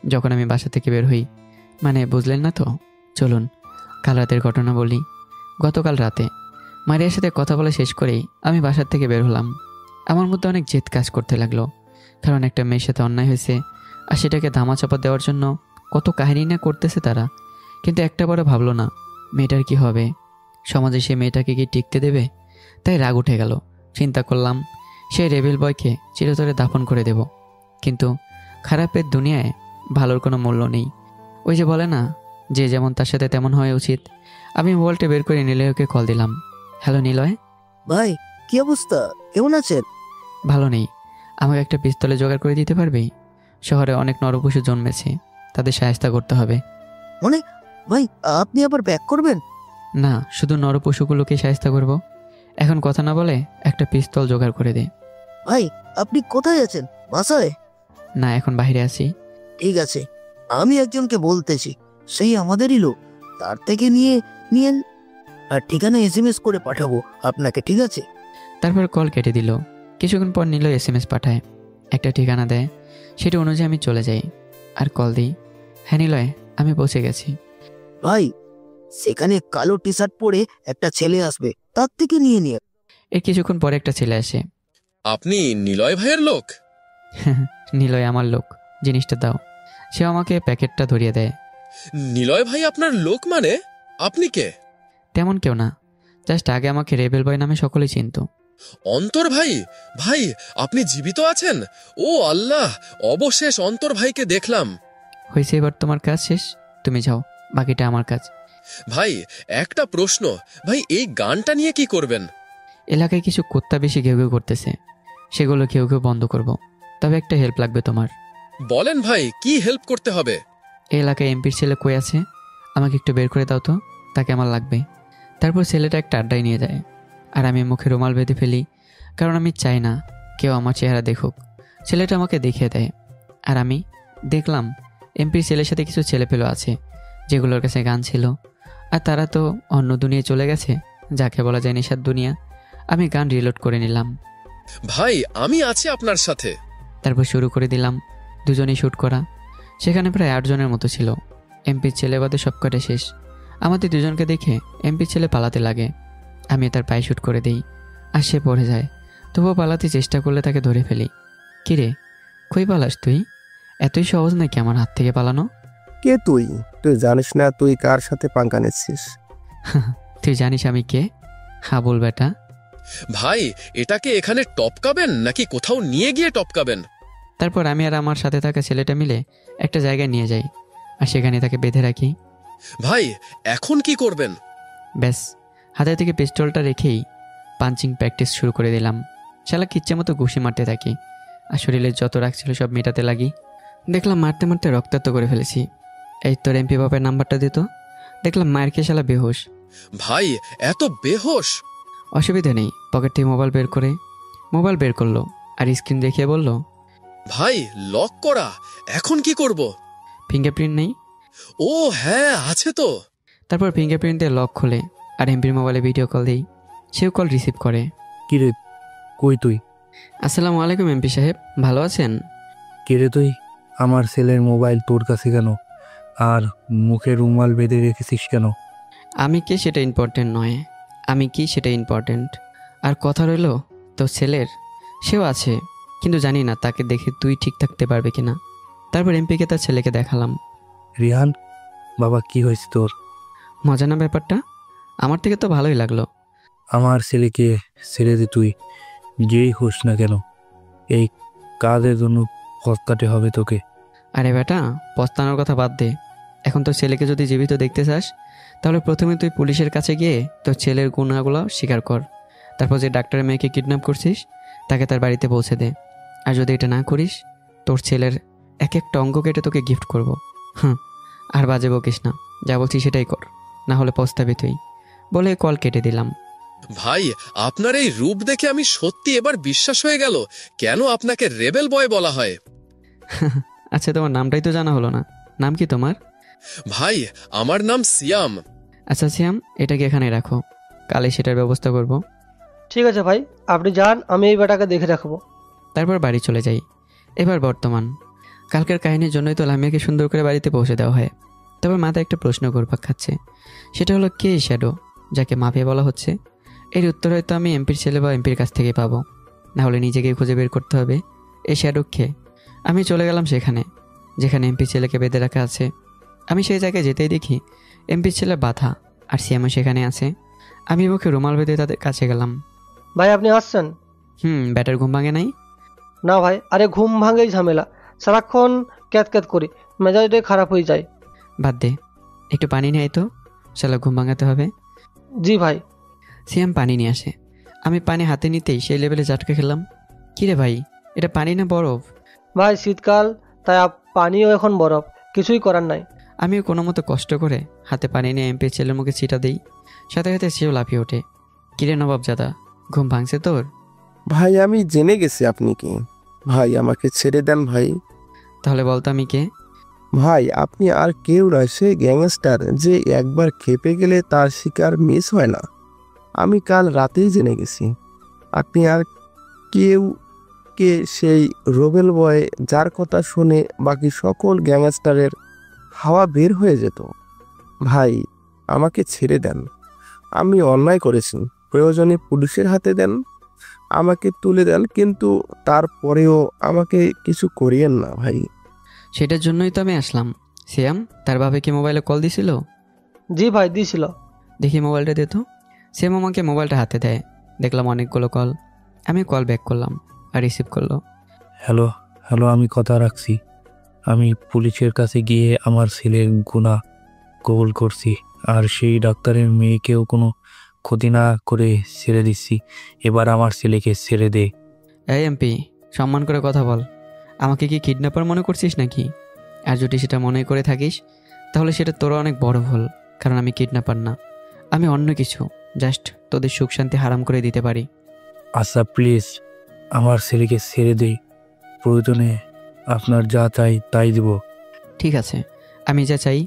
যখন আমি বাসা থেকে বের হই। মানে বুঝলেন না তো? চলুন কাল রাতের ঘটনা বলি। গতকাল রাতে মারিয়ার সাথে কথা বলা শেষ করেই আমি বাসার থেকে বের হলাম। আমার মধ্যে অনেক জেদ কাজ করতে লাগলো, কারণ একটা মেয়ের সাথে অন্যায় হয়েছে আর সেটাকে ধামাচাপা দেওয়ার জন্য কত কাহিনী না করতেছে তারা। কিন্তু একটা বারও ভাবলো না মেয়েটার কি হবে, সমাজে সে মেয়েটাকে কি টিকতে দেবে। তাই রাগ উঠে গেল। চিন্তা করলাম সেই রেবেল বয়কে চিরতরে দাফন করে দেব। কিন্তু খারাপের দুনিয়ায় ভালোর কোনো মূল্য নেই। ওই যে বলে না, যে যেমন তার সাথে তেমন হওয়া উচিত। আমি মোবাইলটা বের করে নিলয়কে কল দিলাম। হ্যালো নিলয়। ভাই, কি অবস্থা, কেমন আছেন? ভালো নেই, আমাকে একটা পিস্তলে জোগাড় করে দিতে পারবি? শহরে অনেক নরপশু জন্মেছে, তাদের সাহায্য করতে হবে। মানে ভাই আপনি আবার ব্যাক করবেন? না, শুধু নরপশুগুলোকে সাহায্য করব। এখন কথা না বলে একটা পিস্তল জোগাড় করে দে। ভাই আপনি কোথায় আছেন? বাসায়? না, এখন বাইরে আছি। ঠিক আছে, আমি একজনকে বলতেছি, সেই আমাদেরই লোক, তার থেকে নিয়েন আর ঠিকানা SMS করে পাঠাবো আপনাকে, ঠিক আছে? তারপর কল কেটে দিল। কিছুক্ষণ পর নিল SMS পাঠায়, একটা ঠিকানা দেয়, সেটা অনুযায়ী আমি চলে যাই আর কল দিই। হ্যাঁ নিলয়, আমি পৌঁছে গেছি। ভাই সেখানে কালো টি শার্ট পরে একটা ছেলে আসবে, তার থেকে নিয়ে এর কিছুক্ষণ পরে একটা ছেলে আসে। আপনি নিলয় ভাইয়ের লোক? নিলয় আমার লোক, জিনিসটা দাও। সে আমাকে প্যাকেটটা ধরিয়ে দেয়। নিলয় ভাই আপনার লোক মানে? আপনি কে? তেমন কেউ না, জাস্ট আগে আমাকে রেবেল বয় নামে সকলেই চিনত। অন্তর ভাই? ভাই আপনি জীবিত আছেন? ও আল্লাহ, অবশেষ অন্তর ভাইকে দেখলাম। হয়েছে, এবার তোমার কাজ শেষ, তুমি যাও, বাকিটা আমার কাজ। ভাই একটা প্রশ্ন, ভাই এই গানটা নিয়ে কি করবেন? এলাকায় কিছু কুত্তা বেশি ঘেউ ঘেউ করতেছে, সেগুলো ঘেউ ঘেউ বন্ধ করব। তবে একটা হেল্প লাগবে তোমার। বলেন ভাই, কি হেল্প করতে হবে? এই এলাকায় এমপির ছেলে কই আছে, আমাকে একটু বের করে দাও তো, তাকে আমার লাগবে। তারপর ছেলেটা একটা আড্ডায় নিয়ে যায়, আর আমি মুখে রুমাল বেঁধে ফেলি, কারণ আমি চাই না কেউ আমার চেহারা দেখুক। ছেলেটা আমাকে দেখিয়ে দেয়, আর আমি দেখলাম এমপির ছেলের সাথে কিছু ছেলেপেলো আছে যেগুলোর কাছে গান ছিল, আর তারা তো অন্য দুনিয়ায় চলে গেছে, যাকে বলা যায় নেশার দুনিয়া। আমি গান রিলোড করে নিলাম। ভাই আমি আছি আপনার সাথে। তারপর শুরু করে দিলাম, দুজনেই শ্যুট করা। সেখানে প্রায় 8 জনের মতো ছিল। এমপির ছেলে বাদে সবকটা শেষ। আমাদের দুজনকে দেখে এমপির ছেলে পালাতে লাগে, আমি তার পায়ে শ্যুট করে দিই, আর সে পড়ে যায়। তবুও পালাতে চেষ্টা করলে তাকে ধরে ফেলি। কিরে, কই পালাস তুই? এতই সহজ নাকি আমার হাত থেকে পালানো? কে তুই? তুই জানিস না তুই কার সাথে পাঙ্কা নিচ্ছিস? তুই জানিস আমি কে? হাবুল বেটা। ভাই এটাকে এখানে টপকাবেন নাকি কোথাও নিয়ে গিয়ে টপকাবেন? তারপর আমি আর আমার সাথে থাকা ছেলেটা মিলে একটা জায়গায় নিয়ে যাই, আর সেখানে তাকে বেঁধে রাখি। ভাই এখন কি করবেন? ব্যাস, হাতে থেকে পিস্তলটা রেখেই পাঞ্চিং প্র্যাকটিস শুরু করে দিলাম। শালা কিচ্ছে মতো ঘুষি মারতে থাকি, আর শরীরের যত রাগ ছিল সব মেটাতে লাগি। দেখলাম মারতে মারতে রক্তাক্ত করে ফেলেছি। এই তোর এমপি বাপের নাম্বারটা দিত। দেখলাম মায়ের খেয়ে শালা বেহুশ। ভাই এত বেহুশ? অসুবিধা নেই, পকেট থেকে মোবাইল বের করলো, আর স্ক্রিন দেখিয়ে বলল, ভাই লক করা, এখন কি করব? ফিঙ্গারপ্রিন্ট নেই? ও হ্যাঁ আছে তো। তারপর ফিঙ্গারপ্রিন্ট দিয়ে লক খোলে, আর এমপির মোবাইলে ভিডিও কল দিই। সেও কল রিসিভ করে। কিরে কই তুই? আসসালামু আলাইকুম এমপি সাহেব, ভালো আছেন? কিরে তুই, আমার ছেলের মোবাইল তোর কাছে কেন? আর মুখে রুমাল বেঁধে রেখেছিস কেন? আমি কে সেটা ইম্পর্টেন্ট নয়, আমি কি সেটা ইম্পর্টেন্ট। আর কথা রইল তোর ছেলের, সেও আছে, কিন্তু জানি না তাকে দেখে তুই ঠিক থাকতে পারবে কিনা। তারপর এমপিকে তার ছেলেকে দেখালাম। রিহান বাবা, কি হয়েছে তোর? মজা না ব্যাপারটা? আমার থেকে তো ভালোই লাগলো। আমার ছেলেকে ছেড়ে দে, তুই যেই হোস না কেন, এই কাজের জন্য পস্তাতে হবে তোকে। আরে বেটা, পস্তানোর কথা বাদ দে। এখন তোর ছেলেকে যদি জীবিত দেখতে চাস, তাহলে প্রথমে তুই পুলিশের কাছে গিয়ে তোর ছেলের গুণাগুলো স্বীকার কর। তারপর যে ডাক্তারের মেয়েকে কিডন্যাপ করছিস তাকে তার বাড়িতে পৌঁছে দে। আর যদি এটা না করিস, তোর ছেলের এক একটা অঙ্গ কেটে তোকে গিফট করব। আর বাজে বকিস না, যা বলছি সেটাই কর, না হলে পস্তাবি তুই। বলে কল কেটে দিলাম। ভাই আপনার এই রূপ দেখে আমি সত্যি এবার বিশ্বাস হয়ে গেল কেন আপনাকে রেবেল বয় বলা হয়। আচ্ছা, তোমার নামটাই তো জানা হলো না, নাম কি তোমার? ভাই আমার নাম সিয়াম। আচ্ছা সিয়াম, এটাকে এখানে রাখো, কালে সেটার ব্যবস্থা করব। ঠিক আছে ভাই, আপনি যান, আমি এই বেটাকে দেখে রাখবো। তারপর বাড়ি চলে যাই। এবার বর্তমান। কালকের কাহিনীর জন্যই তো লামিয়াকে সুন্দর করে বাড়িতে পৌঁছে দেওয়া হয়। তবে মাথায় একটা প্রশ্ন ঘুরপাক খাচ্ছে, সেটা হলো কে শ্যাডো, যাকে মাফিয়া বলা হচ্ছে? এর উত্তর হয়তো আমি এমপির ছেলে বা এমপির কাছ থেকে পাবো, না হলে নিজেকে খুঁজে বের করতে হবে এই শ্যাডো কে। আমি চলে গেলাম সেখানে যেখানে এমপির ছেলেকে বেঁধে রাখা আছে। আমি সেই জায়গায় যেতেই দেখি এমপির ছেলে বাধা, আর সিয়ামও সেখানে আছে। আমি মুখে রুমাল বেঁধে তাদের কাছে গেলাম। ভাই আপনি আসছেন? ব্যাটার ঘুম ভাঙে নাই? না ভাই, আরে ঘুম ভাঙেই ঝামেলা, সারাক্ষণ ক্যাত ক্যাত করি, মেজাজটাই খারাপ হয়ে যায়। বাদ দে, একটু পানি নিয়ে আয় তো, শালা ঘুম ভাঙাতে হবে। জি ভাই। সিয়াম পানি নিয়ে আসে। আমি পানি হাতে নিতেই সেই লেভেলে ঝাটকা খেলাম। কিরে ভাই, এটা পানি না বরফ? ভাই শীতকাল, তাই পানিও এখন বরফ, কিছুই করার নাই। আমিও কোনো মতো কষ্ট করে হাতে পানি নিয়ে এমপি ছেলের মুখে ছিটা দিই। সাথে সাথে সেও লাফিয়ে ওঠে। কিরে নবাবজাদা, ঘুম ভাঙছে তোর? ভাই আমি জেনে গেছি আপনি কি। ভাই আমাকে ছেড়ে দেন ভাই। তাহলে বলতো আমি কে? ভাই আপনি আর কেউ নয়, সে গ্যাংস্টার যে একবার খেপে গেলে তার শিকার মিস হয় না। আমি কাল রাতেই জেনে গেছি আপনি আর কেউ কে, সেই রোবেল বয় যার কথা শুনে বাকি সকল গ্যাংস্টারের হাওয়া বের হয়ে যেত। ভাই আমাকে ছেড়ে দেন, আমি অন্যায় করেছি, প্রয়োজনে পুলিশের হাতে দেন, আমাকে তুলে দেন, কিন্তু তারপরেও আমাকে কিছু করিয়েন না ভাই। সেটার জন্যই তো আমি আসলাম। সিয়াম, তার বাবা কি মোবাইলে কল দিছিল? জি ভাই দিছিল। দেখি মোবাইলটা দে তো। সিয়াম আমাকে মোবাইলটা হাতে দেয়। দেখলাম অনেকগুলো কল। আমি কল ব্যাক করলাম আর রিসিভ করলো। হ্যালো হ্যালো, আমি কথা রাখছি। আমি পুলিশের কাছে গিয়ে আমার ছেলের গুনাহ কবুল করছি, আর সেই ডাক্তারের মেয়েকেও কোনো ক্ষতি না করে ছেড়ে দিচ্ছি। এবার আমার ছেলেকে ছেড়ে দে। এই এমপি, সম্মান করে কথা বল। আমাকে কি কিডন্যাপার মনে করছিস নাকি? আর যদি সেটা মনে করে থাকিস তাহলে সেটা তোর অনেক বড় ভুল, কারণ আমি কিডন্যাপার না, আমি অন্য কিছু। জাস্ট তোদের সুখ শান্তি হারাম করে দিতে পারি। আচ্ছা প্লিজ আমার ছেলেকে ছেড়ে দে, প্রয়োজনে আপনার যা চাই তাই দিব। ঠিক আছে, আমি যা চাই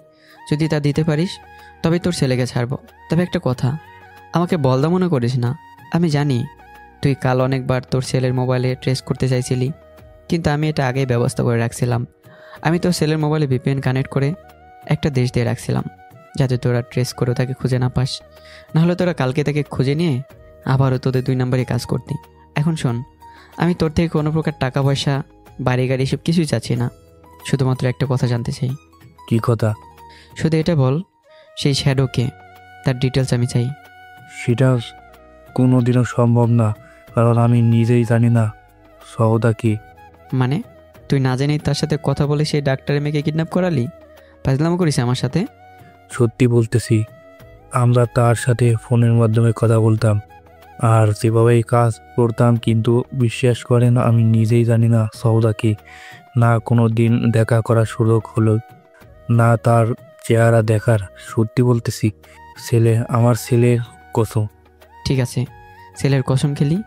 যদি তা দিতে পারিস তবে তোর ছেলেকে ছাড়বো। তবে একটা কথা, আমাকে বলদা মনে করিস না। আমি জানি তুই কাল অনেকবার তোর ছেলের মোবাইলে ট্রেস করতে চাইছিলি, কিন্তু আমি এটা আগেই ব্যবস্থা করে রাখছিলাম। আমি তোর ছেলের মোবাইলে VPN কানেক্ট করে একটা দেশ দিয়ে রাখছিলাম, যাতে তোরা ট্রেস করে তাকে খুঁজে না পাস। নাহলে তোরা কালকে তাকে খুঁজে নিয়ে আবারও তোদের 2 নম্বরে কাজ করতি। এখন শোন, আমি তোর থেকে কোনো প্রকার টাকা পয়সা, বাড়ি গাড়ি এসব কিছুই চাচ্ছি না। শুধুমাত্র একটা কথা জানতে চাই। কি কথা? শুধু এটা বল, সেই শ্যাডোকে, তার ডিটেলস আমি চাই। সেটা কোনোদিনও সম্ভব না, কারণ আমি নিজেই জানি না সওদা কি। মানে তুই না জানি তার সাথে কথা বলে সেই ডাক্তারের মেয়েকে কিডন্যাপ করালি? ফাজলামো করিস আমার সাথে? সত্যি বলতেছি, আমরা তার সাথে ফোনের মাধ্যমে কথা বলতাম আর যেভাবেই কাজ করতাম, কিন্তু বিশ্বাস করেন আমি নিজেই জানি না সওদা কি। না কোনো দিন দেখা করার সুযোগ হলো, না তার চেহারা দেখার। সত্যি বলতেছি, আমার ছেলের কসম। ঠিক আছে, ছেলের কসম খেলি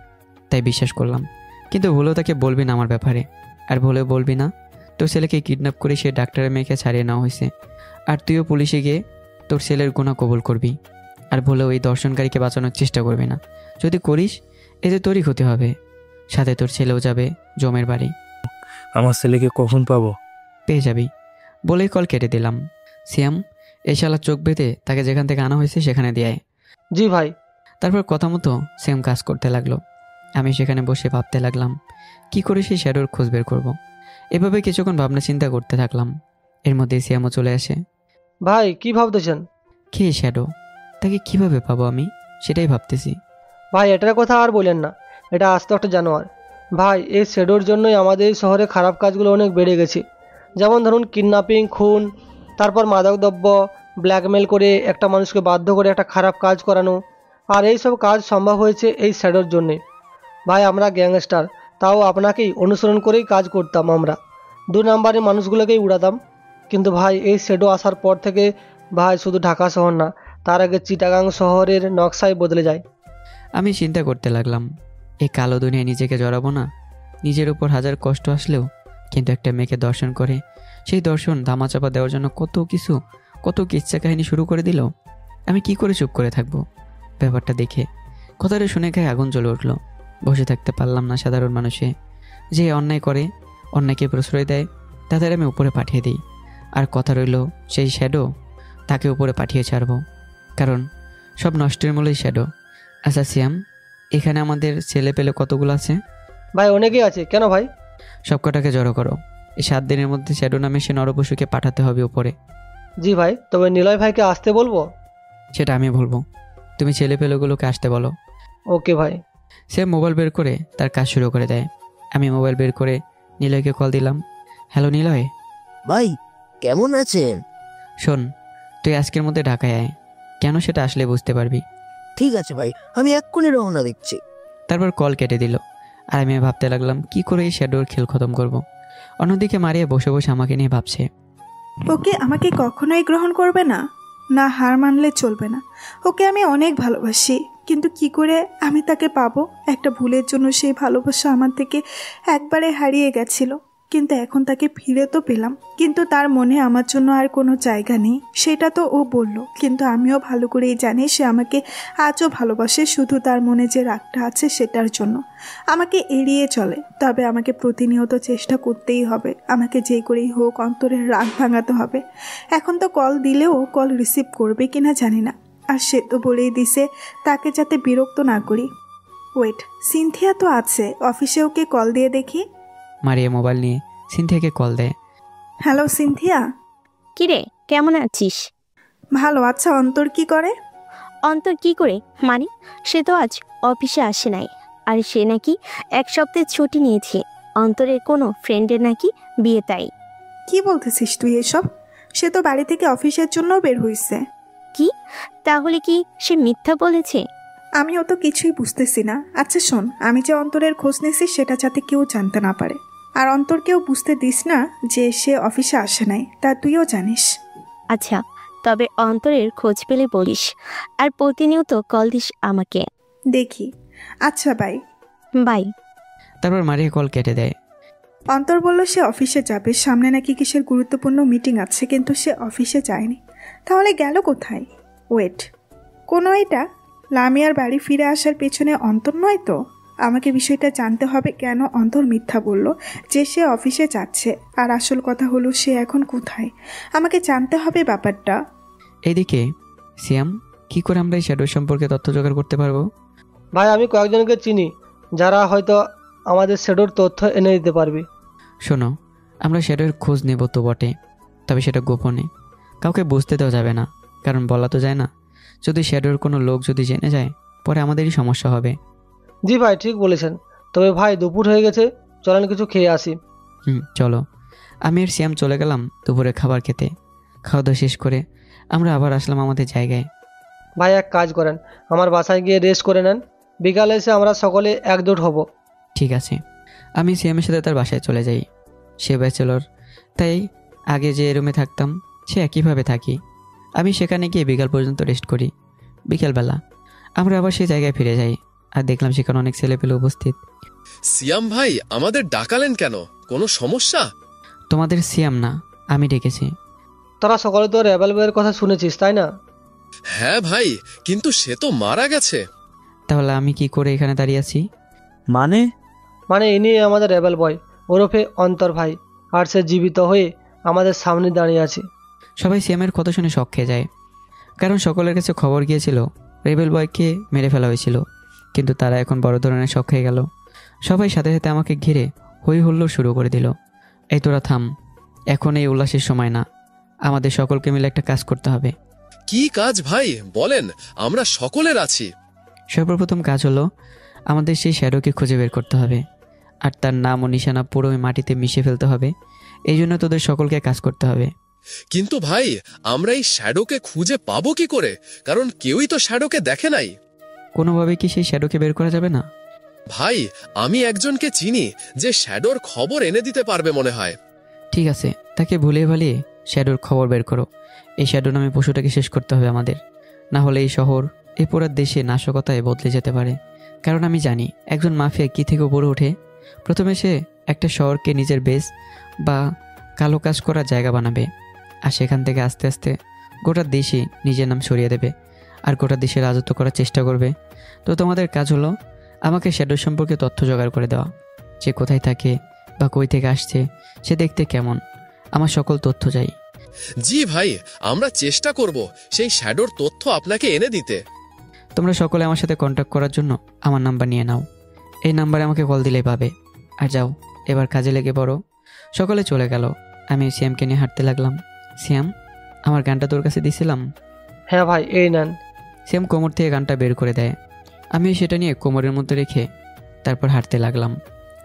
তাই বিশ্বাস করলাম, কিন্তু ভুলেও তাকে বলবি না আমার ব্যাপারে। আর ভুলেও বলবি না তোর ছেলেকে কিডন্যাপ করে সে ডাক্তারের মেয়েকে ছাড়িয়ে নেওয়া হয়েছে। আর তুইও পুলিশে গিয়ে তোর ছেলের গুনাহ কবুল করবি। আর ভুলেও এই দর্শনকারীকে বাঁচানোর চেষ্টা করবি না। যদি করিস এতে তোরই ক্ষতি হবে, সাথে তোর ছেলেও যাবে জমের বাড়ি। আমার ছেলেকে কখন পাবো? পেয়ে যাবি। বলেই কল কেটে দিলাম। সিয়াম, এই শালা চোখ বেঁধে তাকে যেখান থেকে আনা হয়েছে সেখানে দিয়ে। জি ভাই। তারপর কথা মতো সিয়াম কাজ করতে লাগলো। আমি সেখানে বসে ভাবতে লাগলাম কি করে সেই শ্যাডোর খোঁজ বের করবো। এভাবে কিছুক্ষণ ভাবনা চিন্তা করতে থাকলাম। এর মধ্যে সিয়ামও চলে আসে। ভাই কি ভাবতেছেন? কে শ্যাডো? তাকে কিভাবে পাবো আমি সেটাই ভাবতেছি। ভাই এটার কথা আর বলেন না, এটা আস্ত একটা জানোয়ার। ভাই এই শ্যাডোর জন্যই আমাদের এই শহরে খারাপ কাজগুলো অনেক বেড়ে গেছে। যেমন ধরুন কিডন্যাপিং, খুন, তারপর মাদকদ্রব্য, ব্ল্যাকমেল করে একটা মানুষকে বাধ্য করে একটা খারাপ কাজ করানো। আর এই সব কাজ সম্ভব হয়েছে এই শ্যাডোর জন্যে। ভাই আমরা গ্যাংস্টার, তাও আপনাকেই অনুসরণ করেই কাজ করতাম। আমরা 2 নম্বরের মানুষগুলোকেই উড়াতাম। কিন্তু ভাই এই শ্যাডো আসার পর থেকে ভাই শুধু ঢাকা শহর না, তার আগে চিটাগাং শহরের নকশাই বদলে যায়। আমি চিন্তা করতে লাগলাম, এই কালো দুনিয়ায় নিজেকে জড়াবো না। নিজের উপর হাজার কষ্ট আসলেও কিন্তু একটা মেয়েকে দর্শন করে সেই দর্শন ধামাচাপা দেওয়ার জন্য কত কিচ্ছা কাহিনী শুরু করে দিল। আমি কি করে চুপ করে থাকবো? ব্যাপারটা দেখে কথাটা শুনে গায়ে আগুন জ্বলে উঠলো। বসে থাকতে পারলাম না। সাধারণ মানুষে যে অন্যায় করে, অন্যায়কে প্রশ্রয় দেয়, তাদের আমি উপরে পাঠিয়ে দিই। আর কথা রইল সেই শ্যাডো, তাকে উপরে পাঠিয়ে ছাড়বো, কারণ সব নষ্টের মূলেই শ্যাডো। আচ্ছা সিয়াম, এখানে আমাদের ছেলে পেলে কতগুলো আছে? ভাই অনেকেই আছে। কেন ভাই? সব কটাকে জড়ো করো। এই 7 দিনের মধ্যে শ্যাডো নামে সে নরপশুকে পাঠাতে হবে উপরে। জি ভাই। তবে নিলয় ভাইকে আসতে বলবো? সেটা আমি বলবো, তুমি ছেলে পেলেগুলোকে আসতে বলো। ওকে ভাই। সে মোবাইল বের করে তার কাজ শুরু করে দেয়। আমি মোবাইল বের করে নিলয়কে কল দিলাম। হ্যালো নিলয় ভাই, কেমন আছেন? শোন, তুই আজকের মধ্যে ঢাকায় আয়। কেন সেটা আসলে বুঝতে পারবি। ঠিক আছে ভাই, আমি এক্ষুনি রওনা দিচ্ছি। তারপর কল কেটে দিল। আর আমি ভাবতে লাগলাম কি করে এই শ্যাডোর খেল খতম করব। অন্যদিকে মারিয়া বসে বসে আমাকে নিয়ে ভাবছে, ওকে আমাকে কখনোই গ্রহণ করবে না, না হার মানলে চলবে না। ওকে আমি অনেক ভালোবাসি, কিন্তু কি করে আমি তাকে পাবো? একটা ভুলের জন্য সেই ভালোবাসা আমার থেকে একবারে হারিয়ে গেছিল, কিন্তু এখন তাকে ফিরে তো পেলাম। কিন্তু তার মনে আমার জন্য আর কোনো জায়গা নেই, সেটা তো ও বলল। কিন্তু আমিও ভালো করেই জানি সে আমাকে আজও ভালোবাসে, শুধু তার মনে যে রাগটা আছে সেটার জন্য আমাকে এড়িয়ে চলে। তবে আমাকে প্রতিনিয়ত চেষ্টা করতেই হবে, আমাকে যে করেই হোক অন্তরের রাগ ভাঙাতে হবে। এখন তো কল দিলেও কল রিসিভ করবে কিনা জানি না, আর সে তো বলেই দিছে তাকে যাতে বিরক্ত না করি। ওয়েট, সিনথিয়া তো আছে অফিসে, ওকে কল দিয়ে দেখি। মারিয়া মোবাইল নিয়ে সিনথিয়াকে কল দেয়। Hello Cynthia. কিরে, কেমন আছিস? ভালো। আচ্ছা, অন্তর কি করে? অন্তর কি করে মানে? সে তো আজ অফিসে আসে নাই, আর সে নাকি 1 সপ্তাহ ছুটি নিয়েছে। অন্তরের কোনো ফ্রেন্ডের নাকি বিয়ে, তাই। কি বলতেছিস তুই এসব? সে তো বাড়ি থেকে অফিসের জন্য বের হইছে। কি? তাহলে কি সে মিথ্যা বলেছে? আমিও তো কিছুই বুঝতেছি না। আচ্ছা শোন, আমি যে অন্তরের খোঁজ নিয়েছি সেটা যাতে কেউ জানতে না পারে, আর অন্তরকেও বুঝতে দিস না যে সে অফিসে আসে নাই, তা তুইও জানিস। আচ্ছা, তবে অন্তরের খোঁজ পেলে বলিস, আর প্রতিনিয়ত কল দিস আমাকে। দেখি। আচ্ছা, বাই। বাই। তারপর মারিয়া কল কেটে দেয়। অন্তর বলল সে অফিসে যাবে, সামনে নাকি কিসের গুরুত্বপূর্ণ মিটিং আছে, কিন্তু সে অফিসে যায়নি। তাহলে গেল কোথায়? ওয়েট, কোনো এটা লামিয়ার বাড়ি ফিরে আসার পেছনে অন্তর নয় তো? আমাকে বিষয়টা জানতে হবে, কেন অন্তর মিথ্যা বলল যে সে অফিসে যাচ্ছে, আর আসল কথা হলো সে এখন কোথায়। আমাকে জানতে হবে ব্যাপারটা। এইদিকে সিয়াম, কি করে আমরা এই শ্যাডো সম্পর্কে তথ্য জোগাড় করতে পারবো? ভাই, আমি কয়েকজনকে চিনি যারা হয়তো আমাদের শ্যাডোর তথ্য এনে দিতে পারবে। শোনো, আমরা শ্যাডোর খোঁজ নেব তো বটে, তবে সেটা গোপনে, কাউকে বুঝতে দেওয়া যাবে না, কারণ বলা তো যায় না। যদি শ্যাডোর কোনো লোক যদি জেনে যায়, পরে আমাদেরই সমস্যা হবে। জি ভাই, ঠিক বলেছেন। তবে ভাই, দুপুর হয়ে গেছে, চলেন কিছু খেয়ে আসি। চলো। আমি আর সিয়াম চলে গেলাম দুপুরে খাবার খেতে। খাওয়া দাওয়া শেষ করে আমরা আবার আসলাম আমাদের জায়গায়। ভাই, এক কাজ করেন, আমার বাসায় গিয়ে রেস্ট করে নেন, বিকালে এসে আমরা সকলে একজোট হব। ঠিক আছে। আমি সিয়ামের সাথে তার বাসায় চলে যাই। সে ব্যাচেলর, তাই আগে যে রুমে থাকতাম সে একইভাবে থাকি। আমি সেখানে গিয়ে বিকাল পর্যন্ত রেস্ট করি। বিকেলবেলা আমরা আবার সেই জায়গায় ফিরে যাই, আর দেখলাম সেখানে অনেক ছেলেপেলে উপস্থিত। সিয়াম ভাই, আমাদের ডাকালেন কেন? কোনো সমস্যা? তোমাদের সিয়াম না, আমি ডেকেছি। তোরা সকলে তো রেবেল বয়ের কথা শুনেছিস, তাই না? হ্যাঁ ভাই, কিন্তু সে তো মারা গেছে। তাহলে আমি কি করে এখানে দাঁড়িয়ে আছি? মানে ইনি আমাদের রেবেল বয়, ওরফে অন্তর ভাই, আর সে জীবিত হয়ে আমাদের সামনে দাঁড়িয়ে আছে। সবাই সিয়ামের কথা শুনে শক খেয়ে যায়, কারণ সকলের কাছে খবর গিয়েছিল রেবেল বয়কে মেরে ফেলা হয়েছিল, কিন্তু তারা এখন বড় ধরনের শক খেয়ে গেল। সবাই সাথে সাথে আমাকে ঘিরে হই হুল্লোড় শুরু করে দিল। এই তোরা থাম, এখন এই উল্লাসের সময় না, আমাদের সকলকে মিলে একটা কাজ করতে হবে। কি কাজ ভাই বলেন, আমরা সকলের আছি। সর্বপ্রথম কাজ হলো আমাদের সেই শ্যাডোকে খুঁজে বের করতে হবে, আর তার নাম ও নিশানা পুরো মাটিতে মিশিয়ে ফেলতে হবে। এই জন্য তোদের সকলকে কাজ করতে হবে। কিন্তু ভাই, আমরা এই শ্যাডোকে খুঁজে পাবো কি করে? কারণ কেউই তো শ্যাডোকে দেখে নাই। কোনোভাবে কি সেই শ্যাডোকে বের করা যাবে না? ভাই, আমি একজনকে চিনি যে শ্যাডোর খবর এনে দিতে পারবে মনে হয়। ঠিক আছে, তাকে ভুলিয়ে ভালিয়ে শ্যাডোর খবর বের করো। এই শ্যাডো নামে পশুটাকে শেষ করতে হবে আমাদের, না হলে এই শহর, এই পুরো দেশে নাশকতায় বদলে যেতে পারে। কারণ আমি জানি একজন মাফিয়া কি থেকে উপরে ওঠে। প্রথমে সে একটা শহরকে নিজের বেস বা কালো কাজ করার জায়গা বানাবে, আর সেখান থেকে আস্তে আস্তে গোটা দেশে নিজের নাম সরিয়ে দেবে, আর গোটা দেশে রাজত্ব করার চেষ্টা করবে। তো তোমাদের কাজ হলো আমাকে শ্যাডো সম্পর্কে তথ্য জোগাড় করে দেওয়া, সে কোথায় থাকে বা কই থেকে আসছে, সে দেখতে কেমন, আমার সকল তথ্য চাই। জি ভাই, আমরা চেষ্টা করব সেই শ্যাডোর তথ্য আপনাকে এনে দিতে। তোমরা সকলে আমার সাথে কন্ট্যাক্ট করার জন্য আমার নাম্বার নিয়ে নাও, এই নাম্বারে আমাকে কল দিলেই পাবে। আর যাও, এবার কাজে লেগে পড়ো। সকলে চলে গেল। আমি সিয়ামকে নিয়ে হাঁটতে লাগলাম। সিয়াম, আমার গানটা তোর কাছে দিয়েছিলাম। হ্যাঁ ভাই, এই নেন। সিয়াম কোমর থেকে গানটা বের করে দেয়। আমি সেটা নিয়ে কোমরের মধ্যে রেখে তারপর হাঁটতে লাগলাম,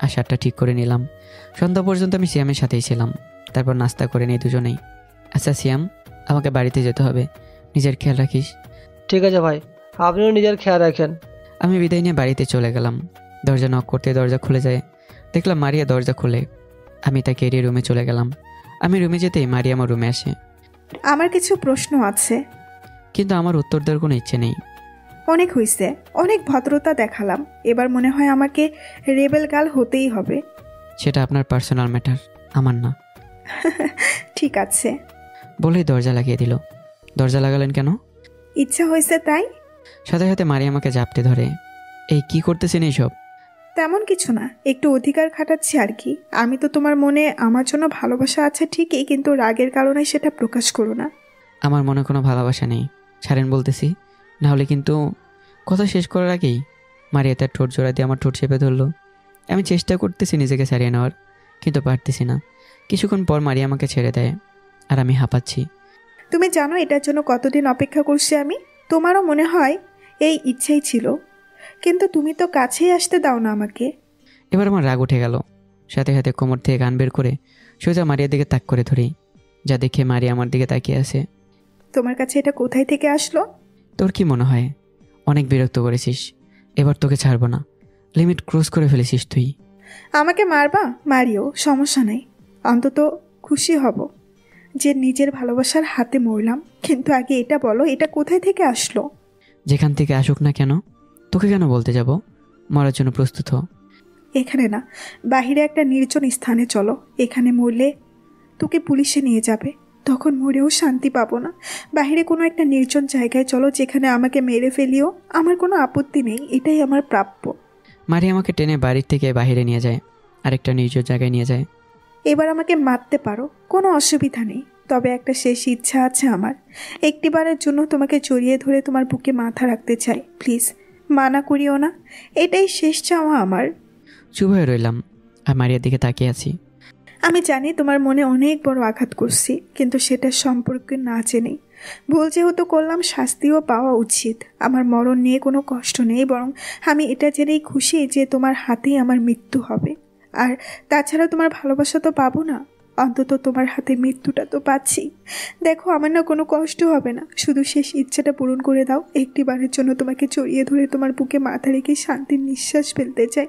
আর শার্টটা ঠিক করে নিলাম। সন্ধ্যা পর্যন্ত আমি সিয়ামের সাথেই ছিলাম। তারপর নাস্তা করে নিই দুজনেই। আচ্ছা সিয়াম, আমাকে বাড়িতে যেতে হবে, নিজের খেয়াল রাখিস। ঠিক আছে ভাই, আপনিও নিজের খেয়াল রাখেন। আমি বিদায় নিয়ে বাড়িতে চলে গেলাম। দরজা নক করতে দরজা খুলে যায়। দেখলাম মারিয়া দরজা খুলে। আমি তাকে এড়িয়ে রুমে চলে গেলাম। আমি রুমে যেতেই মারিয়া আমার রুমে আসে, আমার কিছু প্রশ্ন আছে। কিন্তু আমার উত্তর দেওয়ার কোনো ইচ্ছে নেই। অনেক হয়েছে, অনেক ভদ্রতা দেখালাম, এবার মনে হয় আমাকে রেবেল গার্ল হতেই হবে। সেটা আপনার পার্সোনাল ম্যাটার, আমার না। ঠিক আছে বলেই দরজা লাগিয়ে দিল। দরজা লাগালেন কেন? ইচ্ছা হয়েছে তাই। সাথে সাথে মারিয়া আমাকে জাপটে ধরে। এই কি করতেছেন এইসব? তেমন কিছু না, একটু অধিকার খাটাচ্ছি আর কি। আমি তো তোমার মনে আমার জন্য ভালোবাসা আছে ঠিকই, কিন্তু রাগের কারণে সেটা প্রকাশ করো না। আমার মনে কোনো ভালোবাসা নেই, ছাড়েন বলতেছি, না হলে কিন্তু। কথা শেষ করার আগেই মারিয়া তার ঠোঁট জোড়া দিয়ে আমার ঠোঁট চেপে ধরলো। আমি চেষ্টা করতেছি নিজেকে ছাড়িয়ে নেওয়ার, কিন্তু পারতেছি না। কিছুক্ষণ পর মারিয়া আমাকে ছেড়ে দেয়, আর আমি হাঁপাচ্ছি। তুমি জানো এটার জন্য কতদিন অপেক্ষা করছি আমি? তোমারও মনে হয় এই ইচ্ছেই ছিল, কিন্তু তুমি তো কাছেই আসতে দাও না আমাকে। এবার আমার রাগ উঠে গেল। সাথে সাথে কোমর থেকে গান বের করে সোজা মারিয়ার দিকে তাক করে ধরি, যা দেখে মারিয়া আমার দিকে তাকিয়ে আছে। তোমার কাছে এটা কোথায় থেকে আসলো? তোর কি মনে হয় অনেক বিরক্ত করেছিস? এবার তোকে ছাড়বো না, লিমিট ক্রস করে ফেলেছিস তুই। আমাকে মারবা? মারিও, সমস্যা নেই। অন্তত খুশি হব যে নিজের ভালোবাসার হাতে মরলাম। কিন্তু আগে এটা বলো, এটা কোথায় থেকে আসলো? যেখান থেকে আসুক না কেন, তোকে কেন বলতে যাব? মরার জন্য প্রস্তুত হ। এখানে না, বাহিরে একটা নির্জন স্থানে চলো। এখানে মরলে তোকে পুলিশে নিয়ে যাবে, তখন মরেও শান্তি পাবো না। বাহিরে কোনো একটা নির্জন জায়গায় চলো, যেখানে আমাকে মেরে ফেলিও, আমার কোনো আপত্তি নেই, এটাই আমার প্রাপ্য। মারিয়া আমাকে টেনে বাড়ির থেকে বাইরে নিয়ে যায়, আরেকটা নির্জন জায়গায় নিয়ে যায়। এবার আমাকে মারতে পারো, কোনো অসুবিধা নেই, তবে একটা শেষ ইচ্ছা আছে আমার। একটিবারের জন্য তোমাকে জড়িয়ে ধরে তোমার বুকে মাথা রাখতে চাই, প্লিজ মানা করিও না, এটাই শেষ চাওয়া আমার। চুপ হয়ে রইলাম আর মারিয়ার দিকে তাকিয়ে আছি। আমি জানি তোমার মনে অনেক বড় আঘাত করছি, কিন্তু সেটা সম্পর্কে না জেনেই ভুল যেহেতু করলাম, শাস্তিও পাওয়া উচিত। আমার মরণ নিয়ে কোনো কষ্ট নেই, বরং আমি এটা জেনেই খুশি যে তোমার হাতেই আমার মৃত্যু হবে। আর তাছাড়া তোমার ভালোবাসা তো পাবো না, অন্তত তোমার হাতে মৃত্যুটা তো পাচ্ছি। দেখো, আমার না কোনো কষ্ট হবে না, শুধু শেষ ইচ্ছাটা পূরণ করে দাও। একটিবারের জন্য তোমাকে জড়িয়ে ধরে তোমার বুকে মাথা রেখে শান্তির নিঃশ্বাস ফেলতে চাই।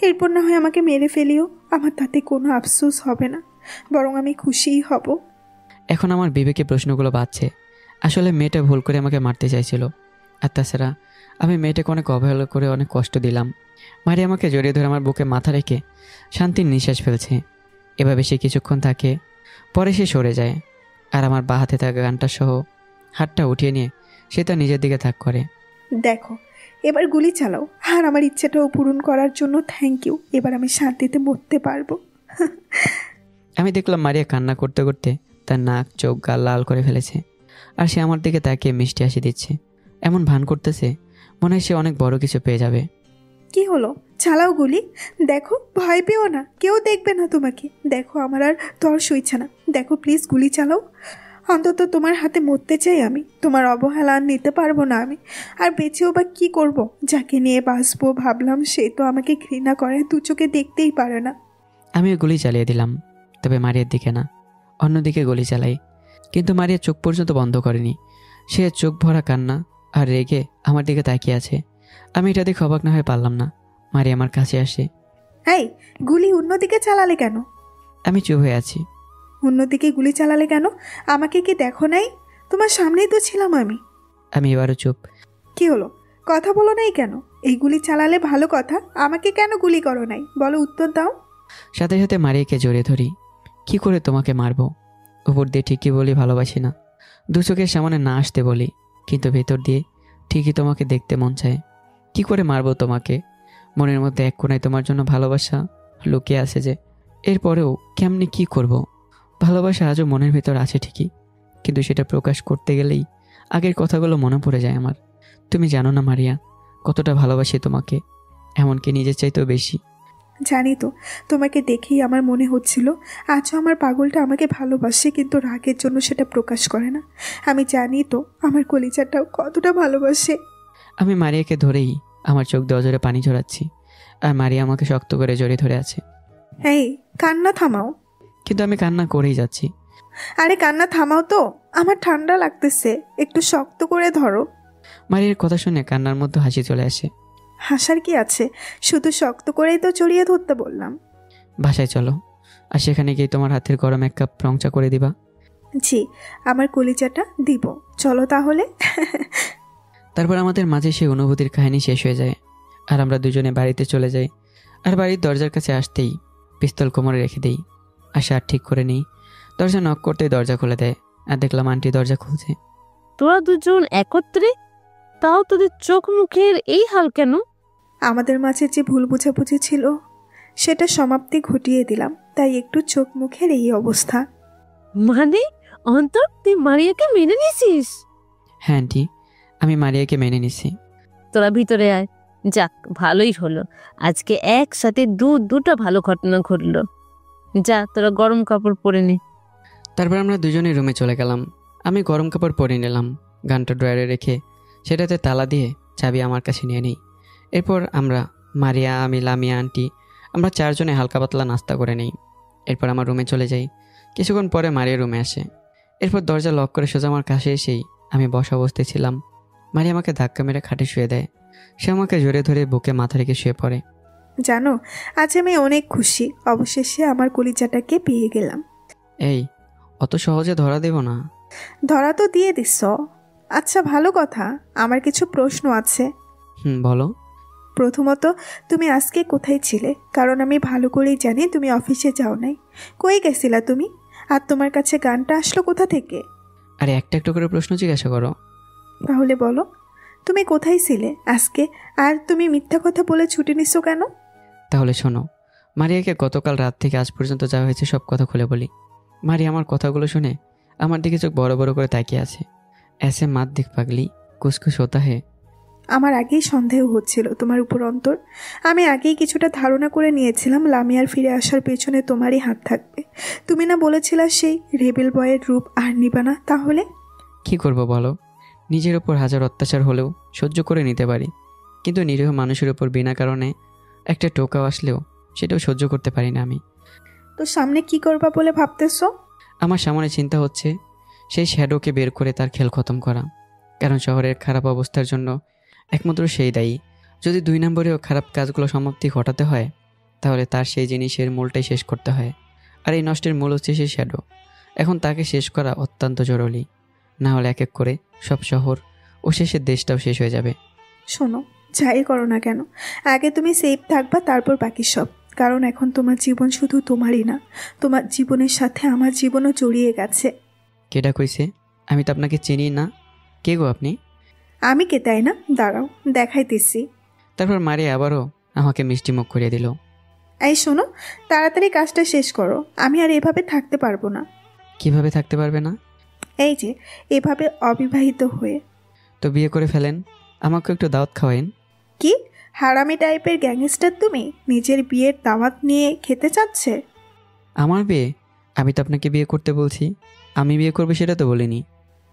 এরপর না হয় আমাকে মেরে ফেলিও, আমার তাতে কোনো আফসোস হবে না, বরং আমি খুশিই হব। এখন আমার বিবেকে প্রশ্নগুলো বাজছে। আসলে মেয়েটা ভুল করে আমাকে মারতে চাইছিল, আর তাছাড়া আমি মেয়েটাকে অনেক অবহেলা করে অনেক কষ্ট দিলাম। মারিয়া আমাকে জড়িয়ে ধরে আমার বুকে মাথা রেখে শান্তির নিঃশ্বাস ফেলছে। এভাবে সে কিছুক্ষণ থাকে, পরে সে সরে যায়, আর আমার বাঁ হাতে থাকা গানটা সহ হাতটা উঠিয়ে নিয়ে সে তার নিজের দিকে তাক করে। দেখো, এবার গুলি চালাও, আর আমার ইচ্ছাটাও পূরণ করার জন্য থ্যাংক ইউ। এবার আমি শান্তিতে মরতে পারবো। আমি দেখলাম মারিয়া কান্না করতে করতে তার নাক চোখ গাল লাল করে ফেলেছে, আর সে আমার দিকে তাকিয়ে মিষ্টি হাসি দিচ্ছে। এমন ভান করতেছে মনে হয় সে অনেক বড় কিছু পেয়ে যাবে। কি হলো? চালাও গুলি। দেখো, ভয় পেও না, কেউ দেখবে না তোমাকে। দেখো, আমার আর তর সইছে না। দেখো প্লিজ, গুলি চালাও। অন্তত তোমার হাতে মরতে চাই আমি, তোমার অবহেলা আর নিতে পারবো না আমি। আর বেঁচেও বা কী করবো? যাকে নিয়ে বাঁচবো ভাবলাম, সে তো আমাকে ঘৃণা করে, দু চোখে দেখতেই পারে না। আমিও গুলি চালিয়ে দিলাম, তবে মারিয়ার দিকে না, অন্যদিকে গুলি চালাই। কিন্তু মারিয়া চোখ পর্যন্ত বন্ধ করেনি। সে চোখ ভরা কান্না আর রেগে আমার দিকে তাকিয়ে আছে। আমি এটা দেখে অবাক না হয়ে পারলাম না। মারিয়া আমার কাছে আসে। এই, গুলি অন্যদিকে চালালে কেন? আমি চুপ হয়ে আছি। অন্যদিকে গুলি চালালে কেন? আমাকে কি দেখো নাই? তোমার সামনেই তো ছিলাম আমি। আমি এবারও চুপ। কি হলো, কথা বলো নাই কেন? এই গুলি চালালে ভালো কথা, আমাকে কেন গুলি করো নাই বলো, উত্তর দাও। সাথে সাথে মারিয়াকে জড়িয়ে ধরি। কি করে তোমাকে মারবো? উপর দিয়ে ঠিকই বলি ভালোবাসি না, দু চোখের সামনে না আসতে বলি, কিন্তু ভেতর দিয়ে ঠিকই তোমাকে দেখতে মন চায়। কি করে মারবো তোমাকে? মনের মধ্যে এক কোণায় তোমার জন্য ভালোবাসা লুকিয়ে আছে যে, এরপরেও কেমনি কি করব? ভালোবাসা আজও মনের ভেতর আছে ঠিকই, কিন্তু সেটা প্রকাশ করতে গেলেই আগের কথাগুলো মনে পড়ে যায় আমার। তুমি জানো না মারিয়া, কতটা ভালোবাসি তোমাকে, এমনকি নিজের চাইতেও বেশি। জানি তো, তোমাকে দেখেই আমার মনে হচ্ছিল আজও আমার পাগলটা আমাকে ভালোবাসে, কিন্তু রাগের জন্য সেটা প্রকাশ করে না। আমি জানি তো আমার কলিজাটাও কতটা ভালোবাসে। আমি মারিয়াকে ধরেই আমার চোখ দিয়ে অজরে পানি ঝরাচ্ছি, আর মারিয়া আমাকে শক্ত করে জড়িয়ে ধরে আছে। এই, কান্না থামাও। কিন্তু আমি কান্না করেই যাচ্ছি। আরে কান্না থামাও তো, আমার ঠান্ডা লাগতেছে, একটু শক্ত করে ধরো। মারিয়ার কথা শুনে কান্নার মধ্যে হাসি চলে আসে। হাসার কি আছে, শুধু শক্ত করেই তো জড়িয়ে ধরতে বললাম। বাসায় চলো, আর সেখানে গিয়ে তোমার হাতের গরম এক কাপ রং চা করে দিবা। জি, আমার কলিজাটা দিব, চলো তাহলে। তারপর আমাদের মাঝে সেই অনুভূতির কাহিনী শেষ হয়ে যায়, আর আমরা দুজনে বাড়িতে চলে যাই। আর বাড়ির দরজার কাছে আসতেই পিস্তল কোমরে রেখে দিই, আশা আর ঠিক করে নিই। দরজা নক করতেই দরজা খুলে দেয়, আর দেখলাম আন্টি দরজা খুলছে। তোরা দুজন একত্রে, তাও তোদের চোখ মুখের এই হাল কেন? আমাদের মাঝে যে ভুল বোঝাবুঝি ছিল সেটা সমাপ্তি ঘটিয়ে দিলাম, তাই একটু চোখ মুখের এই অবস্থা। মানে অন্তর, তুই মারিয়াকে মেনে নিছিস? হ্যাঁ আন্টি, আমি মারিয়াকে মেনে নিছি। তোরা ভিতরে আয়। যাক, ভালোই হলো, আজকে একসাথে দুটো ভালো ঘটনা ঘটলো। যা, তোরা গরম কাপড় পরে নে। তারপর আমরা দুজনে রুমে চলে গেলাম। আমি গরম কাপড় পরে নিলাম, গানটা ড্রয়ারে রেখে সেটাতে তালা দিয়ে চাবি আমার কাছে নিয়ে নিই। এরপর আমরা মারিয়া, আমি, লামিয়া, আন্টি, আমরা চারজনে হালকা পাতলা নাস্তা করে নিই। এরপর আমার রুমে চলে যাই। কিছুক্ষণ পরে মারিয়া রুমে আসে। এরপর দরজা লক করে সোজা আমার কাছে এসেই আমি বসা অবস্থায় ছিলাম। মারিয়া আমাকে ধাক্কা মেরে খাটে শুয়ে দেয়। সে আমাকে জোরে ধরে বুকে মাথা রেখে শুয়ে পড়ে। জানো, আজ আমি অনেক খুশি, অবশেষে আমার কলিজাটাকে পেয়ে গেলাম। এই, অত সহজে ধরা দেব না। ধরা তো দিয়ে দিস। আচ্ছা, ভালো কথা, আমার কিছু প্রশ্ন আছে। বলো। প্রথমত, তুমি আজকে কোথায় ছিলে? কারণ আমি ভালো করেই জানি তুমি অফিসে যাও নাই। কই গেছিলা তুমি? আর তোমার কাছে গানটা আসলো কোথা থেকে? আরে একটা একটা করে প্রশ্ন জিজ্ঞাসা করো। তাহলে বলো, তুমি কোথায় ছিলে আজকে? আর তুমি মিথ্যা কথা বলে ছুটি নিছো কেন? তাহলে শোনো, মারিয়াকে গতকাল রাত থেকে আজ পর্যন্ত যা হয়েছে সব কথা খুলে বলি। মারিয়া আমার কথাগুলো শুনে আমার দিকে চোখ বড় বড় করে তাকিয়ে আছে। এসে মাত দিক পাগলি, কুসকুস হতা হে। আমার আগেই সন্দেহ হচ্ছিল তোমার উপর অন্তর। আমি আগেই কিছুটা ধারণা করে নিয়েছিলাম লামিয়ার ফিরে আসার পেছনে তোমারই হাত থাকবে। তুমি না বলেছিলা সেই রেবেল বয়ের রূপ আর নিবা না? তাহলে কি করব বলো? নিজের ওপর হাজার অত্যাচার হলেও সহ্য করে নিতে পারি, কিন্তু নিরীহ মানুষের উপর বিনা কারণে একটা টোকাও আসলেও সেটাও সহ্য করতে পারি না আমি। তো সামনে কি করবা বলে ভাবতেছো? আমার সামনে চিন্তা হচ্ছে সেই শ্যাডোকে বের করে তার খেল খতম করা। কারণ শহরের খারাপ অবস্থার জন্য একমাত্র সেই দায়ী। যদি 2 নম্বরেও খারাপ কাজগুলো সমাপ্তি ঘটাতে হয়, তাহলে তার সেই জিনিসের মূলটাই শেষ করতে হয়। আর এই নষ্টের মূল হচ্ছে সেই শ্যাডো। এখন তাকে শেষ করা অত্যন্ত জরুরি, না হলে এক এক করে সব শহর ও শেষের দেশটাও শেষ হয়ে যাবে। শোনো, যাই করো না কেন, আগে তুমি সেফ থাকবা, তারপর বাকি সব। কারণ এখন তোমার জীবন শুধু তোমারই না, তোমার জীবনের সাথে আমার জীবনও জড়িয়ে গেছে। কেডা কইছে? আমি তো আপনাকে চিনি না। কে গো আপনি? আমি কে তাই না? দাঁড়াও, দেখাইতেছি। তারপর মারিয়া আবারও আমাকে মিষ্টি মুখ করিয়ে দিল। এই শোনো, তাড়াতাড়ি কাজটা শেষ করো, আমি আর এভাবে থাকতে পারবো না। কিভাবে থাকতে পারবে না? এই যে এভাবে অবিবাহিত হয়ে। তো বিয়ে করে ফেলেন, আমাকে একটু দাওয়াত খাওয়াইন। কি হারামি টাইপের গ্যাংস্টার তুমি? নিজের বিয়ের দাওয়াত নিয়ে খেতে চাচ্ছে? আমার বিয়ে? আমি তো আপনাকে বিয়ে করতে বলছি, আমি বিয়ে করবো সেটা তো বলিনি।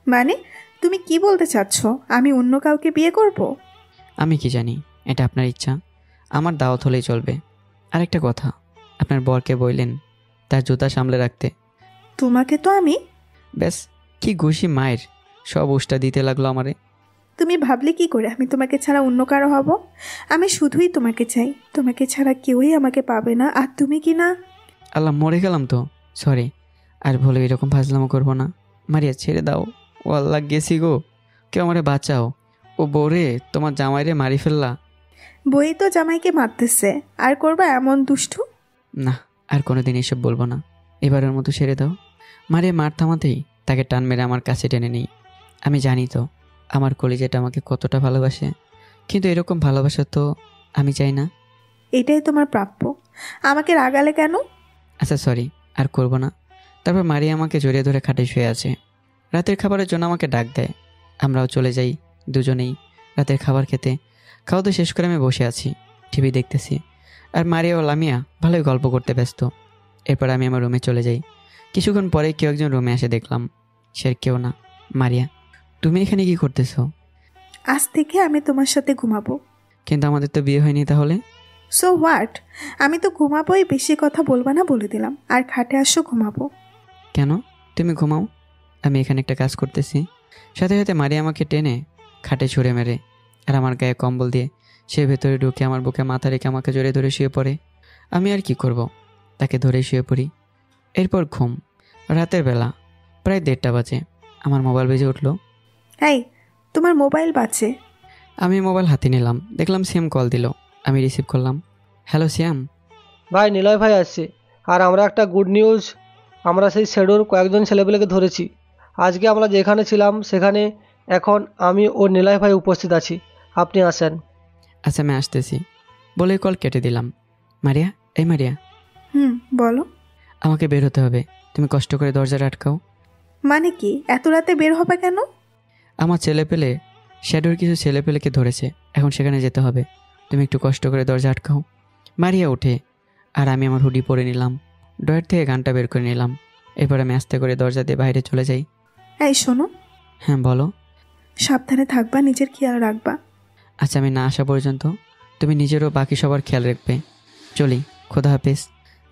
মানে তুমি কি বলতে চাচ্ছ? আমি অন্য কাউকে বিয়ে করব? আমি কি জানি, এটা আপনার ইচ্ছা, আমার দাওয়াত হলেই চলবে। আরেকটা কথা, আপনার বরকে বললেন তার জুতা সামলে রাখতে। তোমাকে তো আমি ব্যাস, কি ঘুষি মায়ের সব উষ্টা দিতে লাগলো আমারে। তুমি ভাবলে কি করে আমি তোমাকে ছাড়া অন্য কারো হব? আমি শুধুই তোমাকে চাই, তোমাকে ছাড়া কেউই আমাকে পাবে না। আর তুমি কি না? আল্লাহ, মরে গেলাম তো, সরি। আর বলে এরকম ফাজলামো করবো না। মারিয়া ছেড়ে দাও, ও আল্লাহ গেছি গো, কেউ আমারে বাঁচাও। ও বউরে তোমার জামাইরে মারি ফেললা। বই তো জামাইকে মারতেছে, আর করবা এমন দুষ্টু? না, আর কোনোদিন এসব বলবো না, এবারের মতো ছেড়ে দাও। মারিয়া মার থামাতেই তাকে টান মেরে আমার কাছে টেনে নিই। আমি জানি তো আমার কলিজাটা আমাকে কতটা ভালোবাসে, কিন্তু এরকম ভালোবাসা তো আমি চাই না। এটাই তোমার প্রাপ্য, আমাকে রাগালে কেন? আচ্ছা সরি, আর করবো না। তারপর মারিয়া আমাকে জড়িয়ে ধরে খাটে শুয়ে আছে। রাতের খাবারের জন্য আমাকে ডাক দেয়। আমরাও চলে যাই দুজনেই রাতের খাবার খেতে। খাওয়া তো শেষ করে আমি বসে আছি, টিভি দেখতেছি, আর মারিয়া ও লামিয়া ভালোই গল্প করতে ব্যস্ত। এরপর আমি আমার রুমে চলে যাই। কিছুক্ষণ পরে কেউ একজন রুমে এসে দেখলাম সে কেউ না, মারিয়া। তুমি এখানে কি করতেছো? আজ থেকে আমি তোমার সাথে ঘুমাবো। কিন্তু আমাদের তো বিয়ে হয়নি। তাহলে সো হোয়াট? আমি তো ঘুমাবোই, বেশি কথা বলবা না বলে দিলাম। আর খাটে আসো, ঘুমাবো। কেন? তুমি ঘুমাও, আমি এখানে একটা কাজ করতেছি। সাথে সাথে মারিয়া আমাকে টেনে খাটে ছুঁড়ে মেরে আর আমার গায়ে কম্বল দিয়ে সে ভেতরে ঢুকে আমার বুকে মাথা রেখে আমাকে জড়িয়ে ধরে শুয়ে পড়ে। আমি আর কি করব, তাকে ধরে শুয়ে পড়ি। এরপর ঘুম। রাতের বেলা প্রায় 1:30 বাজে। আমার মোবাইল বেজে উঠলো। এই, তোমার মোবাইল বাজছে? আমি মোবাইল হাতে নিলাম, দেখলাম শ্যাম কল দিল। আমি রিসিভ করলাম। হ্যালো শ্যাম। ভাই নিলয় ভাই আসছে, আর আমরা একটা গুড নিউজ, আমরা সেই শেডোর কয়েকজন ছেলেপেলেকে ধরেছি। আজকে আমরা যেখানে ছিলাম সেখানে এখন আমি ও নিলয় ভাই উপস্থিত আছি, আপনি আসেন। আচ্ছা আমি আসতেছি বলে কল কেটে দিলাম। মারিয়া, এই মারিয়া। বলো। আমাকে বের হতে হবে, তুমি কষ্ট করে দরজাটা আটকাও। মানে কি, এত রাতে বের হবে কেন? আমার ছেলেপেলে, শ্যাডোর কিছু ছেলেপেলেকে ধরেছে, এখন সেখানে যেতে হবে। তুমি একটু কষ্ট করে দরজা আটকাও। মারিয়া ওঠে, আর আমি আমার হুডি পরে নিলাম, ডয়ার থেকে গানটা বের করে নিলাম। এরপর আমি আস্তে করে দরজা দিয়ে বাইরে চলে যাই। এই শোনো। হ্যাঁ বলো। সাবধানে থাকবা, নিজের খেয়াল রাখবা। আচ্ছা আমি না আসা পর্যন্ত তুমি নিজেরও বাকি সবার খেয়াল রাখবে। চলি, খোদা হাফেজ।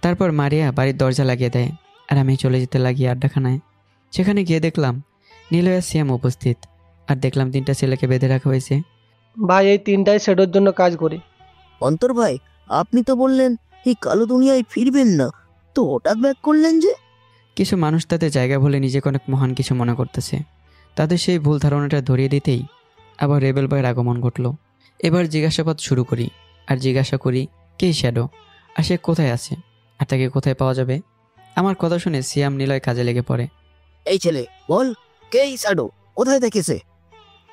তারপর মারিয়া বাড়ির দরজা লাগিয়ে দেয়, আর আমি চলে যেতে লাগি আড্ডাখানায়। সেখানে গিয়ে দেখলাম নিলয় আর শ্যাম উপস্থিত, আর দেখলাম 3টা ছেলেকে বেঁধে রাখা হয়েছে। ভাই এই 3টাই শেডোর জন্য কাজ করি। অন্তর ভাই, আপনি তো বললেন এই কালো দুনিয়ায় ফিরবেন না, তো হঠাৎ ব্যাক করলেন যে? কিছু মানুষ তাদের জায়গা বলে নিজেকে অনেক মহান কিছু মনে করতেছে। তাদের সেই ভুল ধারণাটা ধরিয়ে দিতেই আবার রেবেল বয়ের আগমন ঘটল। এবার জিজ্ঞাসাবাদ শুরু করি, আর জিজ্ঞাসা করি কে শ্যাডো, আর সে কোথায় আছে, আর তাকে কোথায় পাওয়া যাবে। আমার কথা শুনে সিয়াম নিলয় কাজে লেগে পড়ে। এই ছেলে বল, কে এই শ্যাডো, কোথায় দেখেছে?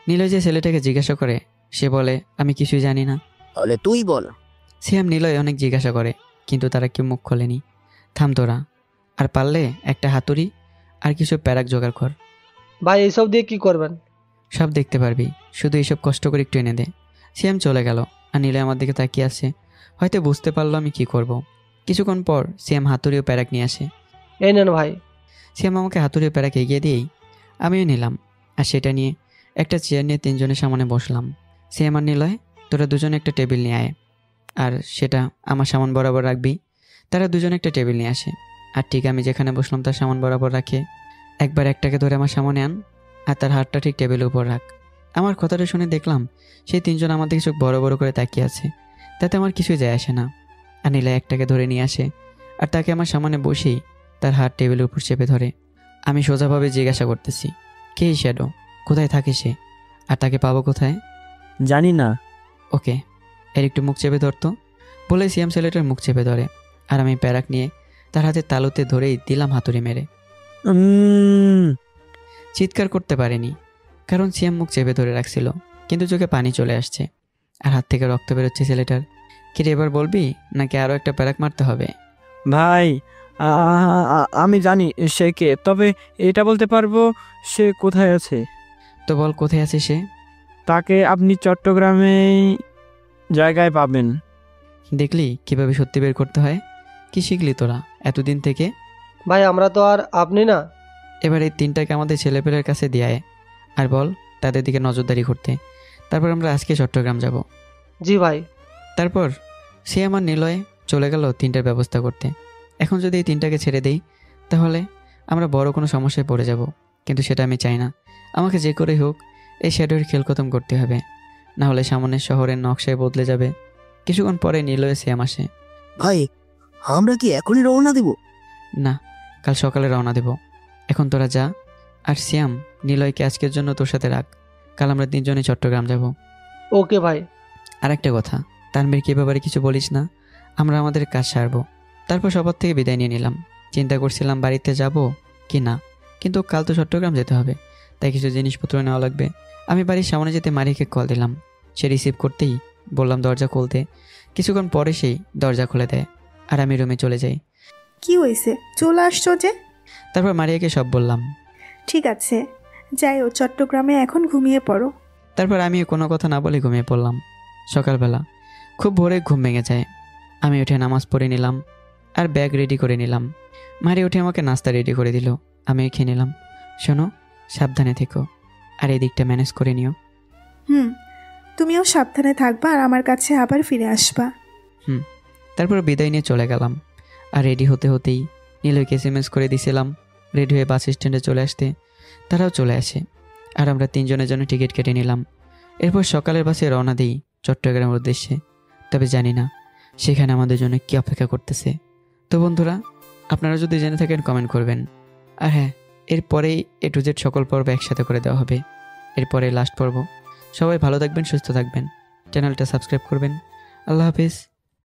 নিলয় যে ছেলেটাকে জিজ্ঞাসা করে সে বলে আমি কিছুই জানি না। তাহলে তুই বল। সিয়াম নিলয় অনেক জিজ্ঞাসা করে, কিন্তু তারা কেউ মুখ খোলেনি। থাম তোরা, আর পারলে একটা হাতুড়ি আর কিছু প্যারাক জোগাড় কর। ভাই এইসব দিয়ে কি করবেন? সব দেখতে পারবি, শুধু এইসব কষ্ট করে একটু এনে দে। সিয়াম চলে গেল, আর নিলয় আমার দিকে তাকিয়ে আছে, হয়তো বুঝতে পারলো আমি কি করব। কিছুক্ষণ পর সিয়াম হাতুড়ি ও প্যারাক নিয়ে আসে। এই নেন ভাই। সিয়াম আমাকে হাতুড়ি ও প্যারাক এগিয়ে দিয়েই আমিও নিলাম, আর সেটা নিয়ে একটা চেয়ার নিয়ে 3 জনের সামনে বসলাম। সিয়াম আর নিলয়, তোরা দুজনে একটা টেবিল নিয়ে আয়, আর সেটা আমার সামনে বরাবর রাখবি। তারা দুজনে একটা টেবিল নিয়ে আসে, আর ঠিক আমি যেখানে বসলাম তার সামনে বরাবর রাখে। একবার একটাকে ধরে আমার সামনে আন, আর তার হাতটা ঠিক টেবিলের উপর রাখ। আমার কথাটা শুনে দেখলাম সেই 3 জন আমার দিকে চোখ বড় বড় করে তাকিয়ে আছে, তাতে আমার কিছুই যায় আসে না। আর নিলয় একটাকে ধরে নিয়ে আসে, আর তাকে আমার সামনে বসেই তার হাত টেবিলের উপর চেপে ধরে। আমি সোজাভাবে জিজ্ঞাসা করতেছি, কে শ্যাডো, কোথায় থাকে সে, আর তাকে পাবো কোথায়? জানি না। ওকে, এর একটু মুখ চেপে ধরতো বলে সিয়াম ছেলেটার মুখ চেপে ধরে, আর আমি প্যারাক নিয়ে তার হাতে তালুতে ধরেই দিলাম হাতুড়ি মেরে। চিৎকার করতে পারেনি, কারণ সিয়াম মুখ চেপে ধরে রাখছিল, কিন্তু চোখে পানি চলে আসছে, আর হাত থেকে রক্ত বেরোচ্ছে ছেলেটার। কিরে এবার বলবি নাকি আরও একটা প্যারাক মারতে হবে? ভাই আমি জানি সে কে, তবে এটা বলতে পারবো সে কোথায় আছে। তো বল কোথায় আছে সে? তাকে আপনি চট্টগ্রামে জায়গায় পাবেন। দেখলি কিভাবে সত্যি বের করতে হয়? কি শিখলি তোরা এতদিন থেকে? ভাই আমরা তো আর আপনি না। এবার এই 3টাকে আমাদের ছেলেপেলের কাছে দিয়ে আয়, আর বল তাদের দিকে নজরদারি করতে। তারপর আমরা আজকে চট্টগ্রাম যাব। জি ভাই। তারপর সে আমার নিলয় চলে গেল 3টার ব্যবস্থা করতে। এখন যদি এই 3টাকে ছেড়ে দেই তাহলে আমরা বড় কোনো সমস্যায় পড়ে যাব, কিন্তু সেটা আমি চাই না। আমাকে যে করেই হোক এই শ্যাডোর খেল খতম করতে হবে, না হলে সামনের শহরের নকশায় বদলে যাবে। কিছুক্ষণ পরে নিলয় শ্যাম আসে। ভাই আমরা কি এখনই রওনা দেব? না, কাল সকালে রওনা দেব। এখন তোরা যা, আর শ্যাম নিলয়কে আজকের জন্য তোর সাথে রাখ, কাল আমরা 3 জনে চট্টগ্রাম যাব। ওকে ভাই। আর একটা কথা, তানভীর কি ব্যাপারে কিছু বলিস না, আমরা আমাদের কাজ সারবো। তারপর সবার থেকে বিদায় নিয়ে নিলাম। চিন্তা করছিলাম বাড়িতে যাব কি না, কিন্তু কাল তো চট্টগ্রাম যেতে হবে, তাই কিছু জিনিসপত্র নেওয়া লাগবে। আমি বাড়ির সামনে যেতে মারিকে কল দিলাম, সে রিসিভ করতেই বললাম দরজা খুলতে। কিছুক্ষণ পরে সেই দরজা খুলে দেয়, আর আমি রুমে চলে যাই। কি হয়েছে, চলে আসছো যে? তারপর মারিয়াকে সব বললাম। ঠিক আছে, যাইও, চট্টগ্রামে এখন ঘুমিয়ে পড়ো। তারপর আমি কোনো কথা না বলে ঘুমিয়ে পড়লাম। সকালবেলা খুব ভোরে ঘুম ভেঙে যায়। আমি উঠে নামাজ পড়ে নিলাম, আর ব্যাগ রেডি করে নিলাম। মারি উঠে আমাকে নাস্তা রেডি করে দিল, আমি খেয়ে নিলাম। শোনো, সাবধানে থেকো, আর এই দিকটা ম্যানেজ করে নিও। তুমিও সাবধানে থাকবা, আর আমার কাছে আবার ফিরে আসবা। তারপর বিদায় নিয়ে চলে গেলাম। আর রেডি হতে হতেই নীলয়কে SMS করে দিয়েছিলাম রেডি হয়ে বাস স্ট্যান্ডে চলে আসতে। তারাও চলে আসে, আর আমরা 3 জনের জন্য টিকিট কেটে নিলাম। এরপর সকালের বাসে রওনা দিই চট্টগ্রামের উদ্দেশ্যে। তবে জানি না সেখানে আমাদের জন্য কী অপেক্ষা করতেছে। তো বন্ধুরা, আপনারা যদি জেনে থাকেন কমেন্ট করবেন। আর হ্যাঁ, এরপরেই A to Z সকল পর্ব একসাথে করে দেওয়া হবে, এরপরে লাস্ট পর্ব। সবাই ভালো থাকবেন, সুস্থ থাকবেন, চ্যানেলটা সাবস্ক্রাইব করবেন। আল্লাহ হাফিজ।